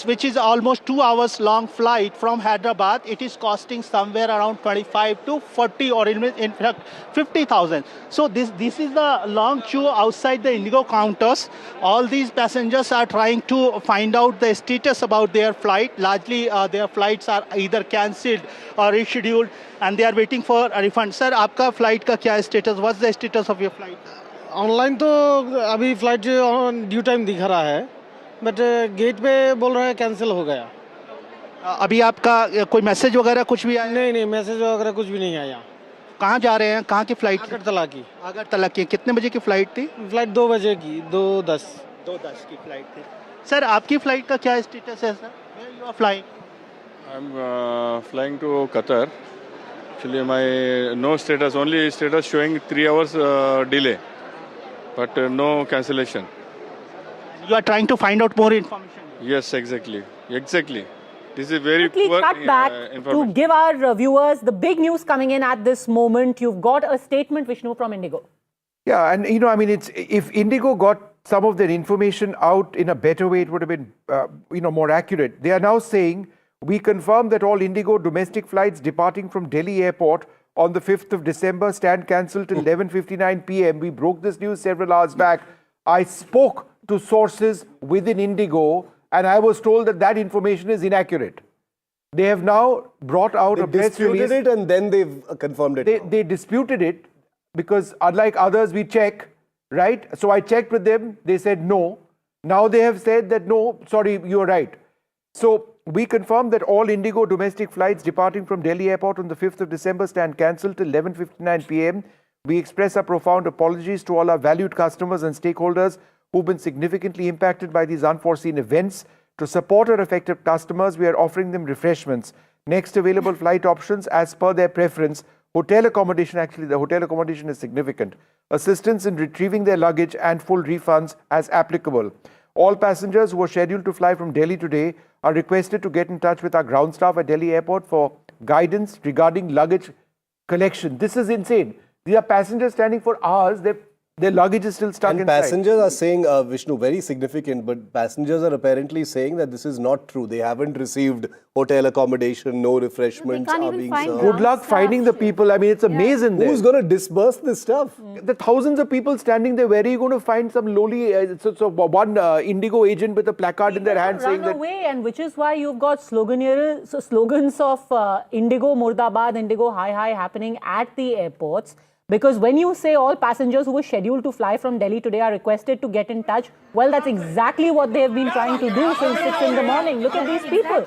Speaker 10: which is almost 2 hours long flight from Hyderabad, it is costing somewhere around 25 to 40 or in fact 50,000. So this is the long queue outside the Indigo counters. All these passengers are trying to find out the status about their flight. Largely their flights are either cancelled or rescheduled and they are waiting for a refund. Sir, आपका flight का क्या status? What's the status of your flight?
Speaker 12: Online तो अभी flight due time दिखा रहा है, but get पे बोल रहा है कैंसिल हो गया.
Speaker 10: अभी आपका कोई मैसेज वगैरह कुछ भी आया?
Speaker 12: नहीं, मैसेज वगैरह कुछ भी नहीं आया.
Speaker 10: कहाँ जा रहे हैं? कहाँ की फ्लाइट?
Speaker 12: आगरतला की.
Speaker 10: कितने बजे की फ्लाइट थी?
Speaker 12: फ्लाइट 2 बजे की, 2:10
Speaker 10: की फ्लाइट थी. सर, आपकी फ्लाइट का क्या स्टेटस है sir? Where you are flying?
Speaker 14: I'm flying to Qatar. Actually, my no status, only status showing 3 hours delay, but no cancellation.
Speaker 10: You are trying to find out more information.
Speaker 14: Yes, exactly. This is very
Speaker 1: poor cut back to give our viewers the big news coming in at this moment. You've got a statement, Vishnu, from Indigo.
Speaker 3: Yeah, and if Indigo got some of their information out in a better way, it would have been more accurate. They are now saying, we confirm that all Indigo domestic flights departing from Delhi airport on the 5th of December stand cancelled till 11:59 p.m. We broke this news several hours back. I spoke to sources within Indigo and I was told that information is inaccurate. They have now brought out a press release.
Speaker 24: They disputed it and then they've confirmed it.
Speaker 3: They disputed it because unlike others, we check, right? So I checked with them. They said no. Now they have said that no, sorry, you're right. So we confirm that all Indigo domestic flights departing from Delhi airport on the 5th of December stand cancelled till 11:59 p.m. We express our profound apologies to all our valued customers and stakeholders who've been significantly impacted by these unforeseen events. To support our affected customers, we are offering them refreshments. Next available flight options as per their preference. Hotel accommodation, actually the hotel accommodation is significant. Assistance in retrieving their luggage and full refunds as applicable. All passengers who are scheduled to fly from Delhi today are requested to get in touch with our ground staff at Delhi airport for guidance regarding luggage collection. This is insane. These are passengers standing for hours. Their luggage is still stuck inside.
Speaker 24: And passengers are saying, Vishnu, very significant, but passengers are apparently saying that this is not true. They haven't received hotel accommodation, no refreshments are being served.
Speaker 3: Good luck finding the people. I mean, it's a maze in there.
Speaker 24: Who's going to disburse this stuff?
Speaker 3: The thousands of people standing there, where are you going to find some lowly, one Indigo agent with a placard in their hand saying that...
Speaker 1: away, and which is why you've got slogans of Indigo Murdabad, Indigo Hi happening at the airports. Because when you say all passengers who were scheduled to fly from Delhi today are requested to get in touch, well, that's exactly what they have been trying to do since 6 in the morning. Look at these people.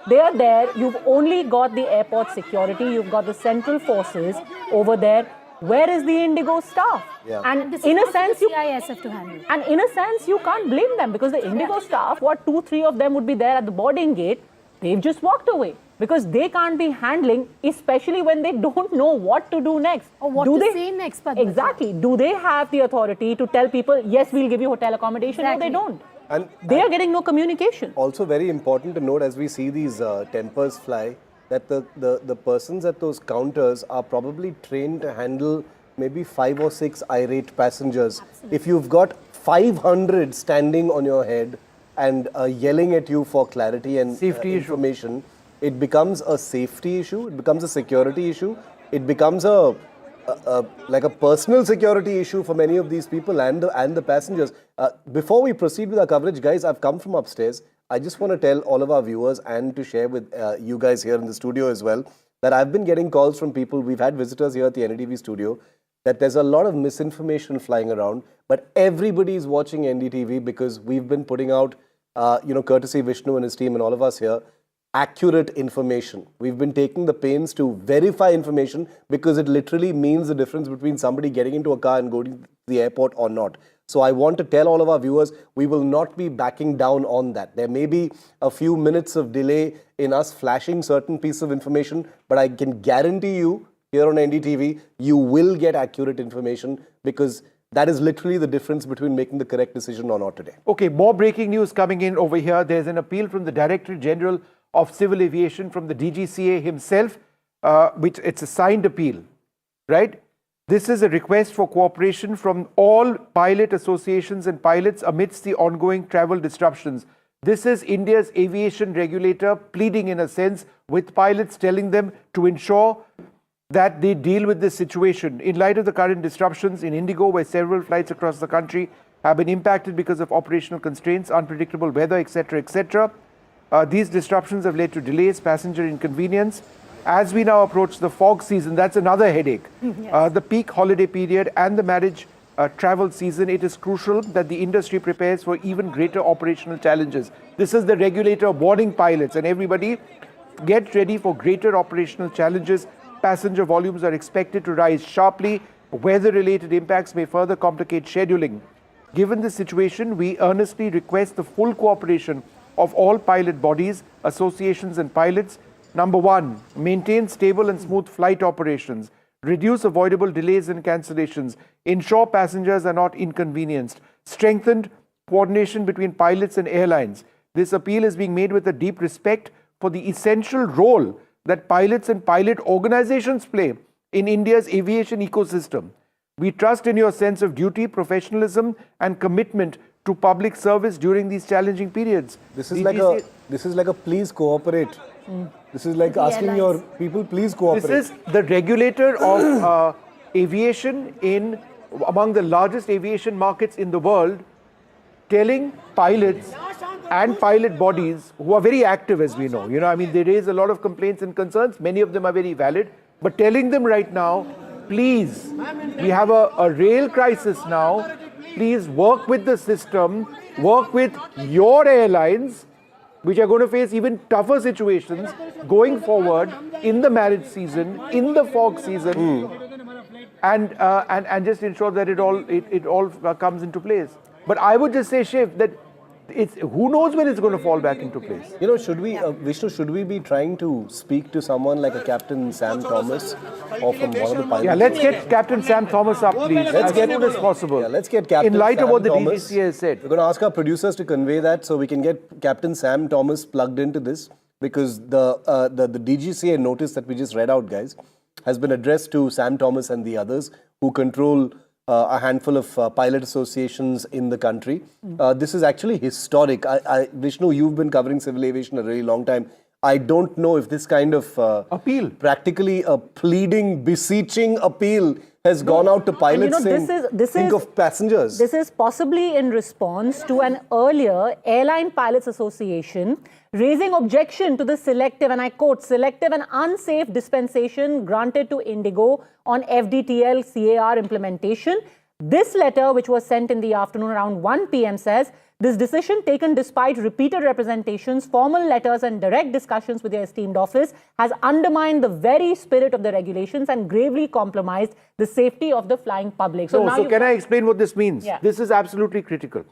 Speaker 1: They are there. You've only got the airport security. You've got the central forces over there. where is the Indigo staff?
Speaker 24: Yeah.
Speaker 1: And
Speaker 6: This
Speaker 1: in
Speaker 6: is
Speaker 1: a
Speaker 6: not
Speaker 1: sense,
Speaker 6: for the CISF to handle.
Speaker 1: And in a sense, you can't blame them because the Indigo staff, what 2-3 of them would be there at the boarding gate, they've just walked away because they can't be handling, especially when they don't know what to do next.
Speaker 6: Or what to say next, Padma.
Speaker 1: Exactly. Do they have the authority to tell people, yes, we'll give you hotel accommodation?
Speaker 6: Exactly.
Speaker 1: No, they don't.
Speaker 24: And
Speaker 1: They are getting no communication.
Speaker 24: also very important to note as we see these tempers fly, that the persons at those counters are probably trained to handle maybe 5 or 6 irate passengers.
Speaker 6: Absolutely.
Speaker 24: If you've got 500 standing on your head and yelling at you for clarity and
Speaker 3: Safety issue.
Speaker 24: information, it becomes a safety issue, it becomes a security issue, it becomes a like a personal security issue for many of these people and the passengers. Before we proceed with our coverage, guys, I've come from upstairs. I just want to tell all of our viewers and to share with you guys here in the studio as well that I've been getting calls from people. We've had visitors here at the NDTV studio that there's a lot of misinformation flying around, but everybody is watching NDTV because we've been putting out, courtesy Vishnu and his team and all of us here, accurate information. We've been taking the pains to verify information because it literally means the difference between somebody getting into a car and going to the airport or not. So I want to tell all of our viewers, we will not be backing down on that. There may be a few minutes of delay in us flashing certain piece of information, but I can guarantee you here on NDTV, you will get accurate information because that is literally the difference between making the correct decision or not today.
Speaker 3: Okay, more breaking news coming in over here. There's an appeal from the Director General of Civil Aviation, from the DGCA himself, which it's a signed appeal, right? This is a request for cooperation from all pilot associations and pilots amidst the ongoing travel disruptions. This is India's aviation regulator pleading, in a sense, with pilots, telling them to ensure that they deal with this situation. In light of the current disruptions in Indigo, where several flights across the country have been impacted because of operational constraints, unpredictable weather, etc., etc., these disruptions have led to delays, passenger inconvenience. As we now approach the fog season, that's another headache.
Speaker 6: Yes.
Speaker 3: The peak holiday period and the marriage travel season, it is crucial that the industry prepares for even greater operational challenges. This is the regulator warning pilots and everybody, get ready for greater operational challenges. Passenger volumes are expected to rise sharply. Weather-related impacts may further complicate scheduling. Given this situation, we earnestly request the full cooperation of all pilot bodies, associations and pilots. Number one, maintain stable and smooth flight operations, reduce avoidable delays and cancellations, ensure passengers are not inconvenienced, strengthened coordination between pilots and airlines. This appeal is being made with a deep respect for the essential role that pilots and pilot organizations play in India's aviation ecosystem. We trust in your sense of duty, professionalism and commitment to public service during these challenging periods.
Speaker 24: This is like a please cooperate. This is like asking your people, please cooperate.
Speaker 3: This is the regulator of aviation in among the largest aviation markets in the world, telling pilots and pilot bodies who are very active, as we know. I mean, they raise a lot of complaints and concerns. Many of them are very valid. But telling them right now, please, we have a rail crisis now. Please work with the system, work with your airlines, which are going to face even tougher situations going forward in the marriage season, in the fog season, and just ensure that it all comes into place. But I would just say, Shiv, that who knows when it's going to fall back into place.
Speaker 24: Should we, Vishnu, should we be trying to speak to someone like a Captain Sam Thomas or from one of the pilots?
Speaker 3: Yeah, let's get Captain Sam Thomas up, please, as soon as possible.
Speaker 24: Yeah, let's get Captain
Speaker 3: in light
Speaker 24: Sam
Speaker 3: of what the
Speaker 24: Thomas.
Speaker 3: DGCA has said.
Speaker 24: We're going to ask our producers to convey that so we can get Captain Sam Thomas plugged into this, because the DGCA notice that we just read out, guys, has been addressed to Sam Thomas and the others who control a handful of pilot associations in the country. This is actually historic. Vishnu, you've been covering civil aviation a really long time. I don't know if this kind of
Speaker 3: appeal,
Speaker 24: practically a pleading, beseeching appeal, has gone out to pilots saying, think of passengers.
Speaker 1: This is possibly in response to an earlier Airline Pilots Association raising objection to the selective, and I quote, selective and unsafe dispensation granted to Indigo on FDTL CAR implementation. This letter, which was sent in the afternoon around 1 p.m. says, this decision taken despite repeated representations, formal letters and direct discussions with your esteemed office has undermined the very spirit of the regulations and gravely compromised the safety of the flying public.
Speaker 3: So can I explain what this means?
Speaker 1: Yeah.
Speaker 3: This is absolutely critical.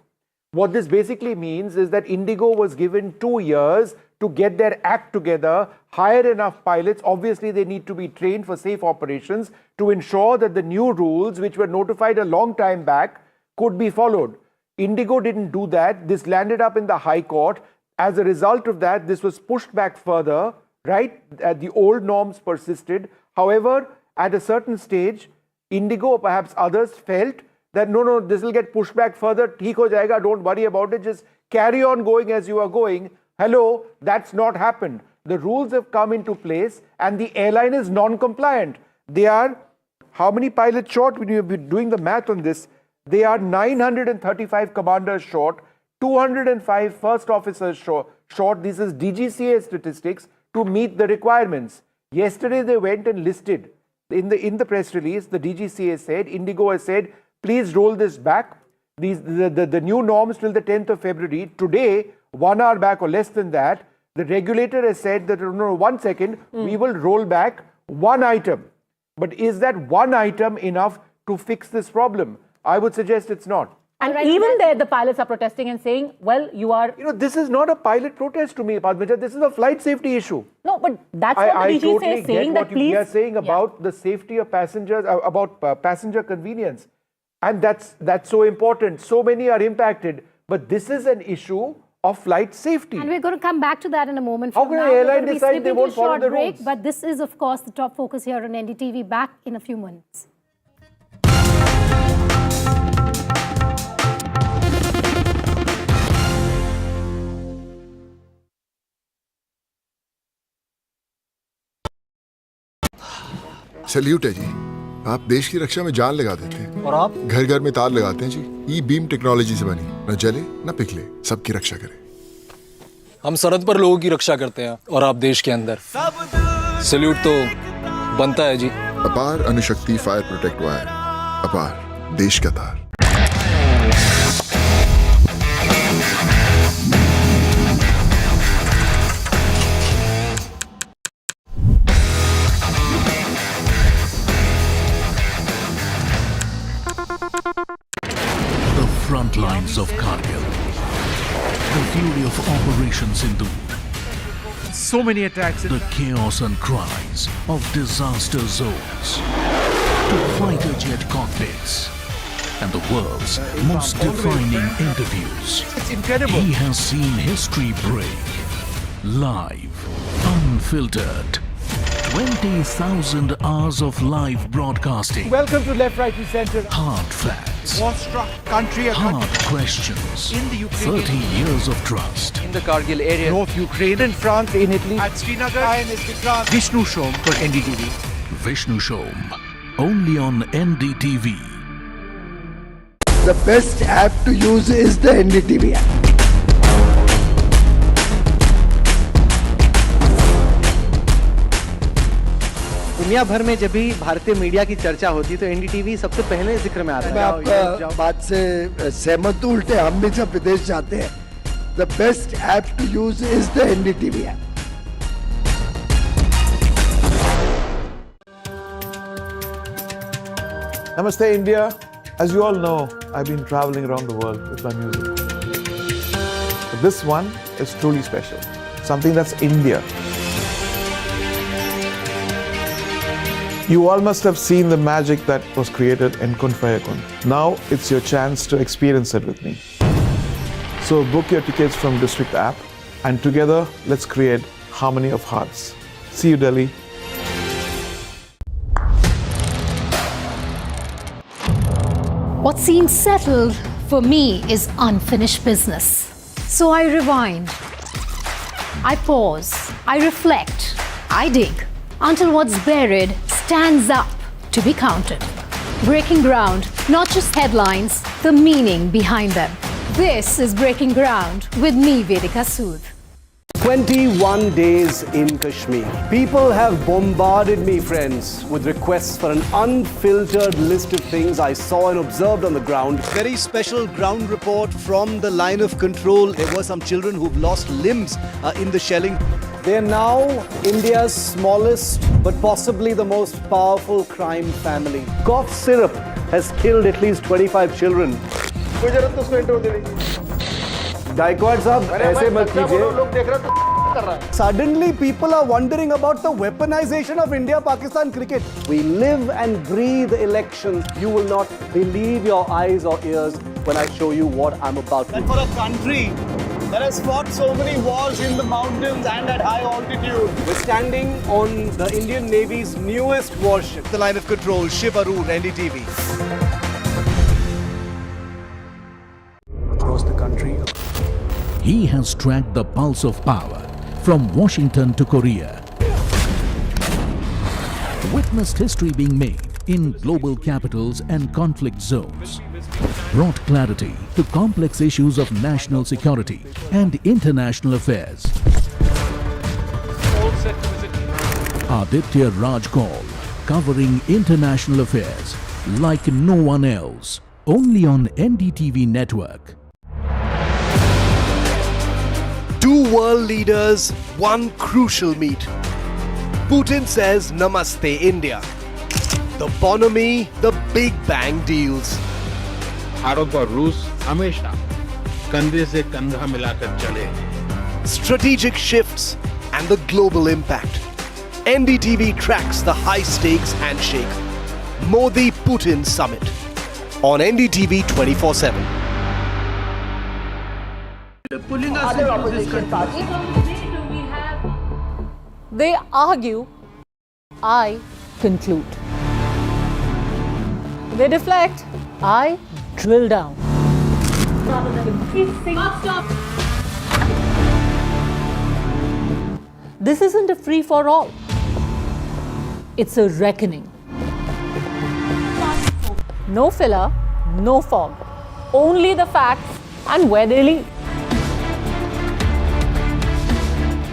Speaker 3: What this basically means is that Indigo was given 2 years to get their act together, hire enough pilots. Obviously, they need to be trained for safe operations to ensure that the new rules, which were notified a long time back, could be followed. Indigo didn't do that. This landed up in the High Court. As a result of that, this was pushed back further, right? The old norms persisted. However, at a certain stage, Indigo, or perhaps others, felt that no, this will get pushed back further. Theek ho jayega, don't worry about it. Just carry on going as you are going. Hello, that's not happened. The rules have come into place and the airline is non-compliant. They are, how many pilots short? When you're doing the math on this, they are 935 commanders short, 205 first officers short. This is DGCA statistics to meet the requirements. Yesterday they went and listed. In the press release, the DGCA said, Indigo has said, please roll this back. The new norms till the 10th of February. Today, 1 hour back or less than that, the regulator has said that, no, 1 second, we will roll back one item. But is that one item enough to fix this problem? I would suggest it's not.
Speaker 1: And even there, the pilots are protesting and saying, well, you are...
Speaker 3: this is not a pilot protest to me, Padmaja. This is a flight safety issue.
Speaker 1: No, but that's what the DGCA is saying, that please...
Speaker 3: We are saying about the safety of passengers, about passenger convenience. And that's so important. So many are impacted. But this is an issue of flight safety.
Speaker 6: And we're going to come back to that in a moment.
Speaker 3: How can an airline decide they won't follow the rules?
Speaker 6: But this is, of course, the top focus here on NDTV. Back in a few minutes.
Speaker 5: Salute है जी, आप देश की रक्षा में जान लगा देते हैं और आप घर घर में तार लगाते हैं जी। ई बीम टेक्नोलॉजी से बनी, न जले न पिघले, सबकी रक्षा करे।
Speaker 13: हम सरहद पर लोगों की रक्षा करते हैं और आप देश के अंदर। सल्यूट तो बनता है जी।
Speaker 5: अपार अणुशक्ति फायर प्रोटेक्ट वायर, अपार देश का तार।
Speaker 15: Front lines of Kargil, the fury of Operation Sindhu,
Speaker 16: so many attacks,
Speaker 15: the chaos and cries of disaster zones, to fighter jet cockpits, and the world's most defining interviews.
Speaker 16: It's incredible.
Speaker 15: He has seen history break, live, unfiltered. 20,000 hours of live broadcasting.
Speaker 16: Welcome to Left, Right and Centre.
Speaker 15: Hard facts.
Speaker 16: War-struck country.
Speaker 15: Hard questions.
Speaker 16: In the Ukraine.
Speaker 15: 30 years of trust.
Speaker 16: In the Kargil area. North Ukraine. In France, in Italy. At Srinagar. Vishnu Shom for NDTV.
Speaker 15: Vishnu Shom. Only on NDTV.
Speaker 25: The best app to use is the NDTV app.
Speaker 26: दुनिया भर में जब भी भारतीय media की चर्चा होती है तो एनडीटीवी सबसे पहले जिक्र में आता है।
Speaker 25: मैं आपका बात से सहमत हूं। उल्टे हम भी जब विदेश जाते हैं, the best app to use is the NDTV app.
Speaker 27: Namaste, India. As you all know, I've been traveling around the world with my music. But this one is truly special. Something that's India. You all must have seen the magic that was created in Kun Fayakun. Now it's your chance to experience it with me. So book your tickets from District app and together let's create harmony of hearts. See you, Delhi.
Speaker 6: What seems settled for me is unfinished business. So I rewind, I pause, I reflect, I dig until what's buried stands up to be counted. Breaking ground, not just headlines, the meaning behind them. This is Breaking Ground with me, Vedika Sood.
Speaker 24: 21 days in Kashmir. People have bombarded me, friends, with requests for an unfiltered list of things I saw and observed on the ground.
Speaker 17: Very special ground report from the line of control. There were some children who've lost limbs in the shelling.
Speaker 24: They are now India's smallest but possibly the most powerful crime family. Cough syrup has killed at least 25 children. Gaikwad sahab, aise mat kijiye.
Speaker 17: Suddenly, people are wondering about the weaponization of India-Pakistan cricket.
Speaker 24: We live and breathe elections. You will not believe your eyes or ears when I show you what I'm about to
Speaker 17: And for a country that has fought so many wars in the mountains and at high altitude.
Speaker 24: We're standing on the Indian Navy's newest warship.
Speaker 17: The line of control, Shiv Arur, NDTV.
Speaker 15: Across the country, he has tracked the pulse of power from Washington to Korea. Witnessed history being made in global capitals and conflict zones. Brought clarity to complex issues of national security and international affairs. Aditya Rajghat, covering international affairs like no one else. Only on NDTV network.
Speaker 17: Two world leaders, one crucial meet. Putin says Namaste India. The bonhomie, the Big Bang deals.
Speaker 18: Bharat और रूस हमेशा कंधे से कंधा मिलाकर चले.
Speaker 17: Strategic shifts and the global impact. NDTV tracks the high-stakes handshake. Modi-Putin summit. On NDTV 24/7.
Speaker 12: Pulling us into this country.
Speaker 1: They argue, I conclude. They deflect, I drill down. This isn't a free-for-all. It's a reckoning. No filler, no fog. Only the facts and where they lead.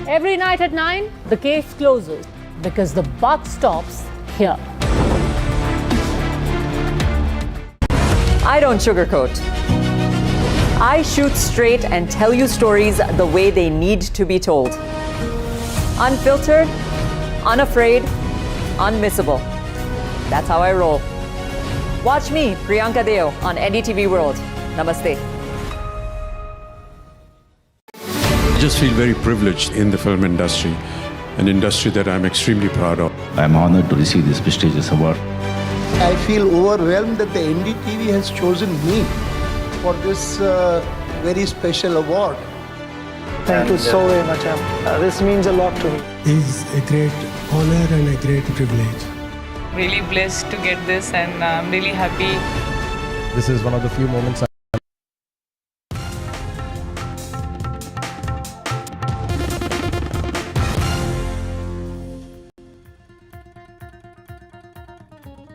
Speaker 1: Every night at 9, the case closes because the buck stops here.
Speaker 19: I don't sugarcoat. I shoot straight and tell you stories the way they need to be told. Unfiltered, unafraid, unmissable. That's how I roll. Watch me, Priyanka Deo, on NDTV World. Namaste.
Speaker 20: I just feel very privileged in the film industry, an industry that I'm extremely proud of.
Speaker 21: I'm honored to receive this prestigious award.
Speaker 25: I feel overwhelmed that the NDTV has chosen me for this very special award.
Speaker 12: Thank you so very much. This means a lot to me.
Speaker 9: It's a great honor and a great privilege.
Speaker 22: Really blessed to get this, and I'm really happy.
Speaker 23: This is one of the few moments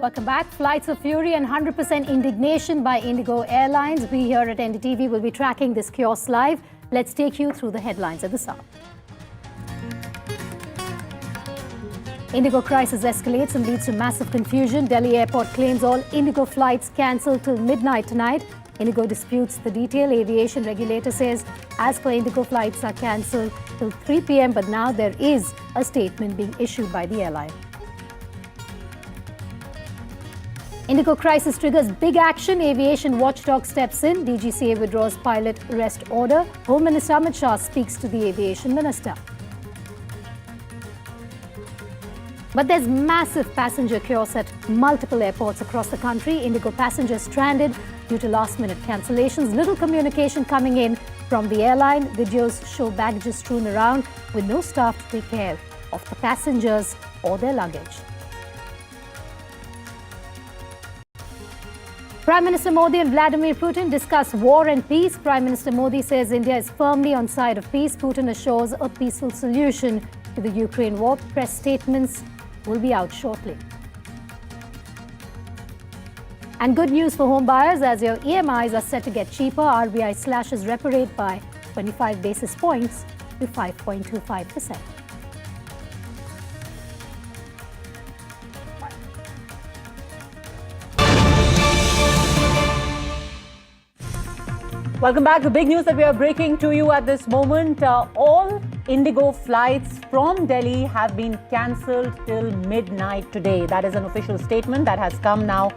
Speaker 6: Welcome back. Flights of fury and 100% indignation by Indigo Airlines. We here at NDTV will be tracking this chaos live. Let's take you through the headlines at the start. Indigo crisis escalates and leads to massive confusion. Delhi airport claims all Indigo flights cancelled till midnight tonight. Indigo disputes the detail. Aviation regulator says as per Indigo, flights are cancelled till 3 p.m. But now there is a statement being issued by the airline. Indigo crisis triggers big action. Aviation watchdog steps in. DGCA withdraws pilot arrest order. Home Minister Amit Shah speaks to the aviation minister. But there's massive passenger chaos at multiple airports across the country. Indigo passengers stranded due to last-minute cancellations. Little communication coming in from the airline. Videos show baggages strewn around with no staff to take care of the passengers or their luggage. Prime Minister Modi and Vladimir Putin discuss war and peace. Prime Minister Modi says India is firmly on side of peace. Putin assures a peaceful solution to the Ukraine war. Press statements will be out shortly. And good news for home buyers as your EMIs are set to get cheaper. RBI slashes repo rate by 25 basis points to 5.25%.
Speaker 1: Welcome back to big news that we are breaking to you at this moment. All Indigo flights from Delhi have been cancelled till midnight today. That is an official statement that has come now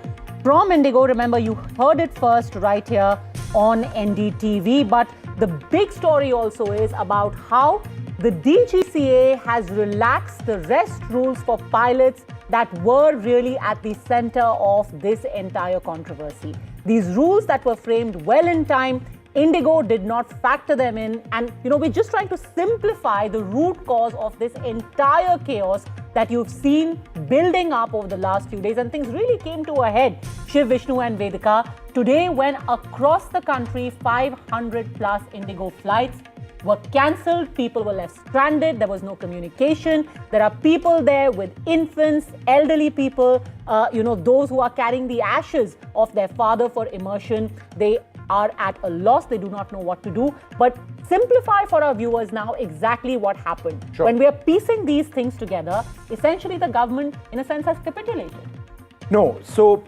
Speaker 1: from Indigo. Remember, you heard it first right here on NDTV. But the big story also is about how the DGCA has relaxed the rest rules for pilots that were really at the center of this entire controversy. These rules that were framed well in time, Indigo did not factor them in. And, we're just trying to simplify the root cause of this entire chaos that you've seen building up over the last few days. And things really came to a head, Shiv, Vishnu and Vedika, today when across the country, 500 plus Indigo flights were cancelled. People were left stranded. There was no communication. There are people there with infants, elderly people, those who are carrying the ashes of their father for immersion. They are at a loss. They do not know what to do. But simplify for our viewers now exactly what happened.
Speaker 3: Sure.
Speaker 1: When we are piecing these things together, essentially the government, in a sense, has capitulated.
Speaker 3: No. So,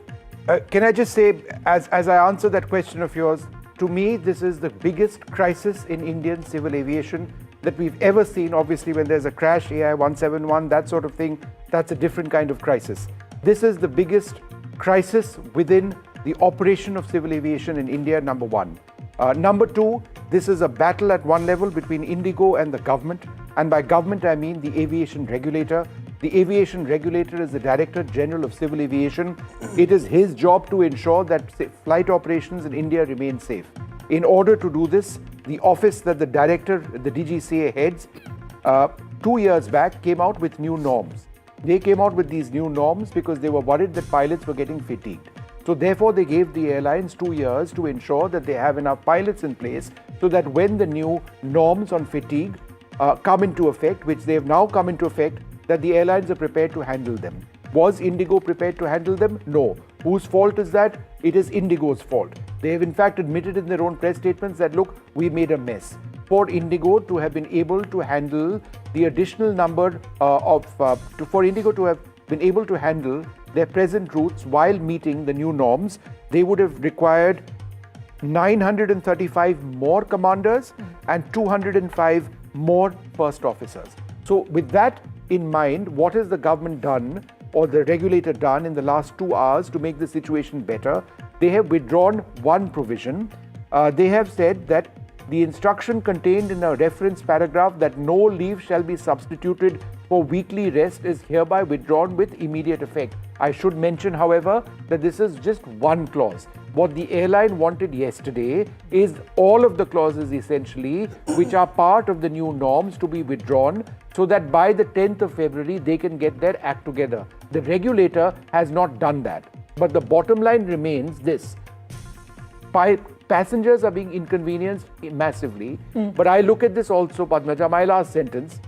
Speaker 3: can I just say, as I answer that question of yours, to me, this is the biggest crisis in Indian civil aviation that we've ever seen. Obviously, when there's a crash, AI 171, that sort of thing, that's a different kind of crisis. This is the biggest crisis within the operation of civil aviation in India, number one. Number two, this is a battle at one level between Indigo and the government. And by government, I mean the aviation regulator. The aviation regulator is the Director General of Civil Aviation. It is his job to ensure that flight operations in India remain safe. In order to do this, the office that the director, the DGCA heads, 2 years back came out with new norms. They came out with these new norms because they were worried that pilots were getting fatigued. So therefore, they gave the airlines 2 years to ensure that they have enough pilots in place so that when the new norms on fatigue come into effect, which they have now come into effect, that the airlines are prepared to handle them. Was Indigo prepared to handle them? No. Whose fault is that? It is Indigo's fault. They have in fact admitted in their own press statements that, look, we made a mess. For Indigo to have been able to handle the additional number for Indigo to have been able to handle their present routes while meeting the new norms, they would have required 935 more commanders and 205 more first officers. So with that in mind, what has the government done or the regulator done in the last 2 hours to make the situation better? They have withdrawn one provision. They have said that the instruction contained in a reference paragraph that no leave shall be substituted for weekly rest is hereby withdrawn with immediate effect. I should mention, however, that this is just one clause. What the airline wanted yesterday is all of the clauses essentially, which are part of the new norms, to be withdrawn so that by the 10th of February, they can get their act together. The regulator has not done that. But the bottom line remains this. Passengers are being inconvenienced massively. But I look at this also, Padmaja, my last sentence,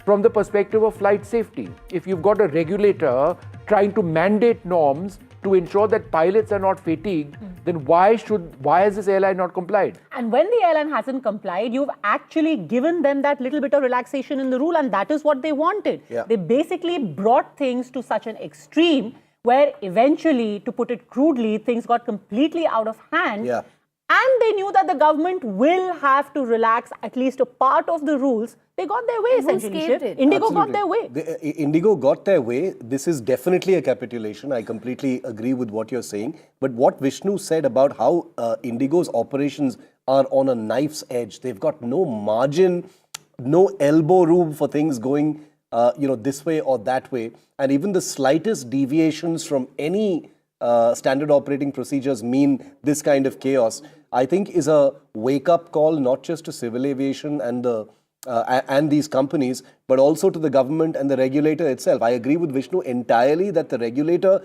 Speaker 3: from the perspective of flight safety. If you've got a regulator trying to mandate norms to ensure that pilots are not fatigued, then why has this airline not complied?
Speaker 1: And when the airline hasn't complied, you've actually given them that little bit of relaxation in the rule, and that is what they wanted.
Speaker 24: Yeah.
Speaker 1: They basically brought things to such an extreme where eventually, to put it crudely, things got completely out of hand.
Speaker 24: Yeah.
Speaker 1: And they knew that the government will have to relax at least a part of the rules. They got their way, essentially. Shiv. Indigo got their way.
Speaker 24: Indigo got their way. This is definitely a capitulation. I completely agree with what you're saying. But what Vishnu said about how Indigo's operations are on a knife's edge, they've got no margin, no elbow room for things going, this way or that way. And even the slightest deviations from any standard operating procedures mean this kind of chaos, I think is a wake-up call not just to civil aviation and these companies, but also to the government and the regulator itself. I agree with Vishnu entirely that the regulator,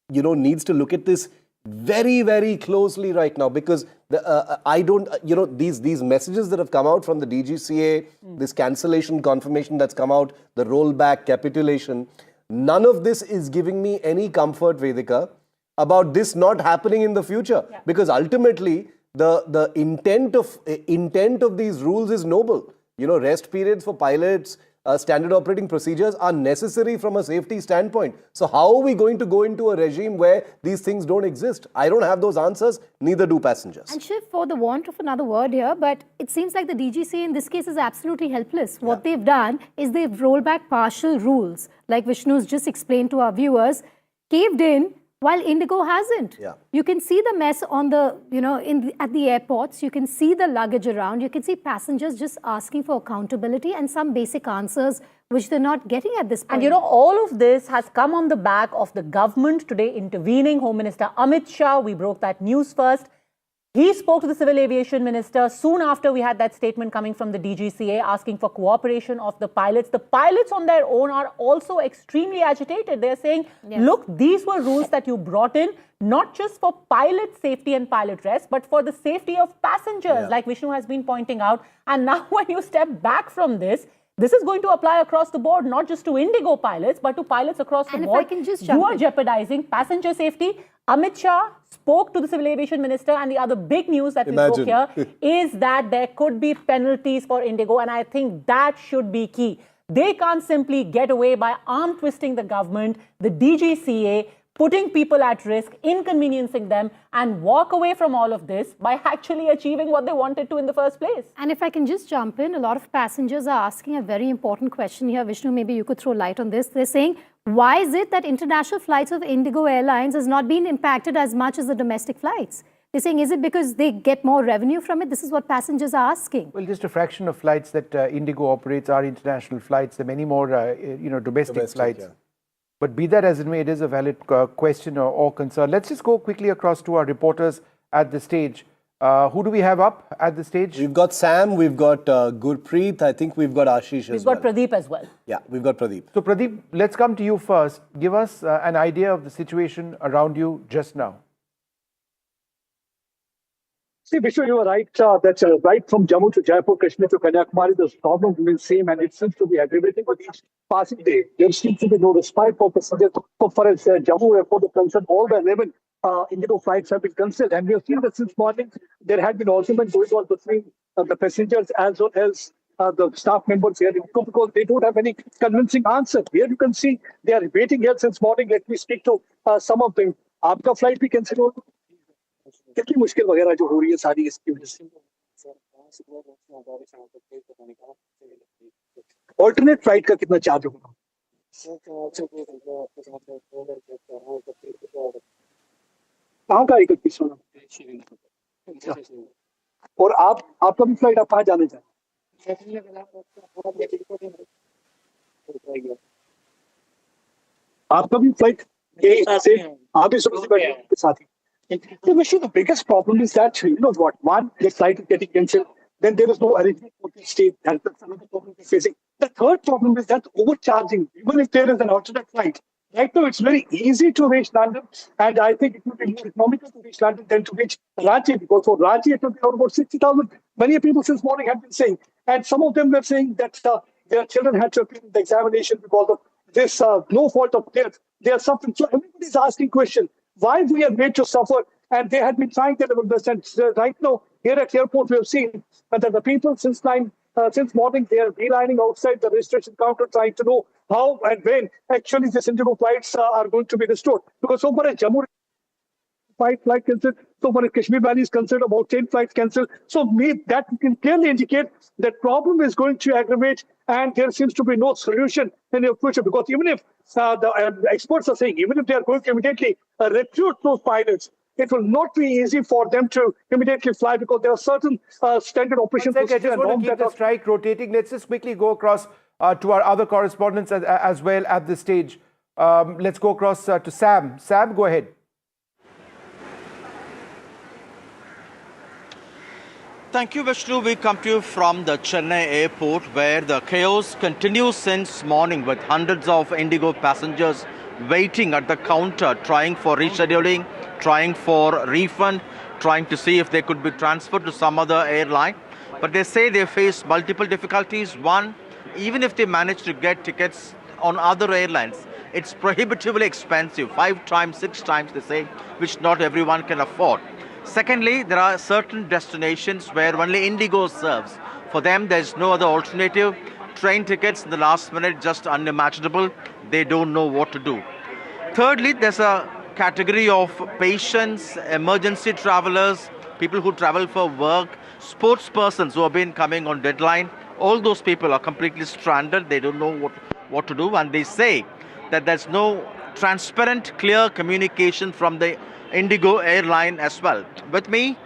Speaker 24: needs to look at this very, very closely right now, because these messages that have come out from the DGCA, this cancellation confirmation that's come out, the rollback, capitulation, none of this is giving me any comfort, Vedika, about this not happening in the future. Yeah. Because ultimately, the intent of these rules is noble. rest periods for pilots, standard operating procedures are necessary from a safety standpoint. So how are we going to go into a regime where these things don't exist? I don't have those answers, neither do passengers.
Speaker 6: And Shiv, for the want of another word here, but it seems like the DGCA in this case is absolutely helpless. What they've done is they've rolled back partial rules, like Vishnu's just explained to our viewers, caved in, while Indigo hasn't. You can see the mess on the, at the airports. You can see the luggage around. You can see passengers just asking for accountability and some basic answers which they're not getting at this point.
Speaker 1: And all of this has come on the back of the government today intervening. Home Minister Amit Shah, we broke that news first. He spoke to the Civil Aviation Minister soon after we had that statement coming from the DGCA asking for cooperation of the pilots. The pilots on their own are also extremely agitated. They're saying, look, these were rules that you brought in, not just for pilot safety and pilot rest, but for the safety of passengers, like Vishnu has been pointing out. And now when you step back from this, this is going to apply across the board, not just to Indigo pilots, but to pilots across the board who are jeopardizing passenger safety. Amit Shah spoke to the Civil Aviation Minister, and the other big news that we spoke here is that there could be penalties for Indigo, and I think that should be key. They can't simply get away by arm twisting the government, the DGCA, putting people at risk, inconveniencing them, and walk away from all of this by actually achieving what they wanted to in the first place.
Speaker 6: And if I can just jump in, a lot of passengers are asking a very important question here. Vishnu, maybe you could throw light on this. They're saying, why is it that international flights of Indigo Airlines has not been impacted as much as the domestic flights? They're saying, is it because they get more revenue from it? This is what passengers are asking.
Speaker 3: Well, just a fraction of flights that Indigo operates are international flights. There are many more, domestic flights. Yeah. But be that as it may, it is a valid question or concern. Let's just go quickly across to our reporters at the stage. Who do we have up at the stage?
Speaker 24: We've got Sam, we've got Gurpreet, I think we've got Ashish as well.
Speaker 1: We've got Pradeep as well.
Speaker 24: Yeah, we've got Pradeep.
Speaker 3: So Pradeep, let's come to you first. Give us an idea of the situation around you just now.
Speaker 2: See, Vishnu, you are right. That's right from Jammu to Jaipur, Kashmir to Kanyakumari, the problem remains same, and it seems to be aggravating with each passing day. There seems to be no respite for passengers. So far as Jammu airport is concerned, all the 11 Indigo flights have been cancelled, and we have seen that since morning there had been argument going on between the passengers as well as the staff members here in Indigo because they don't have any convincing answer. Here you can see they are waiting here since morning. Let me speak to some of them. Aapka flight bhi cancel ho कितनी मुश्किल वगैरह जो हो रही है सारी इसकी वजह से ऑल्टरनेट फ्लाइट का कितना चार्ज होगा कहाँ का 31 होना और आपका भी फ्लाइट आप कहाँ जाने चाहते आपका भी फ्लाइट यही से आप इस साथ ही the biggest problem is that, one, the flight is getting cancelled, then there is no arrangement for the state. That's another problem we're facing. The third problem is that overcharging, even if there is an alternate flight. Right now, it's very easy to reach London, and I think it would be more economical to reach London than to reach Ranchi, because for Ranchi, it will be about 60,000. Many people since morning have been saying, and some of them were saying that their children had to appear in the examination because of this no fault of theirs. They are suffering. So everybody is asking questions. Why we are made to suffer, and they had been trying their best. And right now, here at the airport, we have seen that the people since morning, they are relining outside the registration counter, trying to know how and when actually these Indigo flights are going to be restored. Because so far as Jammu flight cancelled, so far as Kashmir Valley is concerned, about 10 flights cancelled. So that can clearly indicate that problem is going to aggravate, and there seems to be no solution in the future. Because even if the experts are saying, even if they are going to immediately recruit those pilots, it will not be easy for them to immediately fly because there are certain standard operation procedures.
Speaker 3: I just want to keep the strike rotating. Let's just quickly go across to our other correspondents as well at this stage. Let's go across to Sam. Sam, go ahead.
Speaker 4: Thank you, Vishnu. We come to you from the Chennai airport, where the chaos continues since morning with hundreds of Indigo passengers waiting at the counter, trying for rescheduling, trying for refund, trying to see if they could be transferred to some other airline. But they say they face multiple difficulties. One, even if they manage to get tickets on other airlines, it's prohibitively expensive, 5 times, 6 times, they say, which not everyone can afford. Secondly, there are certain destinations where only Indigo serves. For them, there's no other alternative. Train tickets in the last minute, just unimaginable. They don't know what to do. Thirdly, there's a category of patients, emergency travelers, people who travel for work, sports persons who have been coming on deadline. All those people are completely stranded. They don't know what to do. And they say that there's no transparent, clear communication from the Indigo airline as well. With me,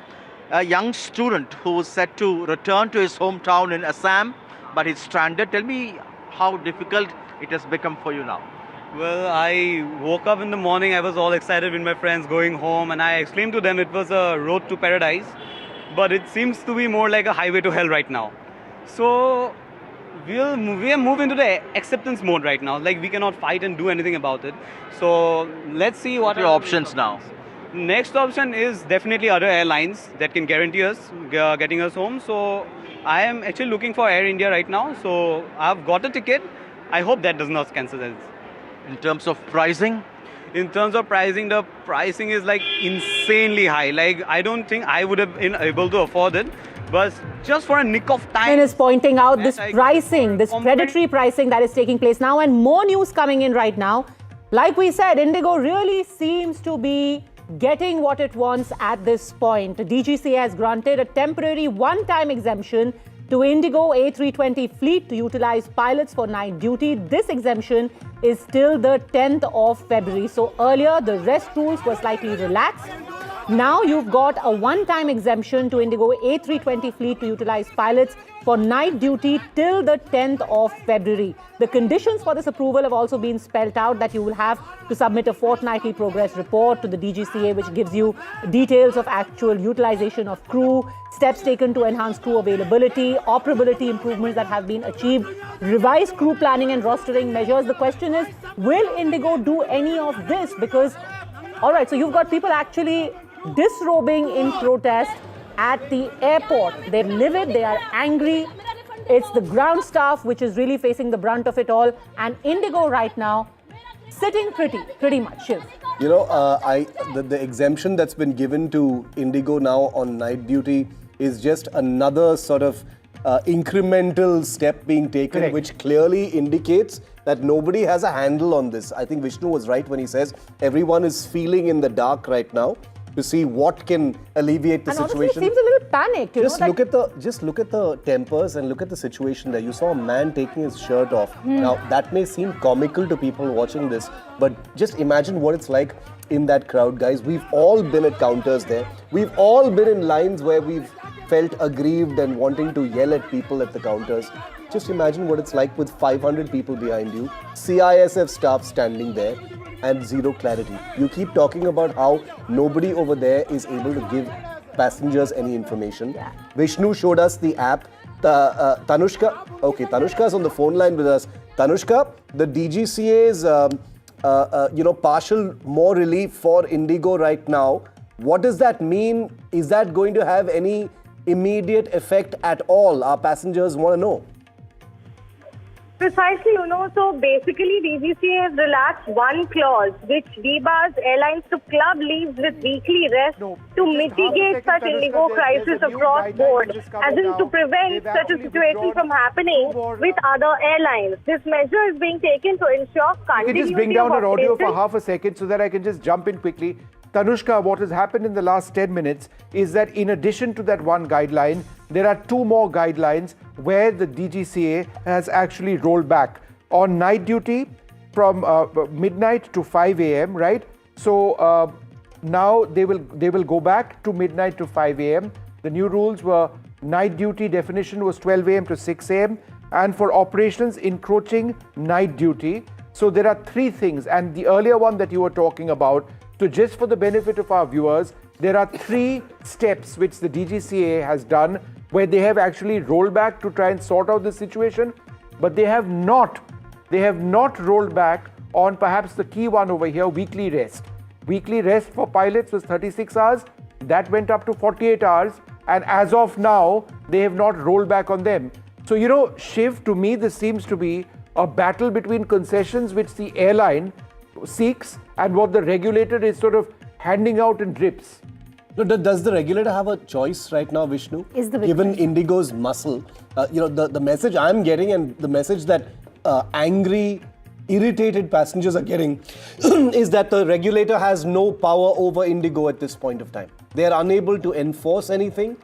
Speaker 4: a young student who was set to return to his hometown in Assam, but he's stranded. Tell me how difficult it has become for you now.
Speaker 5: Well, I woke up in the morning, I was all excited with my friends going home, and I explained to them it was a road to paradise, but it seems to be more like a highway to hell right now. So we are moving into the acceptance mode right now. Like, we cannot fight and do anything about it. So let's see what
Speaker 4: are your options now.
Speaker 5: Next option is definitely other airlines that can guarantee us getting us home. So I am actually looking for Air India right now. So I've got a ticket. I hope that does not cancel us.
Speaker 4: In terms of pricing?
Speaker 5: In terms of pricing, the pricing is like insanely high. Like, I don't think I would have been able to afford it. But just for a nick of time.
Speaker 1: is pointing out this pricing, this predatory pricing that is taking place now, and more news coming in right now. Like we said, Indigo really seems to be getting what it wants at this point. The DGCA has granted a temporary one-time exemption to Indigo A320 fleet to utilize pilots for night duty. This exemption is till the 10th of February. So earlier, the rest rules were slightly relaxed. Now you've got a one-time exemption to Indigo A320 fleet to utilize pilots for night duty till the 10th of February. The conditions for this approval have also been spelled out, that you will have to submit a fortnightly progress report to the DGCA, which gives you details of actual utilization of crew, steps taken to enhance crew availability, operability improvements that have been achieved, revised crew planning and rostering measures. The question is, will Indigo do any of this? Because, all right, so you've got people actually disrobing in protest at the airport. They're livid, they are angry. It's the ground staff which is really facing the brunt of it all. And Indigo right now sitting pretty much, Shiv.
Speaker 24: You know, the exemption that's been given to Indigo now on night duty is just another sort of incremental step being taken,
Speaker 3: Correct.
Speaker 24: which clearly indicates that nobody has a handle on this. I think Vishnu was right when he says everyone is feeling in the dark right now to see what can alleviate the situation.
Speaker 1: Honestly, it seems a little panicked.
Speaker 24: Just look at the tempers and look at the situation there. You saw a man taking his shirt off. Now that may seem comical to people watching this, but just imagine what it's like in that crowd, guys. We've all been at counters there. We've all been in lines where we've felt aggrieved and wanting to yell at people at the counters. Just imagine what it's like with 500 people behind you, CISF staff standing there, and zero clarity. You keep talking about how nobody over there is able to give passengers any information.
Speaker 1: Yeah.
Speaker 24: Vishnu showed us the app. Tanushka, okay, Tanushka is on the phone line with us. Tanushka, the DGCA's partial more relief for Indigo right now. What does that mean? Is that going to have any immediate effect at all? Our passengers want to know.
Speaker 7: Precisely, so basically DGCA has relaxed one clause which debars airlines to club leaves with weekly rest to mitigate such Indigo crisis across board, as in to prevent such a situation from happening with other airlines. This measure is being taken to ensure continuity of
Speaker 3: Can you just bring down our audio for
Speaker 7: operations.
Speaker 3: half a second so that I can just jump in quickly? Tanushka, what has happened in the last 10 minutes is that in addition to that one guideline, there are two more guidelines where the DGCA has actually rolled back. On night duty from midnight to 5 a.m., right? So now they will go back to midnight to 5 a.m. The new rules were night duty definition was 12 a.m. to 6 a.m. and for operations encroaching night duty. So there are three things, and the earlier one that you were talking about, so just for the benefit of our viewers, there are three steps which the DGCA has done where they have actually rolled back to try and sort out the situation, but they have not rolled back on perhaps the key one over here, weekly rest. Weekly rest for pilots was 36 hours, that went up to 48 hours, and as of now, they have not rolled back on them. So, Shiv, to me, this seems to be a battle between concessions which the airline seeks and what the regulator is sort of handing out in drips.
Speaker 24: Does the regulator have a choice right now, Vishnu? Given Indigo's muscle, the message I'm getting and the message that angry, irritated passengers are getting is that the regulator has no power over Indigo at this point of time. They are unable to enforce anything.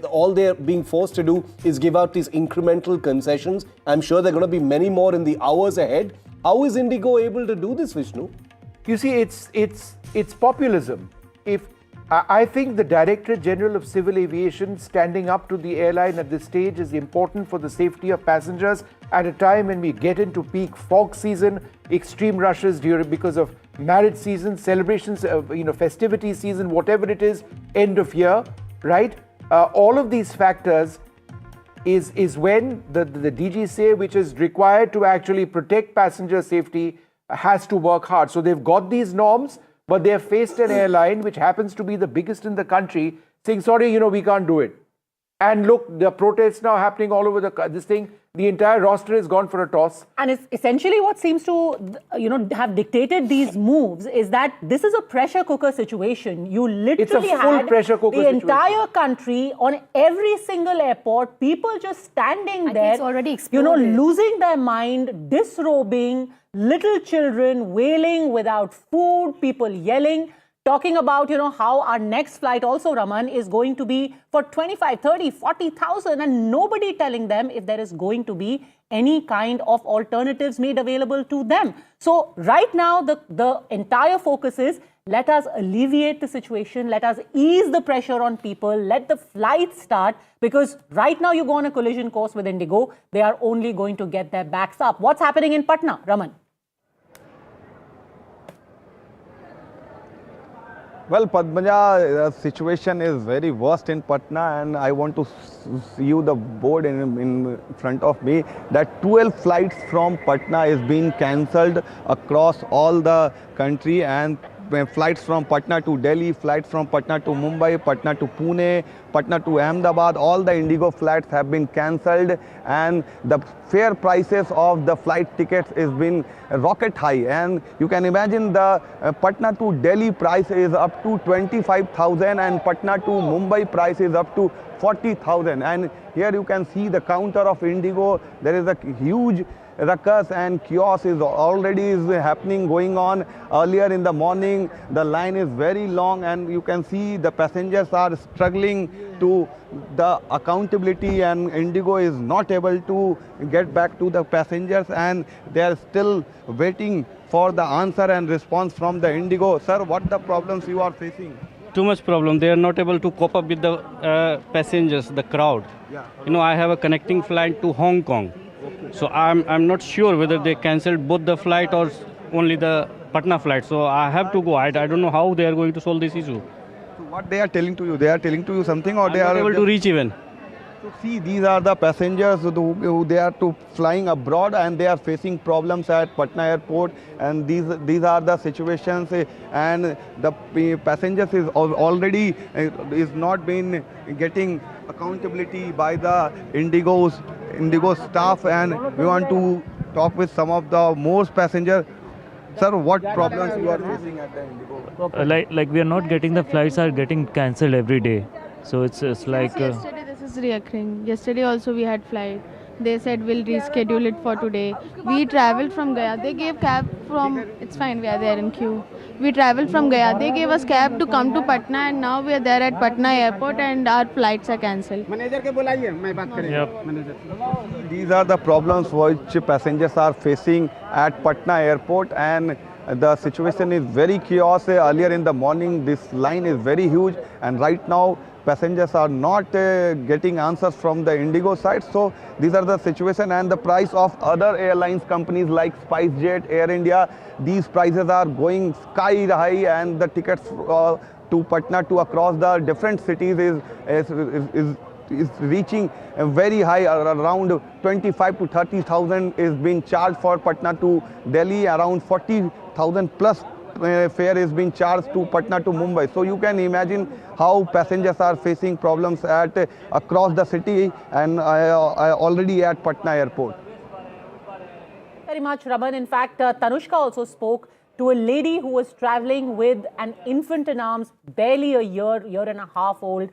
Speaker 24: All they're being forced to do is give out these incremental concessions. I'm sure there are going to be many more in the hours ahead. How is Indigo able to do this, Vishnu?
Speaker 3: You see, it's populism. I think the Director General of Civil Aviation standing up to the airline at this stage is important for the safety of passengers at a time when we get into peak fog season, extreme rushes because of marriage season, celebrations, festivity season, whatever it is, end of year, right? All of these factors is when the DGCA, which is required to actually protect passenger safety, has to work hard. So they've got these norms, but they have faced an airline which happens to be the biggest in the country saying, sorry, we can't do it. And look, there are protests now happening all over this thing. The entire roster is gone for a toss.
Speaker 1: And it's essentially what seems to, have dictated these moves is that this is a pressure cooker situation. You literally had the entire country on every single airport, people just standing there,
Speaker 6: it's already exploded.
Speaker 1: losing their mind, disrobing, little children wailing without food, people yelling. Talking about, how our next flight also, Raman, is going to be for 25, 30, 40,000 and nobody telling them if there is going to be any kind of alternatives made available to them. So right now, the entire focus is let us alleviate the situation, let us ease the pressure on people, let the flight start, because right now you go on a collision course with Indigo, they are only going to get their backs up. What's happening in Patna, Raman?
Speaker 8: Well, Padmaja, the situation is very worst in Patna, and I want to see you the board in front of me that 12 flights from Patna is being cancelled across all the country, and flights from Patna to Delhi, flights from Patna to Mumbai, Patna to Pune, Patna to Ahmedabad, all the Indigo flights have been cancelled, and the fare prices of the flight tickets has been rocket high. And you can imagine the Patna to Delhi price is up to 25,000 and Patna to Mumbai price is up to 40,000. And here you can see the counter of Indigo. There is a huge ruckus and chaos is already happening, going on. Earlier in the morning, the line is very long, and you can see the passengers are struggling to the accountability, and Indigo is not able to get back to the passengers, and they are still waiting for the answer and response from the Indigo. Sir, what the problems you are facing?
Speaker 10: Too much problem. They are not able to cope up with the passengers, the crowd.
Speaker 8: Yeah.
Speaker 10: I have a connecting flight to Hong Kong. So I'm not sure whether they cancelled both the flight or only the Patna flight. So I have to go. I don't know how they are going to solve this issue.
Speaker 8: So what they are telling to you? They are telling to you something, or they are
Speaker 10: not able to reach even?
Speaker 8: So see, these are the passengers who they are flying abroad, and they are facing problems at Patna airport, and these are the situations, and the passengers is already is not been getting accountability by the Indigo staff, and we want to talk with some of the most passengers. Sir, what problems you are facing at the Indigo?
Speaker 11: Like we are not getting, the flights are getting cancelled every day. So it's like
Speaker 13: yesterday this is reoccurring. Yesterday also we had flight. They said we'll reschedule it for today. We traveled from Gaya. They gave cab from, it's fine, we are there in queue. We traveled from Gaya. They gave us cab to come to Patna, and now we are there at Patna airport and our flights are cancelled.
Speaker 8: These are the problems which passengers are facing at Patna airport, and the situation is very chaos. Earlier in the morning, this line is very huge, and right now passengers are not getting answers from the Indigo side. So these are the situation, and the price of other airlines companies like SpiceJet, Air India, these prices are going sky high, and the tickets to Patna to across the different cities is reaching a very high, around 25 to 30,000 is being charged for Patna to Delhi, around 40,000 plus fare is being charged to Patna to Mumbai. So you can imagine how passengers are facing problems at across the city, and already at Patna airport.
Speaker 1: Very much, Raman. In fact, Tanushka also spoke to a lady who was traveling with an infant in arms, barely a year and a half old.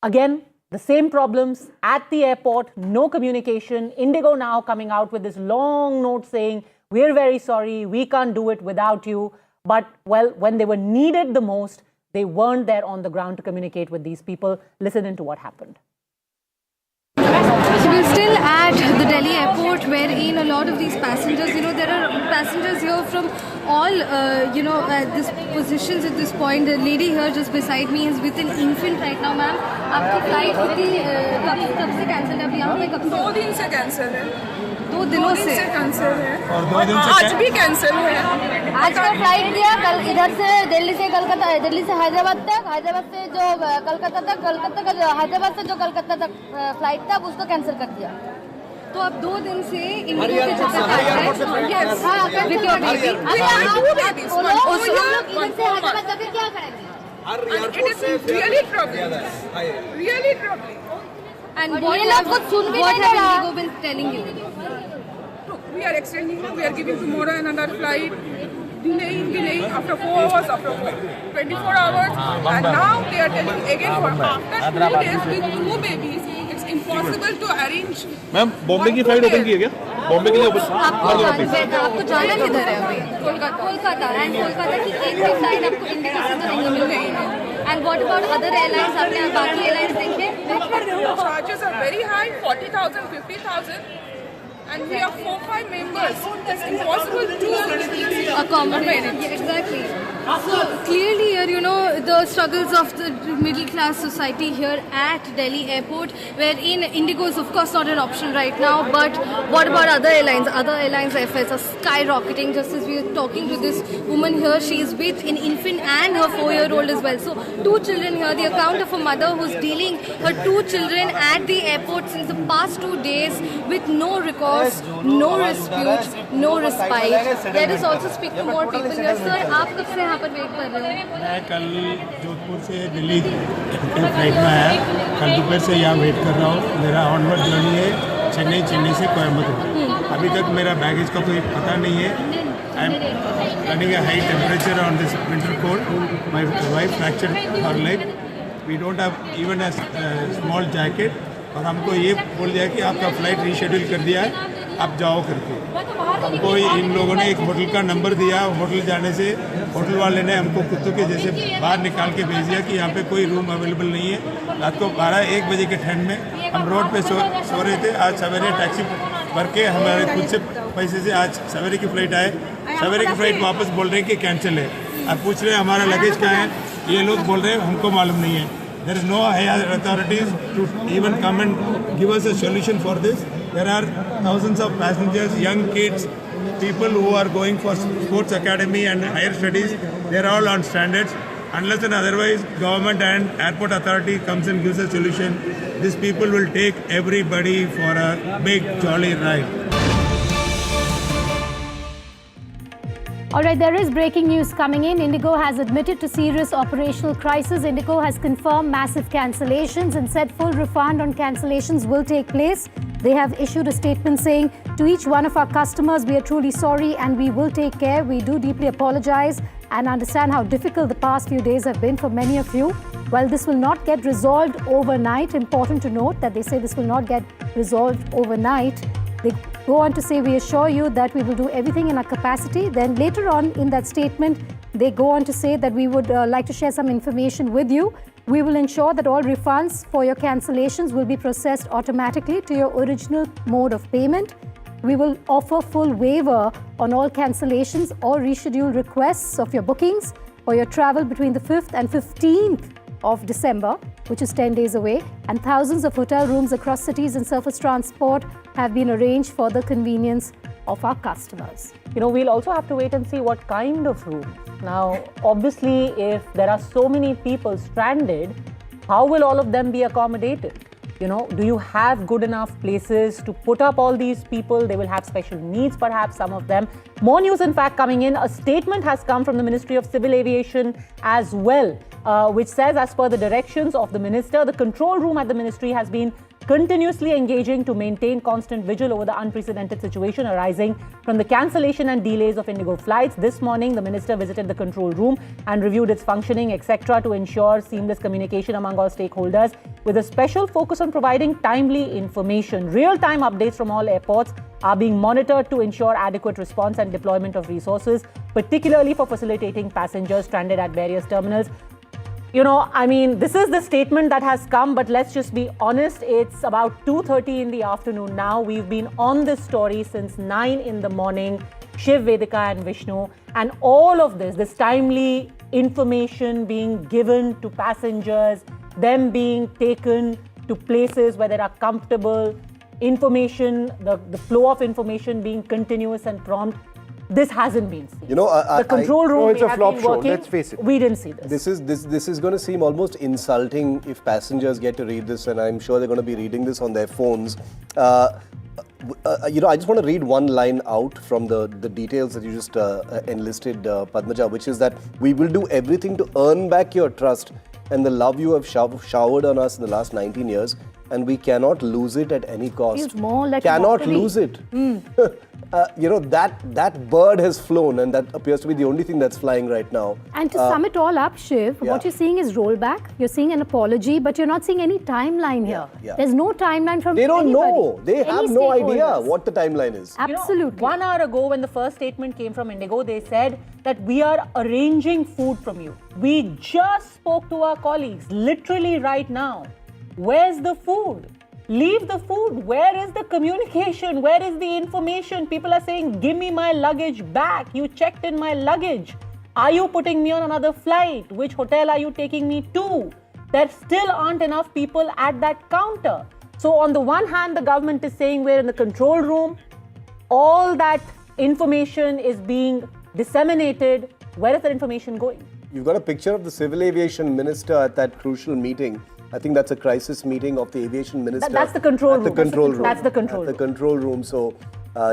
Speaker 1: Again, the same problems at the airport, no communication. Indigo now coming out with this long note saying, we're very sorry, we can't do it without you. But, well, when they were needed the most, they weren't there on the ground to communicate with these people. Listen into what happened.
Speaker 14: So we're still at the Delhi airport, wherein a lot of these passengers, there are passengers here from all, these positions at this point. The lady here just beside me is with an infant right now, ma'am. आपकी flight कब से cancel है? अभी यहाँ पे कब से?
Speaker 15: 2 दिन से cancel है।
Speaker 14: 2 दिनों से
Speaker 15: cancel है। और आज भी cancel है।
Speaker 14: आज का फ्लाइट दिया कल इधर से दिल्ली से कलकत्ता, दिल्ली से हैदराबाद तक, हैदराबाद से जो कलकत्ता तक, कलकत्ता का हैदराबाद से जो कलकत्ता तक फ्लाइट था उसको कैंसिल कर दिया। तो अब 2 दिन से इंडिगो के चक्कर काट रहे हैं। हाँ, विद योर बेबी। इधर से हैदराबाद जाकर क्या करेंगे?
Speaker 15: Really troubling. Really troubling.
Speaker 14: And what have Indigo been telling you?
Speaker 15: We are extending, we are giving tomorrow another flight, delaying after 4 hours, after 24 hours, and now they are telling again for after 2 days with 2 babies, it's impossible to arrange.
Speaker 16: Ma'am, Bombay की flight open की है क्या? बॉम्बे के लिए open?
Speaker 14: आपको जाना किधर है अभी? कोलकाता एंड कोलकाता की एक भी फ्लाइट आपको इंडिगो से तो नहीं मिल रही है। And what about other airlines? आपने बाकी एयरलाइंस देखे?
Speaker 15: Charges are very high, 40,000, 50,000. And we are 4-5 members. It's impossible to
Speaker 14: accommodate. Exactly. So clearly here, the struggles of the middle class society here at Delhi airport, wherein Indigo is of course not an option right now, but what about other airlines? Other airlines' fares are skyrocketing. Just as we were talking to this woman here, she is with an infant and her 4-year-old as well. So 2 children here. The account of a mother who's dealing her 2 children at the airport since the past 2 days with no recourse, no dispute, no respite. Let us also speak to more people here. Sir, आप कब से यहाँ पर wait कर रहे हो?
Speaker 9: मैं कल जोधपुर से दिल्ली फ्लाइट में आया, कल दोपहर से यहाँ वेट कर रहा हूँ। मेरा ऑनवर्ड जर्नी है चेन्नई से कोयम्बटूर। अभी तक मेरा बैगेज का कोई पता नहीं है। I am running a high temperature on this winter cold. My wife fractured her leg. We don't have even a small jacket. और हमको ये बोल दिया कि आपका फ्लाइट रीशेड्यूल कर दिया है, आप जाओ करके। हमको इन लोगों ने एक होटल का नंबर दिया, होटल जाने से होटल वाले ने हमको कुत्तों के जैसे बाहर निकाल के भेज दिया कि यहाँ पे कोई रूम अवेलेबल नहीं है। रात को 12-1 बजे के ठंड में हम रोड पे सो रहे थे। आज सवेरे टैक्सी भर के हमारे खुद से पैसे से आज सवेरे की फ़्लाइट आए। सवेरे की फ़्लाइट वापस बोल रहे हैं कि कैंसिल है। अब पूछ रहे हैं हमारा लगेज कहाँ है, ये लोग बोल रहे हैं हमको मालूम नहीं है। There is no higher authorities to even come and give us a solution for this. There are thousands of passengers, young kids, people who are going for sports academy and higher studies. They are all on standards. Unless and otherwise, government and airport authority comes and gives a solution, these people will take everybody for a big jolly ride.
Speaker 6: All right, there is breaking news coming in. Indigo has admitted to serious operational crisis. Indigo has confirmed massive cancellations and said full refund on cancellations will take place. They have issued a statement saying, to each one of our customers, we are truly sorry and we will take care. We do deeply apologize and understand how difficult the past few days have been for many of you. While this will not get resolved overnight, important to note that they say this will not get resolved overnight. They go on to say, we assure you that we will do everything in our capacity. Then later on in that statement, they go on to say that we would like to share some information with you. We will ensure that all refunds for your cancellations will be processed automatically to your original mode of payment. We will offer full waiver on all cancellations or reschedule requests of your bookings for your travel between the 5th and 15th of December, which is 10 days away, and thousands of hotel rooms across cities and surface transport have been arranged for the convenience of our customers.
Speaker 1: We'll also have to wait and see what kind of rooms. Now, obviously, if there are so many people stranded, how will all of them be accommodated? Do you have good enough places to put up all these people? They will have special needs, perhaps, some of them. More news, in fact, coming in. A statement has come from the Ministry of Civil Aviation as well, which says, as per the directions of the minister, the control room at the ministry has been continuously engaging to maintain constant vigil over the unprecedented situation arising from the cancellation and delays of Indigo flights. This morning, the minister visited the control room and reviewed its functioning, etc., to ensure seamless communication among all stakeholders, with a special focus on providing timely information. Real-time updates from all airports are being monitored to ensure adequate response and deployment of resources, particularly for facilitating passengers stranded at various terminals. You know, I mean, this is the statement that has come, but let's just be honest. It's about 2:30 in the afternoon now. We've been on this story since 9 in the morning, Shiv, Vedika and Vishnu. And all of this timely information being given to passengers, them being taken to places where they are comfortable, information, the flow of information being continuous and prompt. This hasn't been seen.
Speaker 24: You know,
Speaker 1: the control room
Speaker 3: it's a
Speaker 1: have
Speaker 3: flop
Speaker 1: been
Speaker 3: show,
Speaker 1: working.
Speaker 3: let's face it.
Speaker 1: We didn't see this.
Speaker 24: This is going to seem almost insulting if passengers get to read this, and I'm sure they're going to be reading this on their phones. You know, I just want to read one line out from the details that you just enlisted, Padmaja, which is that we will do everything to earn back your trust and the love you have showered on us in the last 19 years, and we cannot lose it at any cost.
Speaker 6: Feels more like
Speaker 24: cannot lose it. You know, that bird has flown, and that appears to be the only thing that's flying right now.
Speaker 6: And to sum it all up, Shiv,
Speaker 24: yeah.
Speaker 6: what you're seeing is rollback. You're seeing an apology, but you're not seeing any timeline here.
Speaker 24: Yeah.
Speaker 6: There's no timeline from
Speaker 24: They don't
Speaker 6: anybody,
Speaker 24: know. They have
Speaker 6: any
Speaker 24: no idea
Speaker 6: stakeholders.
Speaker 24: what the timeline is.
Speaker 6: Absolutely.
Speaker 1: You know, 1 hour ago, when the first statement came from Indigo, they said that we are arranging food from you. We just spoke to our colleagues, literally right now. Where's the food? Leave the food. Where is the communication? Where is the information? People are saying, give me my luggage back. You checked in my luggage. Are you putting me on another flight? Which hotel are you taking me to? There still aren't enough people at that counter. So on the one hand, the government is saying we're in the control room. All that information is being disseminated. Where is that information going?
Speaker 24: You've got a picture of the civil aviation minister at that crucial meeting. I think that's a crisis meeting of the aviation minister.
Speaker 1: That's the control room.
Speaker 24: The control room.
Speaker 1: That's the control room.
Speaker 24: The control room. So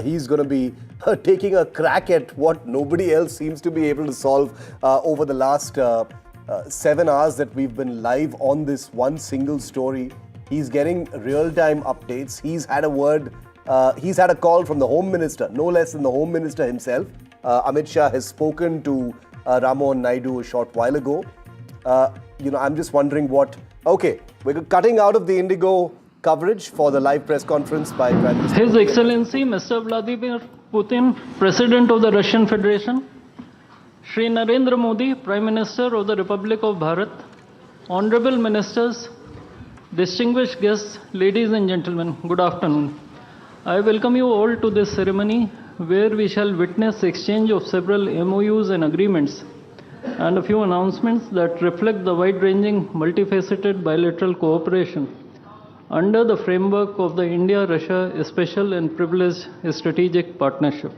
Speaker 24: he's going to be taking a crack at what nobody else seems to be able to solve over the last 7 hours that we've been live on this one single story. He's getting real-time updates. He's had a word. He's had a call from the Home Minister, no less than the Home Minister himself. Amit Shah has spoken to Ramohan Naidu a short while ago. You know, I'm just wondering what... Okay, we're cutting out of the Indigo coverage for the live press conference by Prime Minister.
Speaker 17: His Excellency Mr. Vladimir Putin, President of the Russian Federation, Shri Narendra Modi, Prime Minister of the Republic of Bharat, Honorable Ministers, distinguished guests, ladies and gentlemen, good afternoon. I welcome you all to this ceremony where we shall witness exchange of several MOUs and agreements and a few announcements that reflect the wide-ranging, multifaceted bilateral cooperation under the framework of the India-Russia Special and Privileged Strategic Partnership.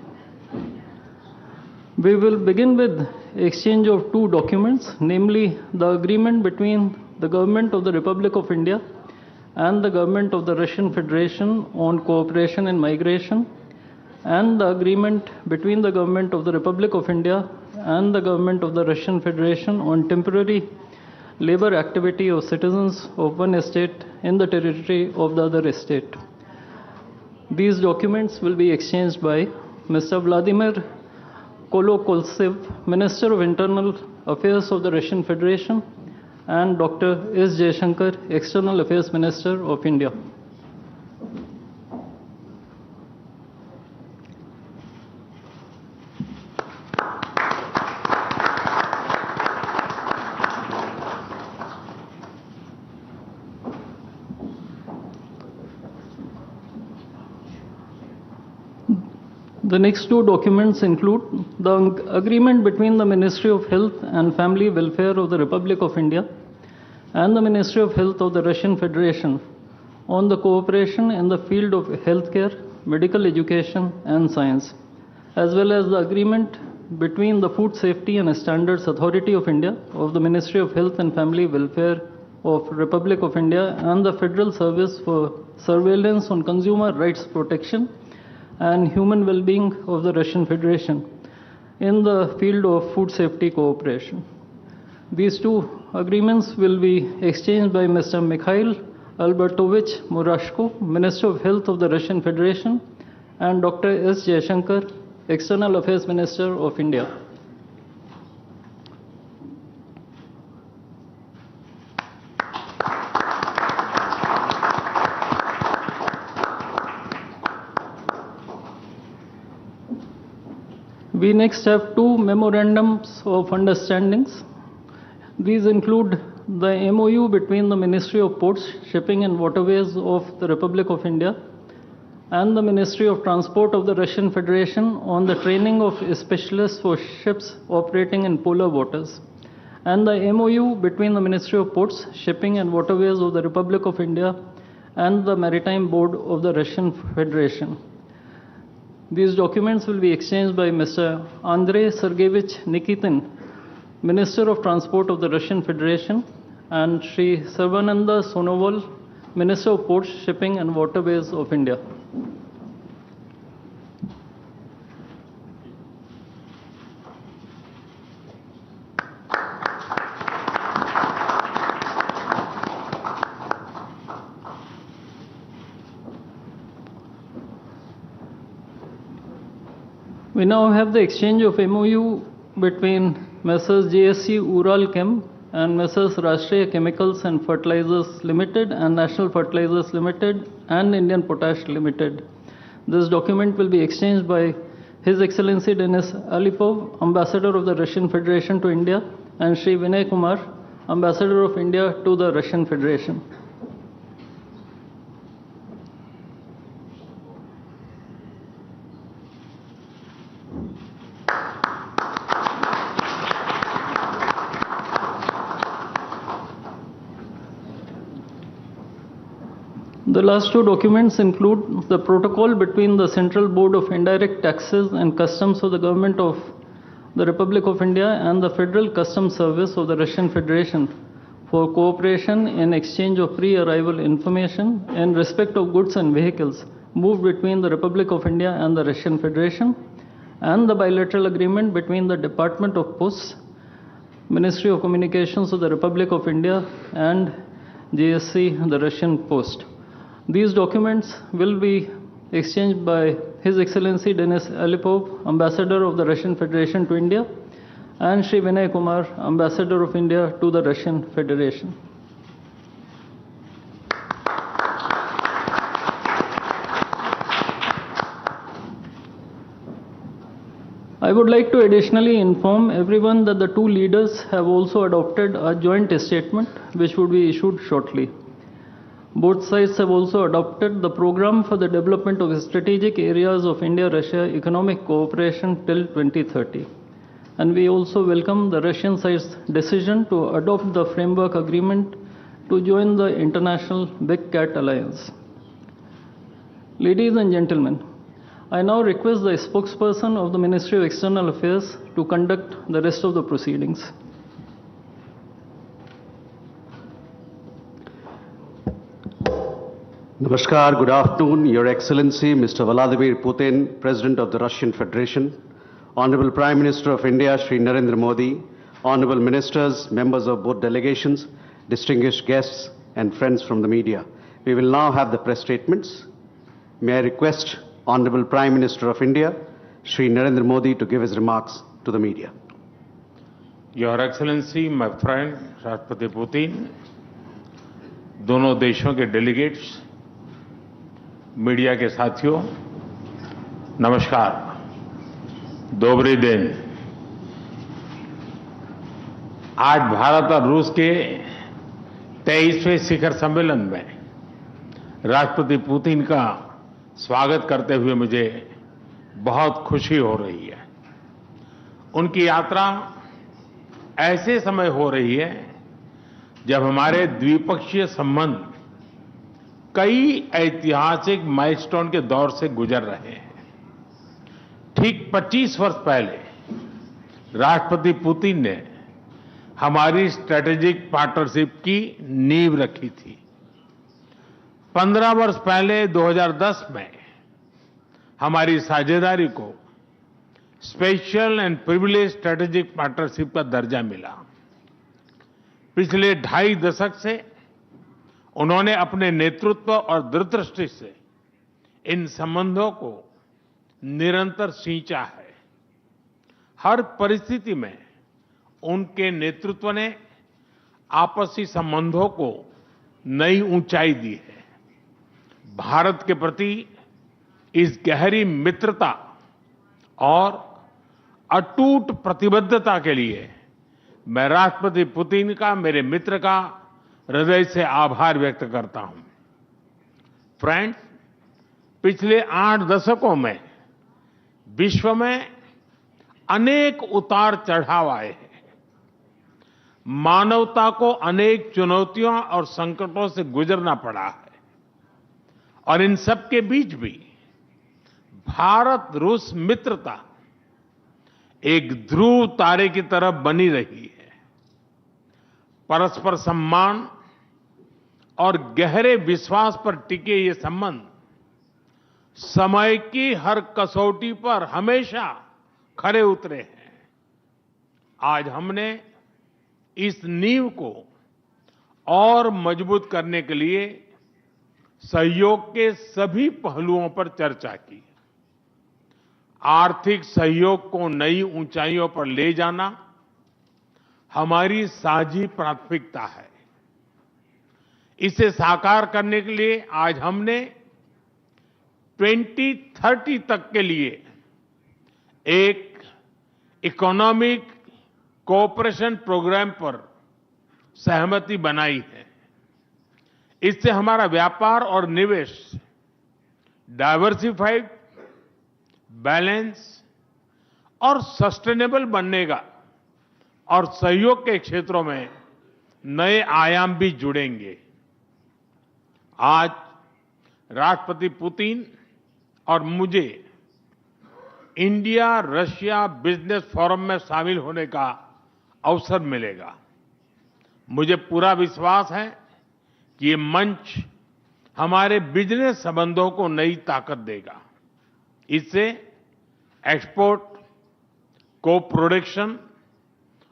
Speaker 17: We will begin with exchange of two documents, namely the agreement between the Government of the Republic of India and the Government of the Russian Federation on cooperation in migration, and the agreement between the Government of the Republic of India and the Government of the Russian Federation on temporary labor activity of citizens of one state in the territory of the other state. These documents will be exchanged by Mr. Vladimir Kolokoltsev, Minister of Internal Affairs of the Russian Federation, and Dr. S. Jaishankar, External Affairs Minister of India. The next two documents include the agreement between the Ministry of Health and Family Welfare of the Republic of India and the Ministry of Health of the Russian Federation on the cooperation in the field of healthcare, medical education and science, as well as the agreement between the Food Safety and Standards Authority of India of the Ministry of Health and Family Welfare of Republic of India and the Federal Service for Surveillance on Consumer Rights Protection and Human Well-being of the Russian Federation in the field of food safety cooperation. These two agreements will be exchanged by Mr. Mikhail Albertovich Murashko, Minister of Health of the Russian Federation, and Dr. S. Jaishankar, External Affairs Minister of India. We next have two memorandums of understandings. These include the MOU between the Ministry of Ports, Shipping and Waterways of the Republic of India and the Ministry of Transport of the Russian Federation on the training of specialists for ships operating in polar waters, and the MOU between the Ministry of Ports, Shipping and Waterways of the Republic of India and the Maritime Board of the Russian Federation. These documents will be exchanged by Mr. Andrei Sergeyevich Nikitin, Minister of Transport of the Russian Federation, and Sri Sarvananda Sonowal, Minister of Ports, Shipping and Waterways of India. We now have the exchange of MOU between Messrs. JSC Ural Chem and Messrs. Rashtriya Chemicals and Fertilizers Limited and National Fertilizers Limited and Indian Potash Limited. This document will be exchanged by His Excellency Denis Alipov, Ambassador of the Russian Federation to India, and Sri Vinay Kumar, Ambassador of India to the Russian Federation. The last two documents include the protocol between the Central Board of Indirect Taxes and Customs of the Government of the Republic of India and the Federal Customs Service of the Russian Federation for cooperation in exchange of pre-arrival information in respect of goods and vehicles moved between the Republic of India and the Russian Federation, and the bilateral agreement between the Department of Posts, Ministry of Communications of the Republic of India, and GSC, the Russian Post. These documents will be exchanged by His Excellency Denis Alipov, Ambassador of the Russian Federation to India, and Sri Vinay Kumar, Ambassador of India to the Russian Federation. I would like to additionally inform everyone that the two leaders have also adopted a joint statement which would be issued shortly. Both sides have also adopted the program for the development of strategic areas of India-Russia economic cooperation till 2030. And we also welcome the Russian side's decision to adopt the framework agreement to join the International Big Cat Alliance. Ladies and gentlemen, I now request the spokesperson of the Ministry of External Affairs to conduct the rest of the proceedings.
Speaker 18: Namaskar, good afternoon, Your Excellency, Mr. Vladimir Putin, President of the Russian Federation, Honorable Prime Minister of India, Shri Narendra Modi, Honorable Ministers, members of both delegations, distinguished guests, and friends from the media. We will now have the press statements. May I request Honorable Prime Minister of India, Shri Narendra Modi, to give his remarks to the media.
Speaker 19: Your Excellency, my friend, Rashtrapati Putin, दोनों देशों के delegates, media के साथियों, नमस्कार, दोबरे दिन। आज भारत और रूस के 23वें शिखर सम्मेलन में राष्ट्रपति पुतिन का स्वागत करते हुए मुझे बहुत खुशी हो रही है। उनकी यात्रा ऐसे समय हो रही है जब हमारे द्विपक्षीय संबंध कई ऐतिहासिक माइलस्टोन के दौर से गुजर रहे हैं। ठीक 25 वर्ष पहले राष्ट्रपति पुतिन ने हमारी स्ट्रेटेजिक पार्टनरशिप की नींव रखी थी। 15 वर्ष पहले 2010 में हमारी साझेदारी को special and privilege strategic partnership का दर्जा मिला। पिछले 2.5 दशक से उन्होंने अपने नेतृत्व और दूरदृष्टि से इन संबंधों को निरंतर सींचा है। हर परिस्थिति में उनके नेतृत्व ने आपसी संबंधों को नई ऊंचाई दी है। भारत के प्रति इस गहरी मित्रता और अटूट प्रतिबद्धता के लिए मैं राष्ट्रपति पुतिन का, मेरे मित्र का हृदय से आभार व्यक्त करता हूं। फ्रेंड्स, पिछले 8 दशकों में विश्व में अनेक उतार चढ़ाव आए हैं। मानवता को अनेक चुनौतियों और संकटों से गुजरना पड़ा है और इन सब के बीच भी भारत रूस मित्रता एक ध्रुव तारे की तरह बनी रही है। परस्पर सम्मान और गहरे विश्वास पर टिके ये संबंध समय की हर कसौटी पर हमेशा खरे उतरे हैं। आज हमने इस नींव को और मजबूत करने के लिए सहयोग के सभी पहलुओं पर चर्चा की। आर्थिक सहयोग को नई ऊंचाइयों पर ले जाना हमारी साझी प्राथमिकता है। इसे साकार करने के लिए आज हमने 2030 तक के लिए एक इकोनॉमिक कोऑपरेशन प्रोग्राम पर सहमति बनाई है। इससे हमारा व्यापार और निवेश डाइवर्सिफाइड, बैलेंस और सस्टेनेबल बनेगा और सहयोग के क्षेत्रों में नए आयाम भी जुड़ेंगे। आज राष्ट्रपति पुतिन और मुझे इंडिया रशिया बिजनेस फोरम में शामिल होने का अवसर मिलेगा। मुझे पूरा विश्वास है कि ये मंच हमारे बिजनेस संबंधों को नई ताकत देगा। इससे एक्सपोर्ट, को प्रोडक्शन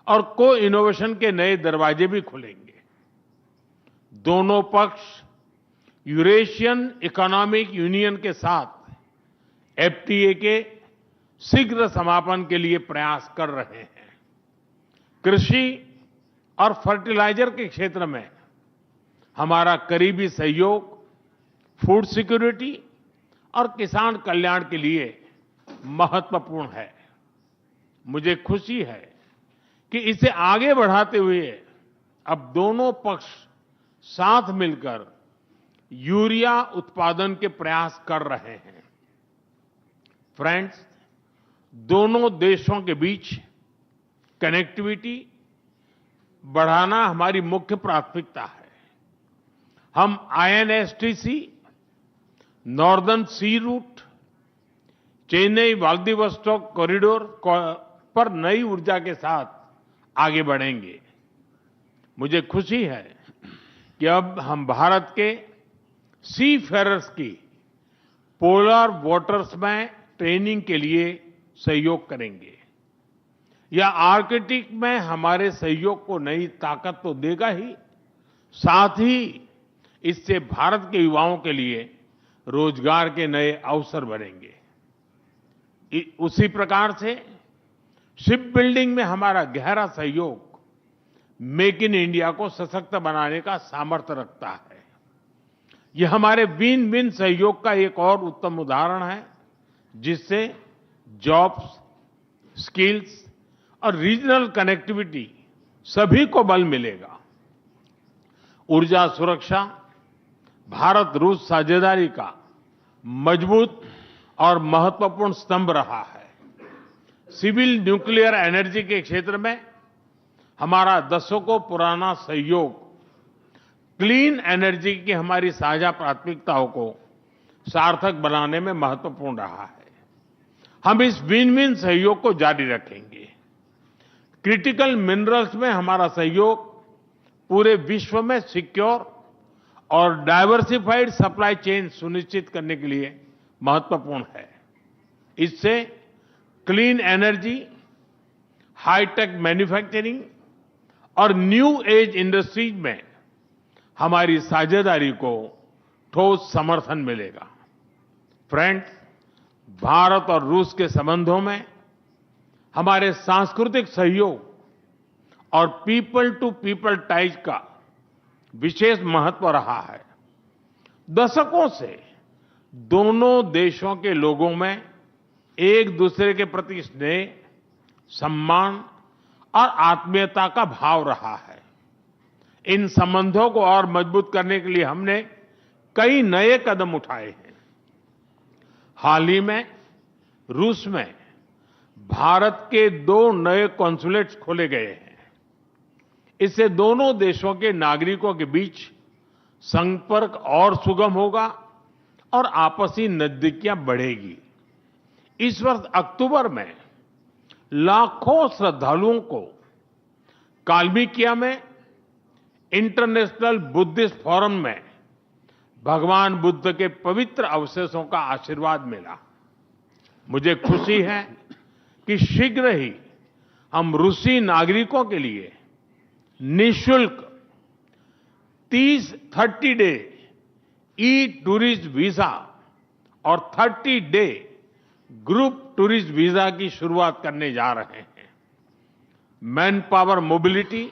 Speaker 19: और को इनोवेशन के नए दरवाजे भी खुलेंगे। दोनों पक्ष यूरेशियन इकोनॉमिक यूनियन के साथ एफटीए के शीघ्र समापन के लिए प्रयास कर रहे हैं। कृषि और फर्टिलाइजर के क्षेत्र में हमारा करीबी सहयोग फूड सिक्योरिटी और किसान कल्याण के लिए महत्वपूर्ण है। मुझे खुशी है कि इसे आगे बढ़ाते हुए अब दोनों पक्ष साथ मिलकर यूरिया उत्पादन के प्रयास कर रहे हैं। फ्रेंड्स, दोनों देशों के बीच कनेक्टिविटी बढ़ाना हमारी मुख्य प्राथमिकता है। हम INSTC, नॉर्दर्न सी रूट, चेन्नई व्लादिवोस्टोक कॉरिडोर पर नई ऊर्जा के साथ आगे बढ़ेंगे। मुझे खुशी है कि अब हम भारत के सी फेरर्स की पोलर वाटर्स में ट्रेनिंग के लिए सहयोग करेंगे। यह आर्कटिक में हमारे सहयोग को नई ताकत तो देगा ही, साथ ही इससे भारत के युवाओं के लिए रोजगार के नए अवसर बनेंगे। उसी प्रकार से शिप बिल्डिंग में हमारा गहरा सहयोग मेक इन इंडिया को सशक्त बनाने का सामर्थ्य रखता है। यह हमारे विन विन सहयोग का एक और उत्तम उदाहरण है, जिससे जॉब्स, स्किल्स और रीजनल कनेक्टिविटी सभी को बल मिलेगा। ऊर्जा सुरक्षा भारत रूस साझेदारी का मजबूत और महत्वपूर्ण स्तंभ रहा है। सिविल न्यूक्लियर एनर्जी के क्षेत्र में हमारा दशकों पुराना सहयोग क्लीन एनर्जी की हमारी साझा प्राथमिकताओं को सार्थक बनाने में महत्वपूर्ण रहा है। हम इस विन विन सहयोग को जारी रखेंगे। क्रिटिकल मिनरल्स में हमारा सहयोग पूरे विश्व में सिक्योर और डाइवर्सिफाइड सप्लाई चेन सुनिश्चित करने के लिए महत्वपूर्ण है। इससे क्लीन एनर्जी, हाईटेक मैन्युफैक्चरिंग और न्यू एज इंडस्ट्रीज में हमारी साझेदारी को ठोस समर्थन मिलेगा। फ्रेंड्स, भारत और रूस के संबंधों में हमारे सांस्कृतिक सहयोग और पीपल टू पीपल टाइज का विशेष महत्व रहा है। दशकों से दोनों देशों के लोगों में एक दूसरे के प्रति स्नेह, सम्मान और आत्मीयता का भाव रहा है। इन संबंधों को और मजबूत करने के लिए हमने कई नए कदम उठाए हैं। हाल ही में रूस में भारत के 2 नए कॉन्सुलेट्स खोले गए हैं। इससे दोनों देशों के नागरिकों के बीच संपर्क और सुगम होगा और आपसी नजदीकियां बढ़ेगी। इस वर्ष अक्टूबर में लाखों श्रद्धालुओं को काल्मिकिया में इंटरनेशनल बुद्धिस्ट फोरम में भगवान बुद्ध के पवित्र अवशेषों का आशीर्वाद मिला। मुझे खुशी है कि शीघ्र ही हम रूसी नागरिकों के लिए निःशुल्क 30 डे ई टूरिस्ट वीजा और 30 डे ग्रुप टूरिस्ट वीजा की शुरुआत करने जा रहे हैं। मैन पावर मोबिलिटी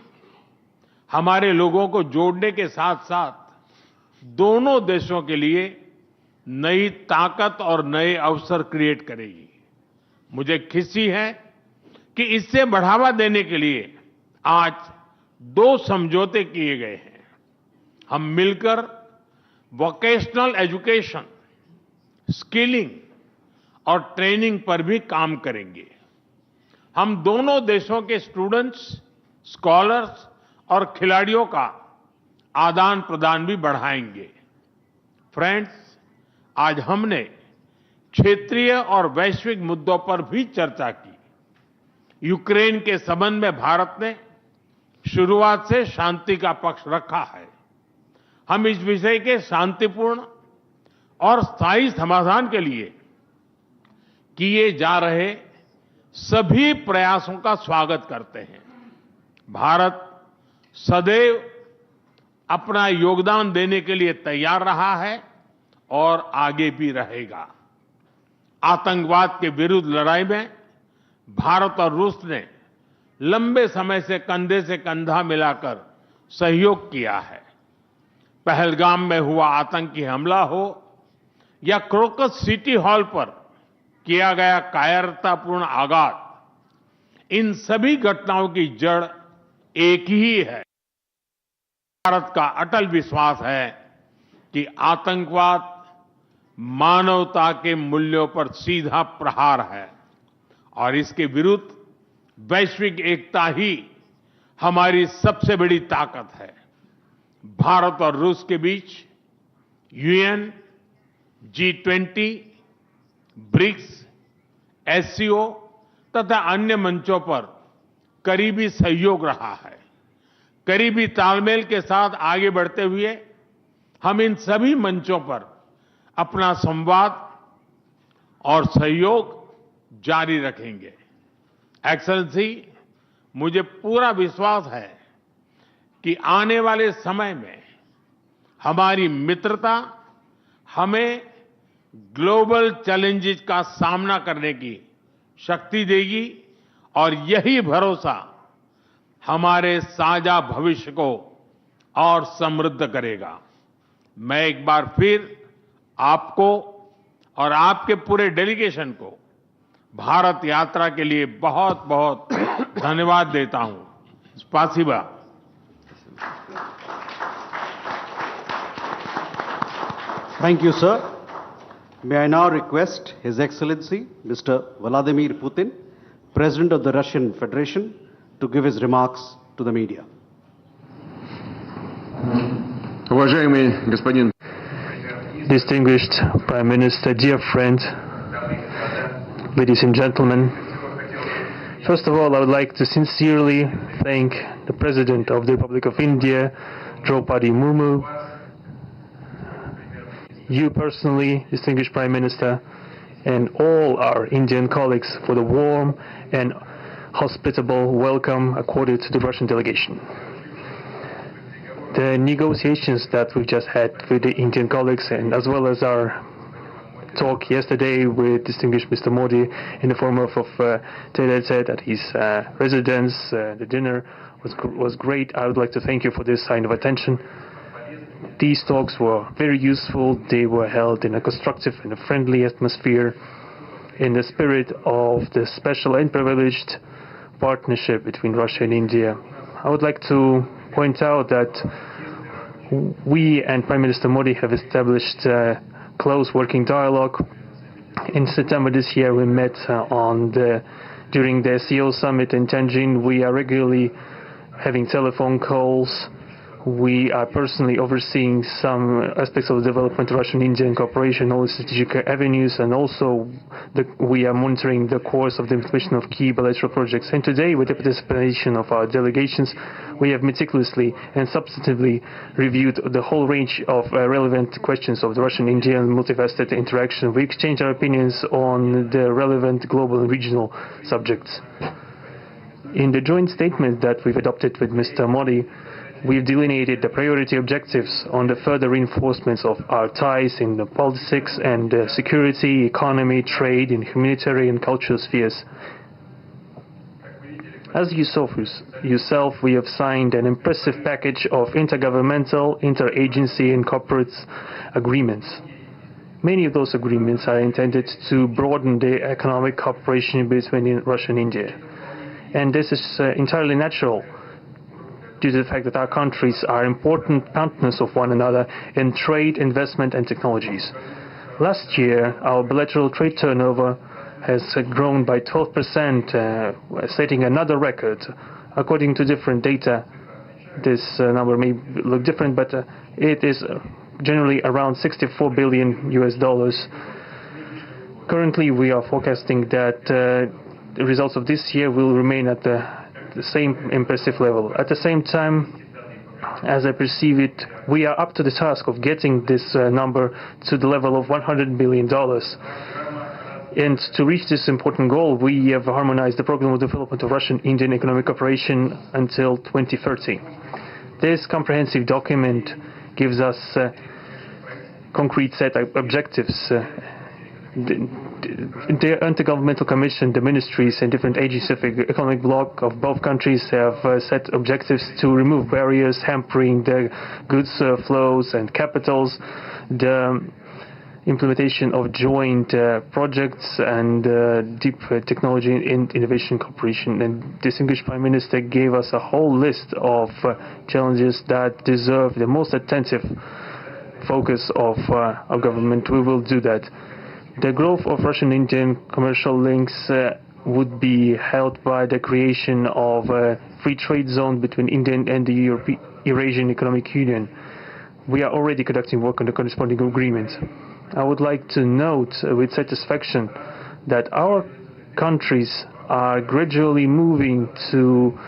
Speaker 19: हमारे लोगों को जोड़ने के साथ साथ दोनों देशों के लिए नई ताकत और नए अवसर क्रिएट करेगी। मुझे खुशी है कि इससे बढ़ावा देने के लिए आज 2 समझौते किए गए हैं। हम मिलकर वोकेशनल एजुकेशन, स्किलिंग और ट्रेनिंग पर भी काम करेंगे। हम दोनों देशों के स्टूडेंट्स, स्कॉलर्स और खिलाड़ियों का आदान प्रदान भी बढ़ाएंगे। फ्रेंड्स, आज हमने क्षेत्रीय और वैश्विक मुद्दों पर भी चर्चा की। यूक्रेन के संबंध में भारत ने शुरुआत से शांति का पक्ष रखा है। हम इस विषय के शांतिपूर्ण और स्थायी समाधान के लिए किए जा रहे सभी प्रयासों का स्वागत करते हैं। भारत सदैव अपना योगदान देने के लिए तैयार रहा है और आगे भी रहेगा। आतंकवाद के विरुद्ध लड़ाई में भारत और रूस ने लंबे समय से कंधा मिलाकर सहयोग किया है। पहलगाम में हुआ आतंकी हमला हो या क्रोकस सिटी हॉल पर किया गया कायरतापूर्ण आघात, इन सभी घटनाओं की जड़ एक ही है। भारत का अटल विश्वास है कि आतंकवाद मानवता के मूल्यों पर सीधा प्रहार है और इसके विरुद्ध वैश्विक एकता ही हमारी सबसे बड़ी ताकत है। भारत और रूस के बीच यूएन, G20, ब्रिक्स, SCO तथा अन्य मंचों पर करीबी सहयोग रहा है। करीबी तालमेल के साथ आगे बढ़ते हुए हम इन सभी मंचों पर अपना संवाद और सहयोग जारी रखेंगे। एक्सेलेंसी, मुझे पूरा विश्वास है कि आने वाले समय में हमारी मित्रता हमें ग्लोबल चैलेंजेस का सामना करने की शक्ति देगी और यही भरोसा हमारे साझा भविष्य को और समृद्ध करेगा। मैं एक बार फिर आपको और आपके पूरे डेलीगेशन को भारत यात्रा के लिए बहुत बहुत धन्यवाद देता हूं। स्पासिबा।
Speaker 18: Thank you, sir. May I now request His Excellency Mr. Vladimir Putin, President of the Russian Federation, to give his remarks to the media.
Speaker 12: Уважаемый господин
Speaker 20: Distinguished Prime Minister, dear friend, ladies and gentlemen, first of all, I would like to sincerely thank the President of the Republic of India, Draupadi Murmu, you personally, distinguished Prime Minister, and all our Indian colleagues for the warm and hospitable welcome accorded to the Russian delegation. The negotiations that we just had with the Indian colleagues, and as well as our talk yesterday with distinguished Mr. Modi in the form of Taylor said at his residence, the dinner was great. I would like to thank you for this sign of attention. These talks were very useful. They were held in a constructive and a friendly atmosphere, in the spirit of the special and privileged partnership between Russia and India. I would like to point out that we and Prime Minister Modi have established close working dialogue. In September this year, we met during the CEO summit in Tianjin. We are regularly having telephone calls. We are personally overseeing some aspects of the development of Russian-Indian cooperation, all the strategic avenues, and also we are monitoring the course of the implementation of key bilateral projects. And today, with the participation of our delegations, we have meticulously and substantively reviewed the whole range of relevant questions of the Russian-Indian multifaceted interaction. We exchanged our opinions on the relevant global and regional subjects. In the joint statement that we've adopted with Mr. Modi, we've delineated the priority objectives on the further reinforcements of our ties in the politics and security, economy, trade, in humanitarian and cultural spheres. As you saw for yourself, we have signed an impressive package of intergovernmental, interagency and corporate agreements. Many of those agreements are intended to broaden the economic cooperation between Russia and India. And this is entirely natural, due to the fact that our countries are important partners of one another in trade, investment and technologies. Last year, our bilateral trade turnover has grown by 12%, setting another record. According to different data, this number may look different, but it is generally around $64 billion US. Currently, we are forecasting that the results of this year will remain at the same impressive level. At the same time, as I perceive it, we are up to the task of getting this number to the level of $100 billion. And to reach this important goal, we have harmonized the program of development of Russian-Indian economic cooperation until 2030. This comprehensive document gives us concrete set of objectives. The Intergovernmental Commission, the ministries and different agencies of the economic bloc of both countries have set objectives to remove barriers hampering the goods flows and capitals, the implementation of joint projects and deep technology and innovation cooperation. And distinguished Prime Minister gave us a whole list of challenges that deserve the most attentive focus of our government. We will do that. The growth of Russian-Indian commercial links would be helped by the creation of a free trade zone between India and the Eurasian Economic Union. We are already conducting work on the corresponding agreement. I would like to note with satisfaction that our countries are gradually moving to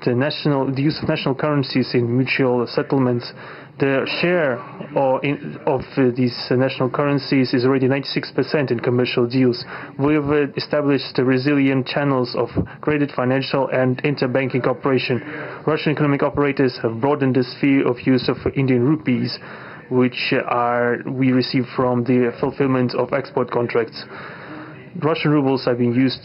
Speaker 20: the use of national currencies in mutual settlements. The share of these national currencies is already 96% in commercial deals. We've established resilient channels of credit, financial and interbanking cooperation. Russian economic operators have broadened the sphere of use of Indian rupees, which we receive from the fulfillment of export contracts. Russian rubles are being used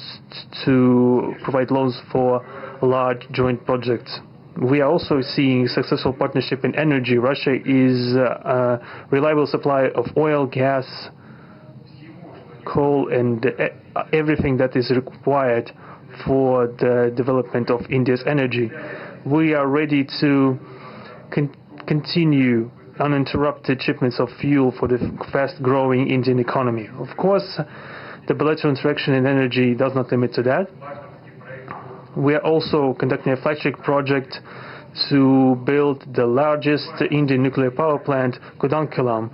Speaker 20: to provide loans for large joint projects. We are also seeing successful partnership in energy. Russia is a reliable supplier of oil, gas, coal, and everything that is required for the development of India's energy. We are ready to continue uninterrupted shipments of fuel for the fast-growing Indian economy. Of course, the bilateral interaction in energy does not limit to that. We are also conducting a flagship project to build the largest Indian nuclear power plant, Kudankulam.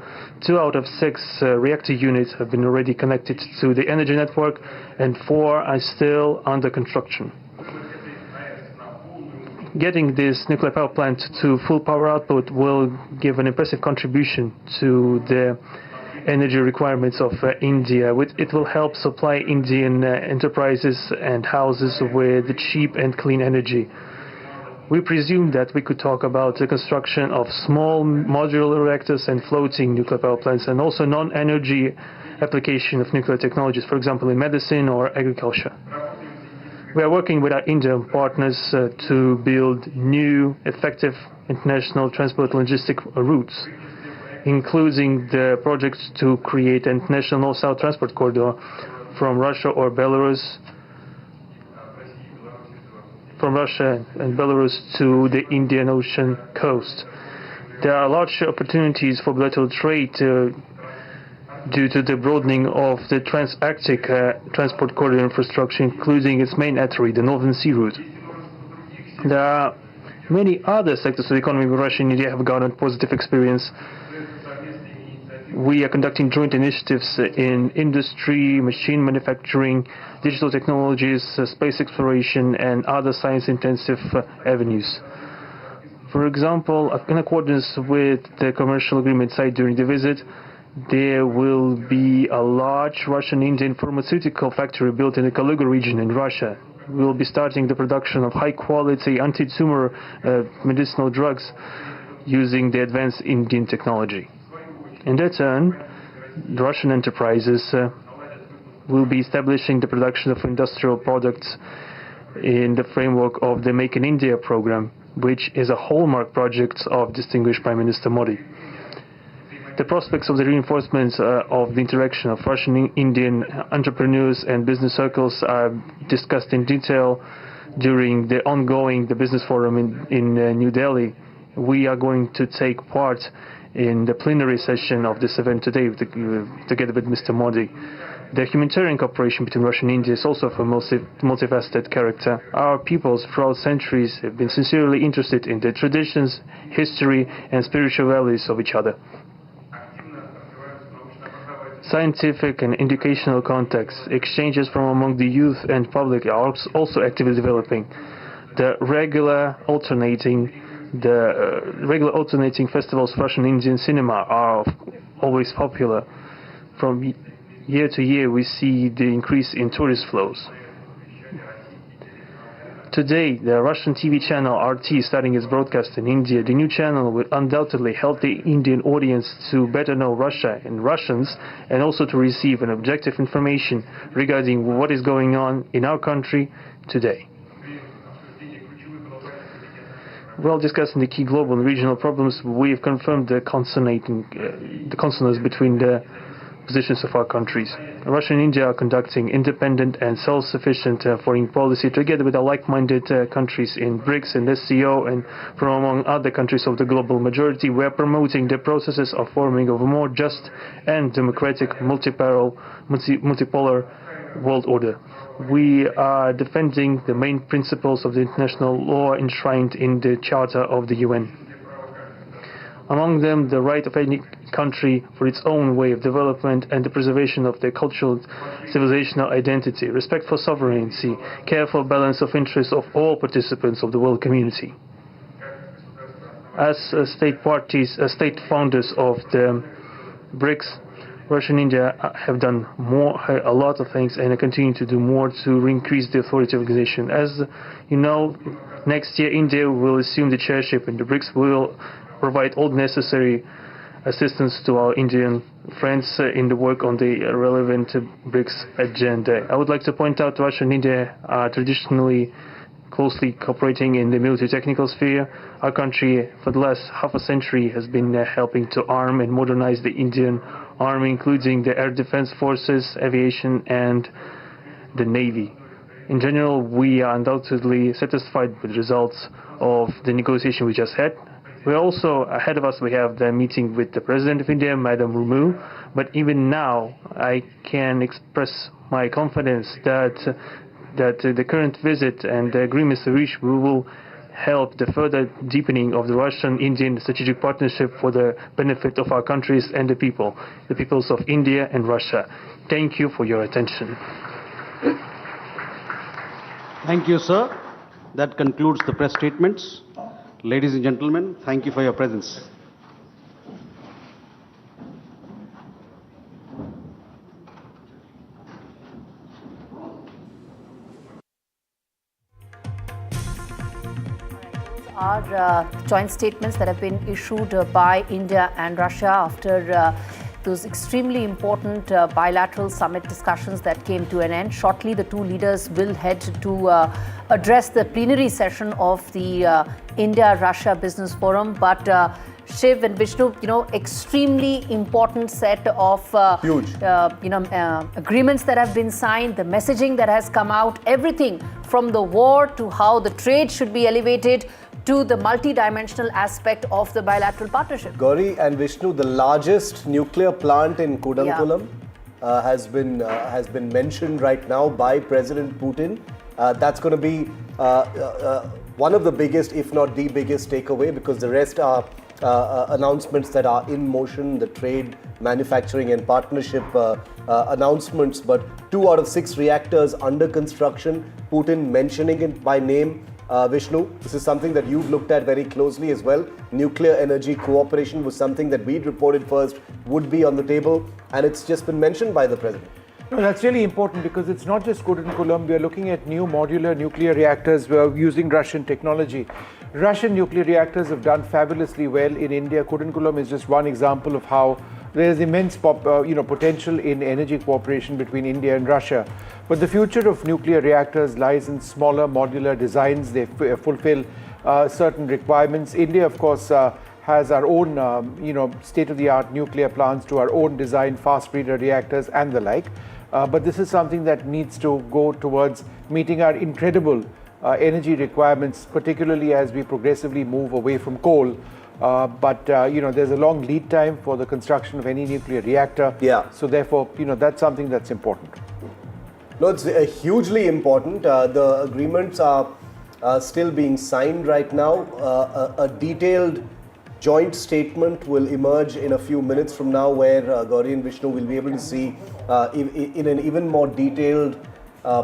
Speaker 20: 2 out of 6 reactor units have been already connected to the energy network, and 4 are still under construction. Getting this nuclear power plant to full power output will give an impressive contribution to the energy requirements of India. It will help supply Indian enterprises and houses with cheap and clean energy. we presumed that we could talk about the construction of small modular reactors and floating nuclear power plants, and also non-energy application of nuclear technologies, for example, in medicine or agriculture. We are working with our Indian partners to build new, effective international transport logistic routes, including the projects to create an international north-south transport corridor from Russia and Belarus to the Indian Ocean coast. There are large opportunities for bilateral trade due to the broadening of the Trans-Arctic transport corridor infrastructure, including its main artery, the Northern Sea Route. There are many other sectors of the economy where Russia and India have garnered positive experience. We are conducting joint initiatives in industry, machine manufacturing, digital technologies, space exploration, and other science-intensive avenues. For example, in accordance with the commercial agreement signed during the visit, there will be a large Russian-Indian pharmaceutical factory built in the Kaluga region in Russia. We will be starting the production of high-quality anti-tumor medicinal drugs using the advanced Indian technology. In their turn, the Russian enterprises will be establishing the production of industrial products in the framework of the Make in India program, which is a hallmark project of distinguished Prime Minister Modi. The prospects of the reinforcement of the interaction of Russian-Indian entrepreneurs and business circles are discussed in detail during the ongoing Business Forum in New Delhi. We are going to take part in the plenary session of this event today together with Mr. Modi. The humanitarian cooperation between Russia and India is also of a multifaceted character. Our peoples throughout centuries have been sincerely interested in the traditions, history, and spiritual values of each other. Scientific and educational contacts, exchanges from among the youth and public are also actively developing. The regular alternating festivals of Russian Indian cinema are always popular. From year to year, we see the increase in tourist flows. Today, the Russian TV channel RT starting its broadcast in India. The new channel will undoubtedly help the Indian audience to better know Russia and Russians, and also to receive an objective information regarding what is going on in our country today. While discussing the key global and regional problems, we have confirmed the consonance between the positions of our countries. Russia and India are conducting independent and self-sufficient foreign policy together with our like-minded countries in BRICS and SCO, and from among other countries of the global majority. We are promoting the processes of forming of a more just and democratic multipolar world order. We are defending the main principles of the international law enshrined in the Charter of the UN. Among them, the right of any country for its own way of development and the preservation of their cultural civilizational identity, respect for sovereignty, careful balance of interests of all participants of the world community. As state founders of the BRICS, Russia and India have done a lot of things, and continue to do more to increase the authority of the organization. As you know, next year India will assume the chairship, and the BRICS will provide all necessary assistance to our Indian friends in the work on the relevant BRICS agenda. I would like to point out Russia and India are traditionally closely cooperating in the military-technical sphere. Our country, for the last half a century, has been helping to arm and modernize the Indian Army, including the Air Defense Forces, aviation, and the Navy. In general, we are undoubtedly satisfied with the results of the negotiation we just had. We also, ahead of us, we have the meeting with the President of India, Madam Murmu. But even now, I can express my confidence that the current visit and the agreements reached will help the further deepening of the Russian-Indian strategic partnership for the benefit of our countries and the peoples of India and Russia. Thank you for your attention.
Speaker 18: Thank you, sir. That concludes the press statements. Ladies and gentlemen, thank you for your presence.
Speaker 6: Are joint statements that have been issued by India and Russia after those extremely important bilateral summit discussions that came to an end. Shortly, the two leaders will head to address the plenary session of the India-Russia Business Forum. But Shiv and Vishnu, extremely important set of agreements that have been signed, the messaging that has come out, everything from the war to how the trade should be elevated to the multi-dimensional aspect of the bilateral partnership.
Speaker 24: Gauri and Vishnu, the largest nuclear plant in Kudankulam has been mentioned right now by President Putin. That's going to be one of the biggest, if not the biggest takeaway, because the rest are announcements that are in motion, the trade, manufacturing and partnership announcements. But 2 out of 6 reactors under construction, Putin mentioning it by name. Vishnu, this is something that you've looked at very closely as well. Nuclear energy cooperation was something that we'd reported first would be on the table, and it's just been mentioned by the President.
Speaker 3: No, that's really important because it's not just Kudankulam. We are looking at new modular nuclear reactors. We are using Russian technology. Russian nuclear reactors have done fabulously well in India. Kudankulam is just one example of how there's immense potential in energy cooperation between India and Russia. But the future of nuclear reactors lies in smaller modular designs. They fulfill certain requirements. India, of course, has our own, state-of-the-art nuclear plants to our own design, fast breeder reactors and the like. But this is something that needs to go towards meeting our incredible energy requirements, particularly as we progressively move away from coal. But there's a long lead time for the construction of any nuclear reactor.
Speaker 24: Yeah.
Speaker 3: So therefore, that's something that's important.
Speaker 24: No, it's hugely important. The agreements are still being signed right now. A detailed joint statement will emerge in a few minutes from now, where Gauri and Vishnu will be able to see in an even more detailed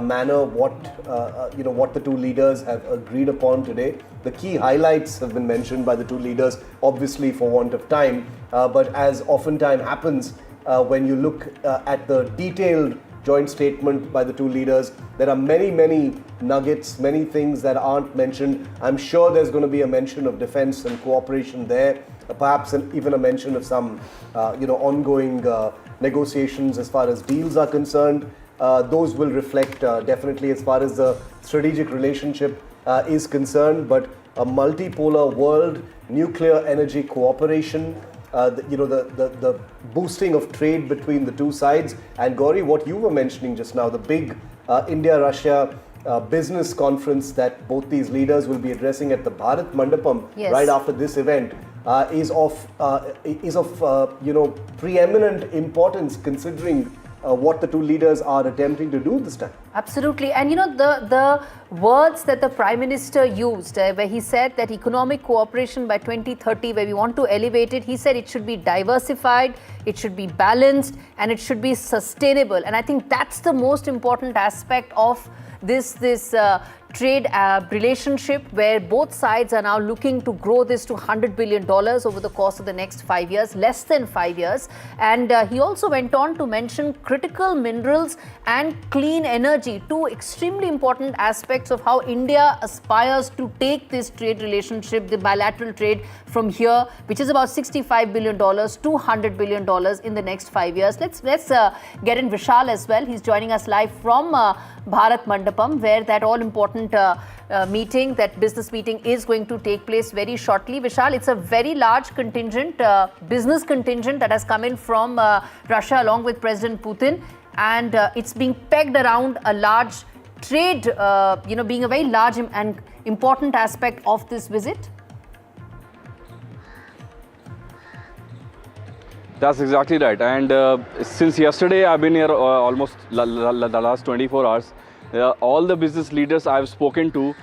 Speaker 24: manner what the two leaders have agreed upon today. The key highlights have been mentioned by the two leaders, obviously for want of time, but as oftentimes happens when you look at the detailed joint statement by the two leaders, there are many nuggets, many things that aren't mentioned. I'm sure there's going to be a mention of defense and cooperation there, perhaps even a mention of some ongoing negotiations as far as deals are concerned. Those will reflect definitely as far as the strategic relationship is concerned. But a multipolar world, nuclear energy cooperation, the boosting of trade between the two sides. And Gauri, what you were mentioning just now, the big India-Russia business conference that both these leaders will be addressing at the Bharat Mandapam right after this event is of preeminent importance, considering what the two leaders are attempting to do this time.
Speaker 6: Absolutely. And the words that the Prime Minister used, where he said that economic cooperation by 2030, where we want to elevate it, he said it should be diversified, it should be balanced, and it should be sustainable. And I think that's the most important aspect of this trade relationship, where both sides are now looking to grow this to $100 billion over the course of the next 5 years, less than 5 years. And he also went on to mention critical minerals and clean energy, two extremely important aspects of how India aspires to take this trade relationship, the bilateral trade, from here, which is about $65 billion to $100 billion in the next 5 years. Let's get in Vishal as well. He's joining us live from Bharat Mandapam, where that all-important meeting, that business meeting, is going to take place very shortly. Vishal, it's a very large contingent, business contingent that has come in from Russia along with President Putin, and it's being pegged around a large trade, being a very large and important aspect of this visit.
Speaker 2: That's exactly right. And since yesterday, I've been here almost the last 24 hours. All the business leaders I've spoken to,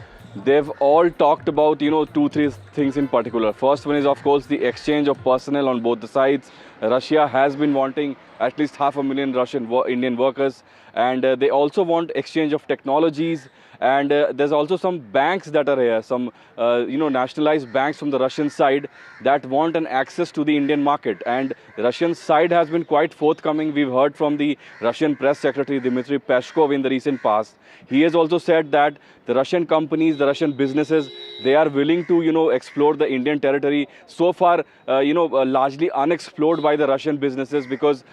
Speaker 2: they've all talked about, 2-3 things in particular. First one is, of course, the exchange of personnel on both the sides. Russia has been wanting at least 500,000 Indian workers, and they also want exchange of technologies And there's also some banks that are here, some nationalized banks from the Russian side that want an access to the Indian market. And the Russian side has been quite forthcoming. We've heard from the Russian press secretary Dmitry Peskov in the recent past. He has also said that the Russian companies, the Russian businesses, they are willing to, explore the Indian territory. So far, largely unexplored by the Russian businesses, because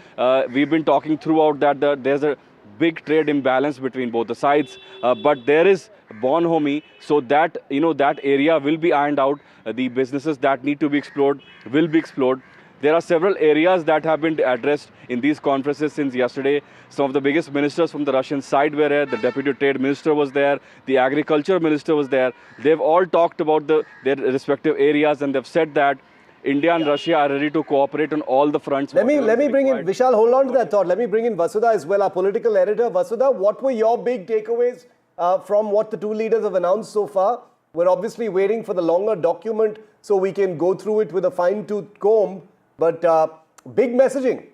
Speaker 2: we've been talking throughout that there's a big trade imbalance between both the sides. But there is Bon Homie, so that, that area will be ironed out. The businesses that need to be explored will be explored. There are several areas that have been addressed in these conferences since yesterday. Some of the biggest ministers from the Russian side were there. The deputy trade minister was there. The agriculture minister was there. They've all talked about their respective areas, and they've said that India and Russia are ready to cooperate on all the fronts.
Speaker 24: Let me bring in, Vishal, hold on to that thought. Let me bring in Vasudha as well, our political editor. Vasudha, what were your big takeaways from what the two leaders have announced so far? We're obviously waiting for the longer document so we can go through it with a fine-tooth comb. But big messaging.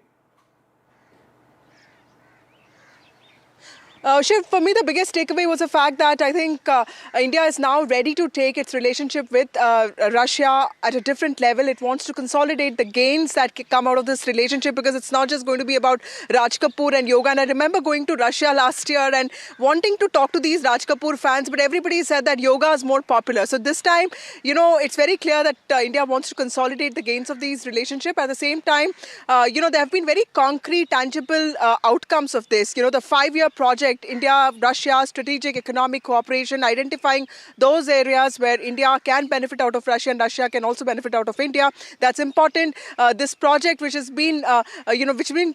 Speaker 15: Shiv, for me, the biggest takeaway was the fact that I think India is now ready to take its relationship with Russia at a different level. It wants to consolidate the gains that come out of this relationship, because it's not just going to be about Raj Kapoor and yoga. And I remember going to Russia last year and wanting to talk to these Raj Kapoor fans, but everybody said that yoga is more popular. So this time, it's very clear that India wants to consolidate the gains of these relationship. At the same time, there have been very concrete, tangible outcomes of this. The 5-year project, India-Russia strategic economic cooperation, identifying those areas where India can benefit out of Russia and Russia can also benefit out of India. That's important. This project, which has been,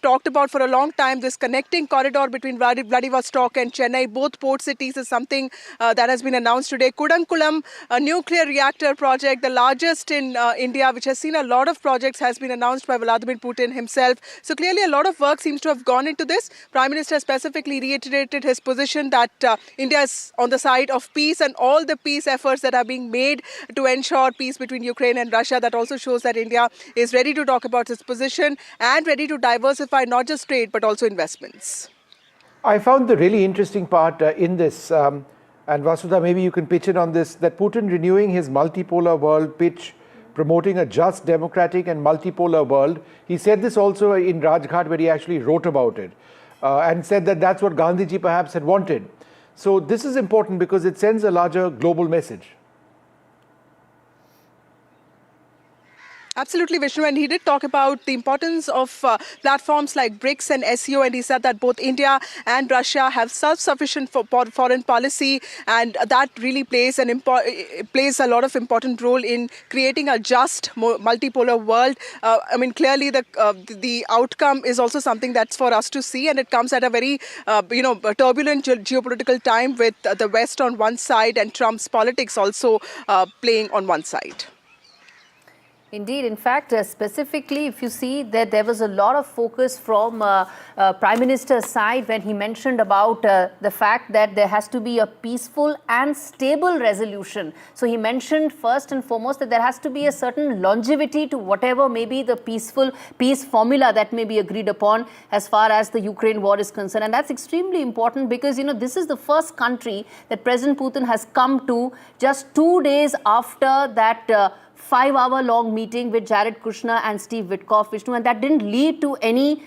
Speaker 15: talked about for a long time, this connecting corridor between Vladivostok and Chennai, both port cities, is something that has been announced today. Kudankulam, a nuclear reactor project, the largest in India, which has seen a lot of projects, has been announced by Vladimir Putin himself. So clearly a lot of work seems to have gone into this. Prime Minister specifically reiterated his position that India is on the side of peace, and all the peace efforts that are being made to ensure peace between Ukraine and Russia. That also shows that India is ready to talk about its position and ready to diversify not just trade but also investments.
Speaker 3: I found the really interesting part in this, and Vasudha, maybe you can pitch in on this, that Putin renewing his multipolar world pitch, promoting a just, democratic and multipolar world. He said this also in Rajghat, where he actually wrote about it. And said that that's what Gandhiji perhaps had wanted. So this is important because it sends a larger global message.
Speaker 15: Absolutely, Vishnu, and he did talk about the importance of platforms like BRICS and SEO, and he said that both India and Russia have self-sufficient foreign policy, and that really plays a lot of important role in creating a just, multipolar world. Clearly the outcome is also something that's for us to see, and it comes at a very turbulent geopolitical time, with the West on one side and Trump's politics also playing on one side.
Speaker 6: Indeed. In fact, specifically, if you see that there was a lot of focus from Prime Minister's side when he mentioned about the fact that there has to be a peaceful and stable resolution. So he mentioned first and foremost that there has to be a certain longevity to whatever may be the peace formula that may be agreed upon as far as the Ukraine war is concerned. And that's extremely important because, this is the first country that President Putin has come to just 2 days after that 5-hour-long meeting with Jared Kushner and Steve Witkoff, Vishnu, and that didn't lead to any,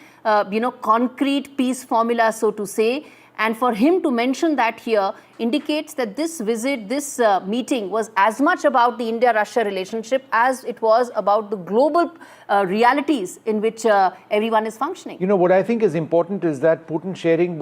Speaker 6: concrete peace formula, so to say. And for him to mention that here indicates that this visit, this meeting was as much about the India-Russia relationship as it was about the global realities in which everyone is functioning.
Speaker 3: What I think is important is that Putin sharing,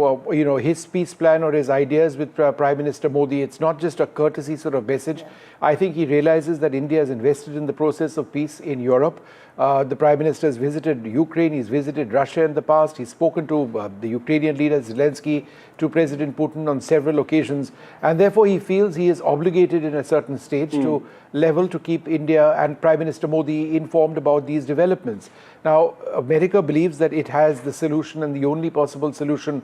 Speaker 3: his peace plan or his ideas with Prime Minister Modi, it's not just a courtesy sort of message. I think he realizes that India is invested in the process of peace in Europe. The Prime Minister has visited Ukraine, he's visited Russia in the past, he's spoken to the Ukrainian leader Zelensky, to President Putin on several occasions, and therefore he feels he is obligated in a certain stage to keep India and Prime Minister Modi informed about these developments. Now, America believes that it has the solution and the only possible solution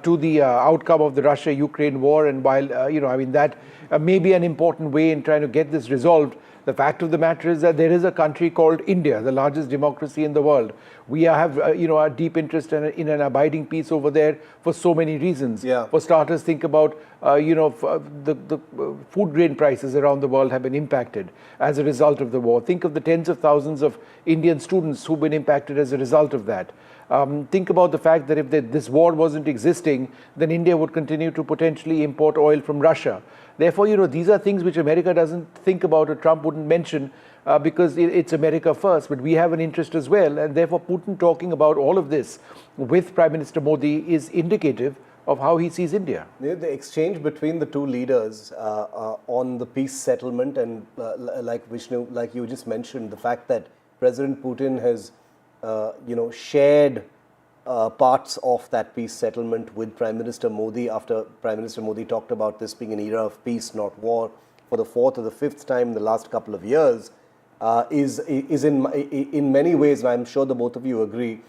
Speaker 3: to the outcome of the Russia-Ukraine war, and while, that may be an important way in trying to get this resolved, The fact of the matter is that there is a country called India, the largest democracy in the world. We have, a deep interest in an abiding peace over there for so many reasons.
Speaker 24: Yeah.
Speaker 3: For starters, think about, the food grain prices around the world have been impacted as a result of the war. Think of the tens of thousands of Indian students who've been impacted as a result of that. Think about the fact that if this war wasn't existing, then India would continue to potentially import oil from Russia. Therefore, these are things which America doesn't think about or Trump wouldn't mention because it's America first. But we have an interest as well. And therefore, Putin talking about all of this with Prime Minister Modi is indicative of how he sees India.
Speaker 24: The exchange between the two leaders on the peace settlement and like Vishnu, like you just mentioned, the fact that President Putin has shared parts of that peace settlement with Prime Minister Modi after Prime Minister Modi talked about this being an era of peace, not war, for the fourth or the fifth time in the last couple of years, is in many ways, and I'm sure the both of you agree,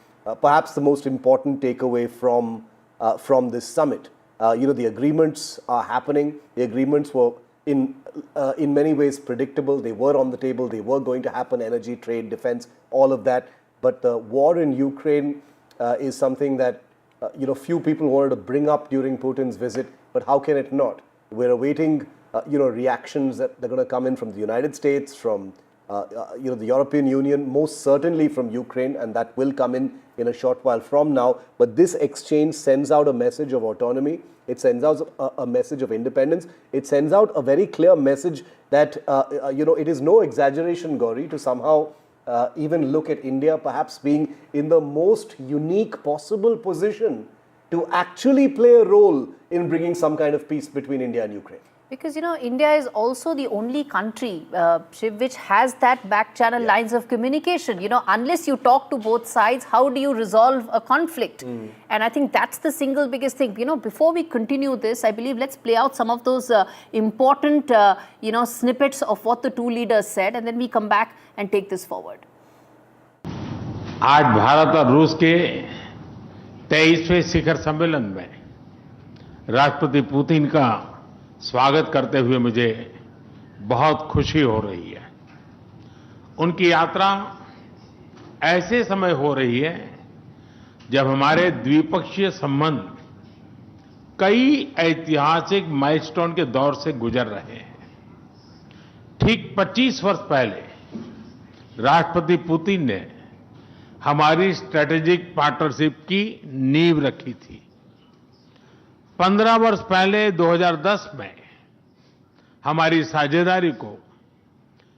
Speaker 24: perhaps the most important takeaway from this summit. The agreements are happening. The agreements were in many ways predictable. They were on the table. They were going to happen. Energy, trade, defense, all of that. But the war in Ukraine is something that few people wanted to bring up during Putin's visit. But how can it not? We're awaiting reactions that they're going to come in from the United States, from the European Union, most certainly from Ukraine, and that will come in a short while from now. But this exchange sends out a message of autonomy. It sends out a message of independence. It sends out a very clear message that it is no exaggeration, Gauri, to somehow even look at India perhaps being in the most unique possible position to actually play a role in bringing some kind of peace between India and Ukraine.
Speaker 4: Because, India is also the only country, Shiv, which has that back channel lines of communication. Unless you talk to both sides, how do you resolve a conflict? And I think that's the single biggest thing. Before we continue this, I believe let's play out some of those important, snippets of what the two leaders said, and then we come back and take this forward.
Speaker 19: आज भारत और रूस के 23वें शिखर सम्मेलन में राष्ट्रपति Putin का स्वागत करते हुए मुझे बहुत खुशी हो रही है। उनकी यात्रा ऐसे समय हो रही है जब हमारे द्विपक्षीय संबंध कई ऐतिहासिक माइलस्टोन के दौर से गुजर रहे हैं। ठीक 25 वर्ष पहले राष्ट्रपति पुतिन ने हमारी स्ट्रेटेजिक पार्टनरशिप की नींव रखी थी। 15 वर्ष पहले 2010 में हमारी साझेदारी को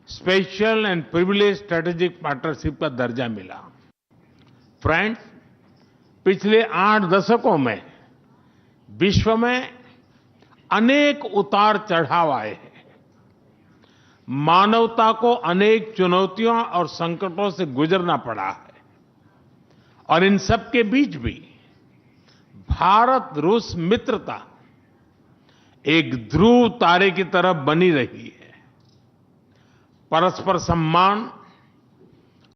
Speaker 19: special and privilege strategic partnership का दर्जा मिला। फ्रेंड्स, पिछले 8 दशकों में विश्व में अनेक उतार चढ़ाव आए हैं। मानवता को अनेक चुनौतियों और संकटों से गुजरना पड़ा है, और इन सब के बीच भी भारत रूस मित्रता एक ध्रुव तारे की तरह बनी रही है। परस्पर सम्मान